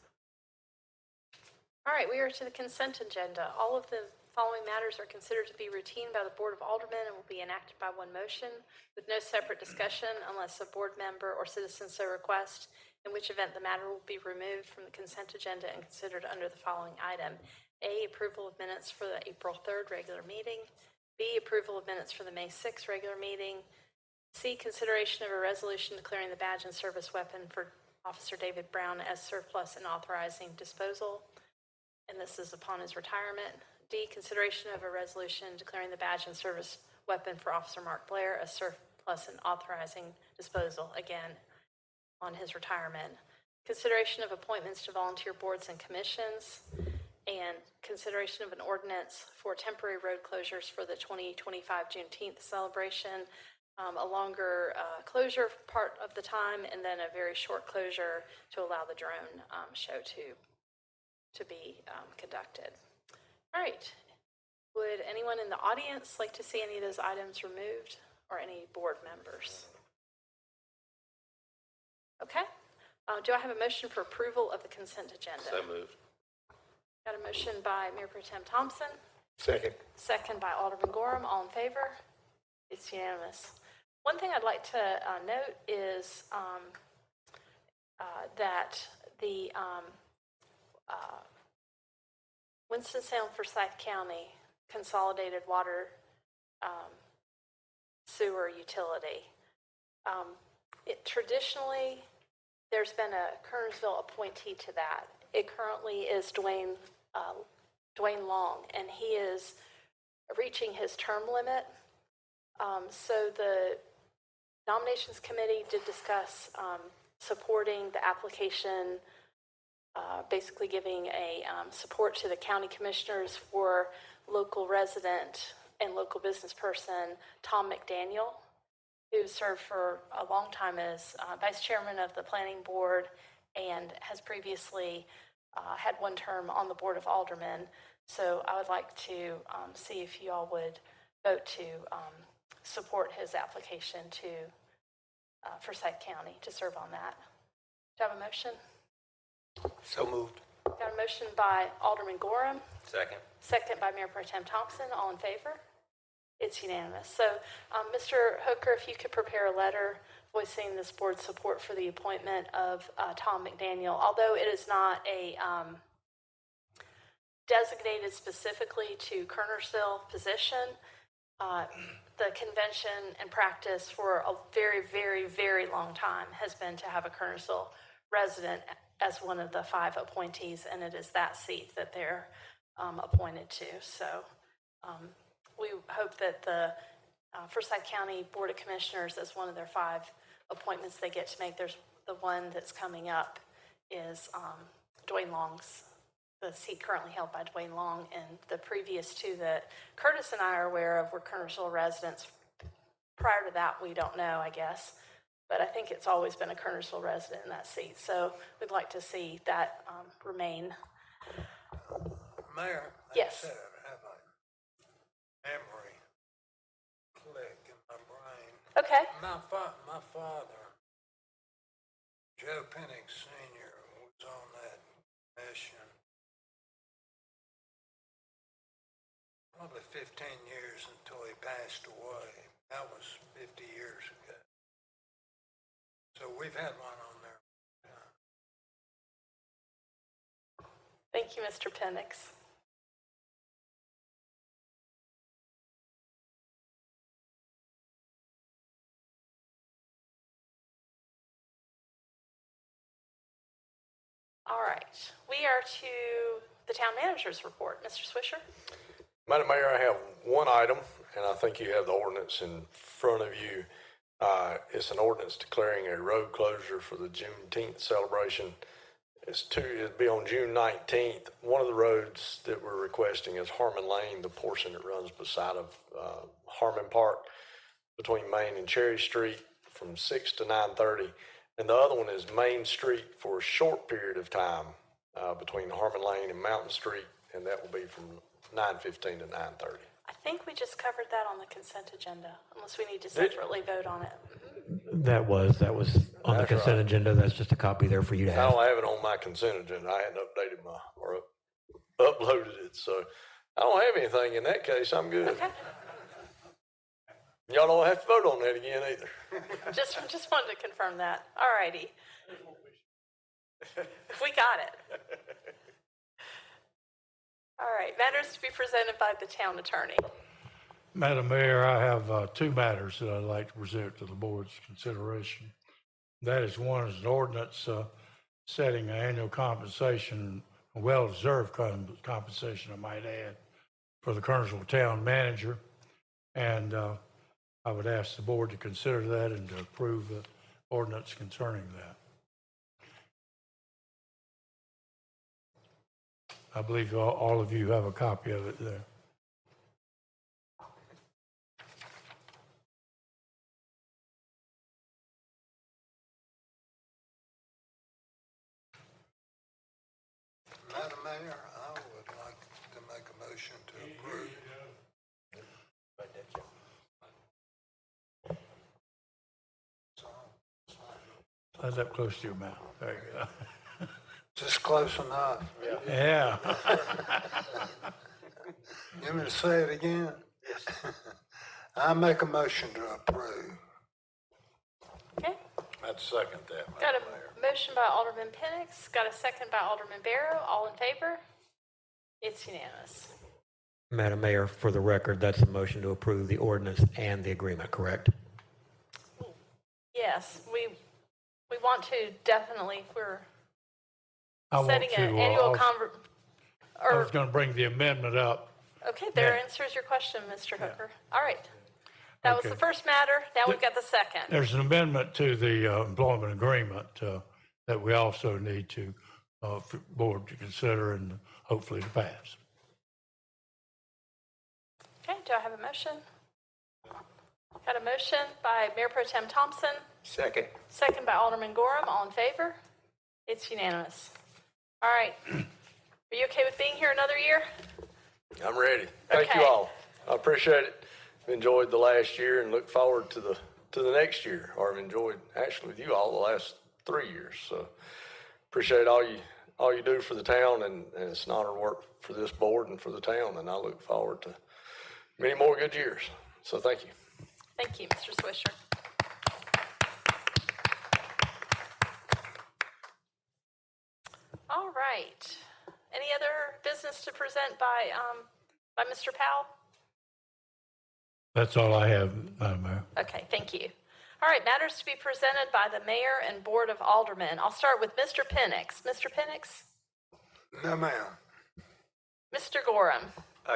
All right, we are to the consent agenda. All of the following matters are considered to be routine by the Board of Aldermen and will be enacted by one motion with no separate discussion unless a board member or citizen so requests, in which event the matter will be removed from the consent agenda and considered under the following item. A, approval of minutes for the April 3rd regular meeting. B, approval of minutes for the May 6th regular meeting. C, consideration of a resolution declaring the badge and service weapon for Officer David Brown as surplus and authorizing disposal, and this is upon his retirement. D, consideration of a resolution declaring the badge and service weapon for Officer Mark Blair as surplus and authorizing disposal, again, on his retirement. Consideration of appointments to volunteer boards and commissions, and consideration of an ordinance for temporary road closures for the 2025 Juneteenth celebration, a longer closure part of the time, and then a very short closure to allow the drone show to be conducted. All right. Would anyone in the audience like to see any of those items removed, or any board members? Okay. Do I have a motion for approval of the consent agenda? So moved. Got a motion by Mayor Pro Tem Thompson, Second. second by Alderman Gorham. All in favor? It's unanimous. One thing I'd like to note is that the Winston-Salem Forsyth County Consolidated Water Sewer Utility. Traditionally, there's been a Kernersville appointee to that. It currently is Dwayne Long, and he is reaching his term limit. So the nominations committee did discuss supporting the application, basically giving a support to the county commissioners for local resident and local business person Tom McDaniel, who served for a long time as vice chairman of the planning board and has previously had one term on the Board of Aldermen. So I would like to see if you all would vote to support his application to Forsyth County to serve on that. Do I have a motion? So moved. Got a motion by Alderman Gorham, Second. second by Mayor Pro Tem Thompson. All in favor? It's unanimous. So, Mr. Hooker, if you could prepare a letter voicing this board's support for the appointment of Tom McDaniel, although it is not a designated specifically to Kernersville position. The convention and practice for a very, very, very long time has been to have a Kernersville resident as one of the 5 appointees, and it is that seat that they're appointed to. So we hope that the Forsyth County Board of Commissioners, as one of their 5 appointments they get to make, there's the one that's coming up is Dwayne Long's, the seat currently held by Dwayne Long, and the previous 2 that Curtis and I are aware of were Kernersville residents. Prior to that, we don't know, I guess, but I think it's always been a Kernersville resident in that seat. So we'd like to see that remain. Mayor? Yes. I have a memory click in my brain. Okay. My father, Joe Pennick Sr., was on that commission probably 15 years until he passed away. That was 50 years ago. So we've had one on there. Thank you, Mr. Penix. All right, we are to the town manager's report. Mr. Swisher? Madam Mayor, I have one item, and I think you have the ordinance in front of you. It's an ordinance declaring a road closure for the Juneteenth celebration. It'd be on June 19th. One of the roads that we're requesting is Harmon Lane, the portion that runs beside of Harmon Park between Main and Cherry Street from 6 to 9:30. And the other one is Main Street for a short period of time between Harmon Lane and Mountain Street, and that will be from 9:15 to 9:30. I think we just covered that on the consent agenda, unless we need to separately vote on it. That was on the That's consent right. agenda. That's just a copy there for you to I have. don't have it on my consent agenda. I hadn't updated or uploaded it, so I don't have anything. In that case, I'm good. Okay, Y'all don't have to vote on that again either. just wanted to confirm that. All righty. We got it. All right, matters to be presented by the town attorney. Madam Mayor, I have two matters that I'd like to present to the board's consideration. That is, one is an ordinance setting an annual compensation, a well-deserved compensation, I might add, for the Kernersville town manager. And I would ask the board to consider that and to approve the ordinance concerning that. I believe all of you have a copy of it there. Madam Mayor, I would like to make a motion to approve. Hold that close to your mouth. There you go. Just close enough. Yeah. You want me to say it again? I make a motion to approve. Okay, I'd second that, got Madam a Mayor. motion by Alderman Penix, got a second by Alderman Barrow. All in favor? It's unanimous. Madam Mayor, for the record, that's a motion to approve the ordinance and the agreement, correct? Yes, we want to definitely, if we're I want setting an to, annual I was going to bring the amendment up. okay, there Yeah. answers your question, Mr. Hooker. All right. That was Okay. the first matter. Now we've got the second. There's an amendment to the employment agreement that we also need to, for board to consider and hopefully to pass. Okay, do I have a motion? Got a motion by Mayor Pro Tem Thompson, Second. second by Alderman Gorham. All in favor? It's unanimous. All right. Are you okay with being here another year? I'm ready. Thank you Okay. all. I appreciate it. Enjoyed the last year and look forward to the next year. Or I've enjoyed actually with you all the last 3 years. So appreciate all you do for the town, and it's an honor to work for this board and for the town. And I look forward to many more good years. So thank you. Thank you, Mr. Swisher. All right. Any other business to present by Mr. Powell? That's all I have, Madam Mayor. Okay, thank you. All right, matters to be presented by the mayor and board of aldermen. I'll start with Mr. Penix. Mr. Penix? No, ma'am. Mr. Gorham?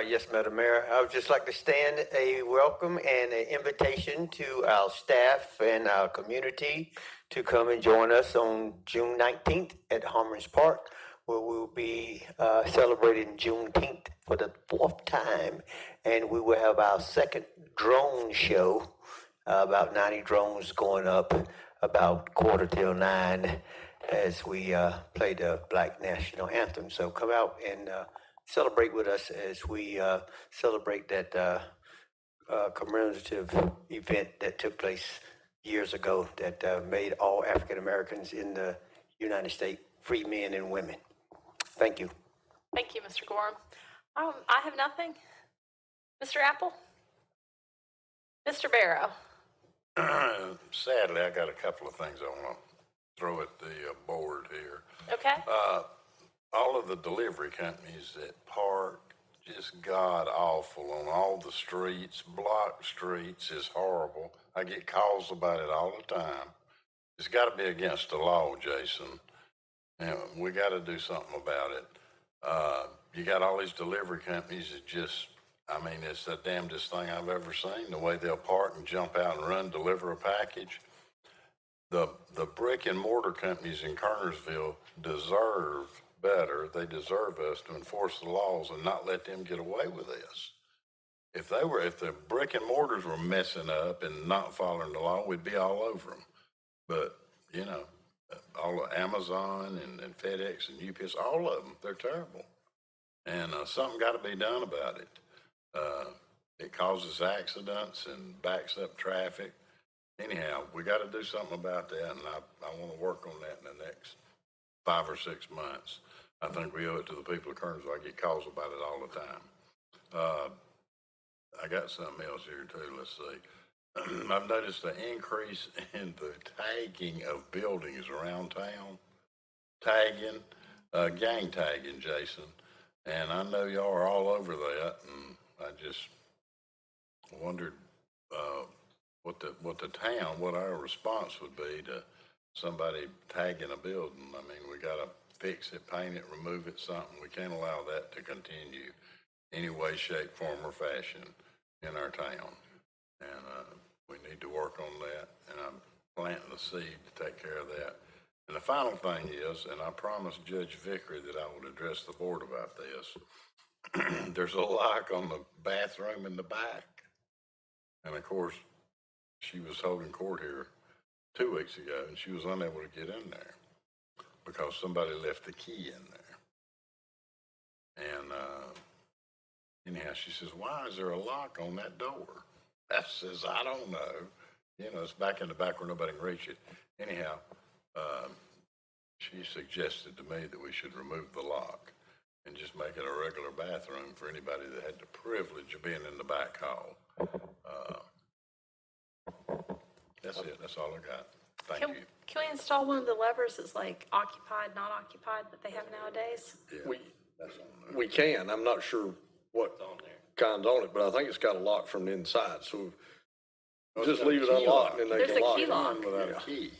Yes, Madam Mayor. I would just like to extend a welcome and an invitation to our staff and our community to come and join us on June 19th at Harmons Park, where we'll be celebrating Juneteenth for the 4th time. And we will have our second drone show, about 90 drones going up about 8:45 as we play the Black National Anthem. So come out and celebrate with us as we celebrate that commemorative event that took place years ago that made all African Americans in the United States free men and women. Thank you. Thank you, Mr. Gorham. I have nothing. Mr. Apple? Mr. Barrow? Sadly, I got a couple of things I want to throw at the board here. Okay? all of the delivery companies that park just god awful on all the streets, block streets is horrible. I get calls about it all the time. It's got to be against the law, Jason. And we got to do something about it. You got all these delivery companies that just, I mean, it's the damnedest thing I've ever seen, the way they'll park and jump out and run, deliver a package. The brick and mortar companies in Kernersville deserve better. They deserve us to enforce the laws and not let them get away with this. If the brick and mortars were messing up and not following the law, we'd be all over them. But, you know, all of Amazon and FedEx and UPS, all of them, they're terrible. And something got to be done about it. It causes accidents and backs up traffic. Anyhow, we got to do something about that, and I want to work on that in the next 5 or 6 months. I think we owe it to the people of Kernersville. I get calls about it all the time. I got something else here too. Let's see. I've noticed an increase in the tagging of buildings around town. Tagging, gang tagging, Jason. And I know y'all are all over that, and I just wondered what our response would be to somebody tagging a building. I mean, we got to fix it, paint it, remove it, something. We can't allow that to continue any way, shape, form, or fashion in our town. And we need to work on that, and I'm planting the seed to take care of that. And the final thing is, and I promised Judge Vickery that I would address the board about this, there's a lock on the bathroom in the back. And of course, she was holding court here 2 weeks ago, and she was unable to get in there because somebody left the key in there. And anyhow, she says, why is there a lock on that door? I says, I don't know. You know, it's back in the back where nobody can reach it. Anyhow, she suggested to me that we should remove the lock and just make it a regular bathroom for anybody that had the privilege of being in the back hall. That's it. That's all I got. Thank you. Can we install one of the levers that's like occupied, not occupied that they have nowadays? Yeah, that's on there. We can. I'm not sure what kind's on it, but I think it's got a lock from the inside. So just leave it unlocked and then they There's can a lock key it. lock. Without a key.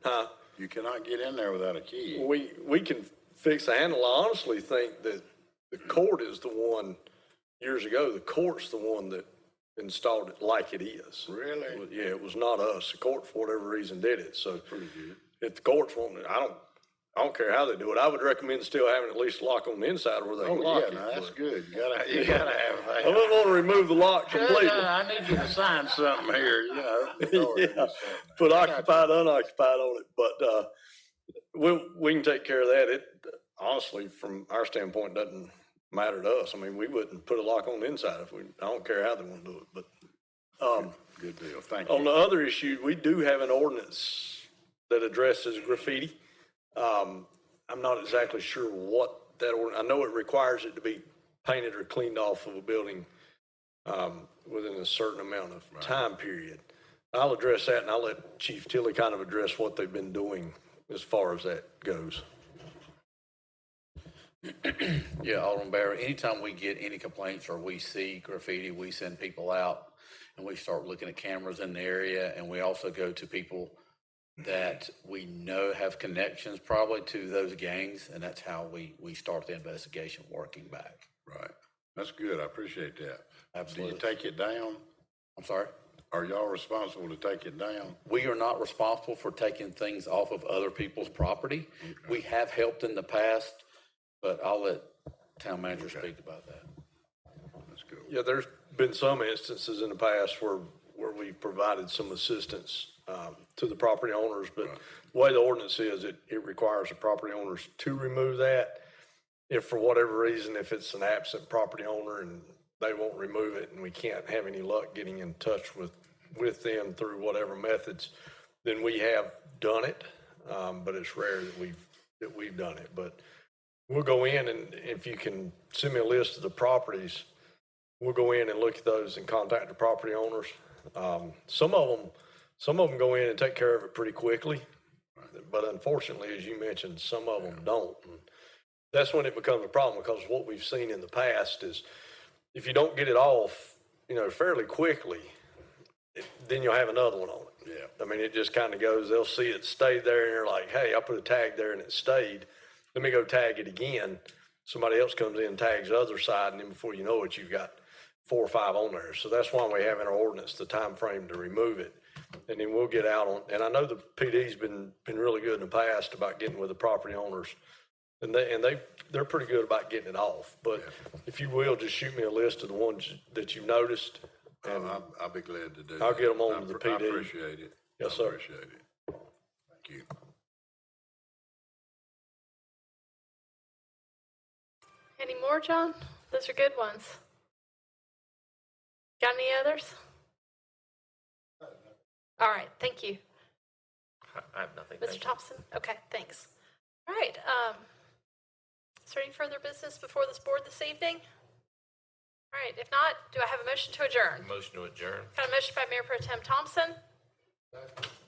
Huh? You cannot get in there without a key. We can fix the handle. I honestly think that the court is the one, years ago, the court's the one that installed it like it is. Really? Yeah, it was not us. The court, for whatever reason, did it. So Pretty good. if the courts want it, I don't care how they do it. I would recommend still having at least a lock on the inside where they can lock it. No, that's but good. You gotta have that. I wouldn't want to remove the lock completely. I need you to sign something here, you know. Yeah, put occupied, unoccupied on it, but we can take care of that. It honestly, from our standpoint, doesn't matter to us. I mean, we wouldn't put a lock on the inside if I don't care how they want to do it. But Good deal. Thank you. on the other issue, we do have an ordinance that addresses graffiti. I'm not exactly sure what that ordinance. I know it requires it to be painted or cleaned off of a building within a certain amount of time period. I'll address that, and I'll let Chief Tilley kind of address what they've been doing as far as that goes. Yeah, Alderman Barrett, anytime we get any complaints or we see graffiti, we send people out and we start looking at cameras in the area, and we also go to people that we know have connections probably to those gangs, and that's how we start the investigation working back. Right. That's good. I appreciate that. Absolutely. Do you take it down? I'm sorry? Are y'all responsible to take it down? We are not responsible for taking things off of other people's property. We have helped in the past, but I'll let town manager speak about that. That's good. Yeah, there's been some instances in the past where we've provided some assistance to the property owners, but the way the ordinance is, it requires the property owners to remove that. If for whatever reason, if it's an absent property owner and they won't remove it and we can't have any luck getting in touch with them through whatever methods, then we have done it. But it's rare that we've done it. But we'll go in, and if you can send me a list of the properties, we'll go in and look at those and contact the property owners. Some of them go in and take care of it pretty quickly, but unfortunately, as you mentioned, some of them don't. that's when it becomes a problem, because what we've seen in the past is if you don't get it off, fairly quickly, then you'll have another one on it. Yeah. I mean, it just kind of goes, they'll see it stayed there and they're like, hey, I put a tag there and it stayed. Let me go tag it again. Somebody else comes in and tags the other side, and then before you know it, you've got 4 or 5 on there. So that's why we have in our ordinance the time frame to remove it. And then we'll get out on, and I know the PD's been really good in the past about getting with the property owners. And they're pretty good about getting it off. But if you will, just shoot me a list of the ones that you noticed. And I'll be glad to do that. I'll get them on to the PD. I appreciate it. Yes, sir. I appreciate it. Thank you. Any more, John? Those are good ones. Got any others? All right, thank you. I have nothing. Mr. Thank you. Thompson? Okay, thanks. All right, is there any further business before this board this evening? All right, if not, do I have a motion to adjourn? Motion to adjourn. Got a motion by Mayor Pro Tem Thompson.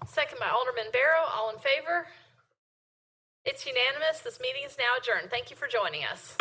Second by Alderman Barrow. All in favor? It's unanimous. This meeting is now adjourned. Thank you for joining us.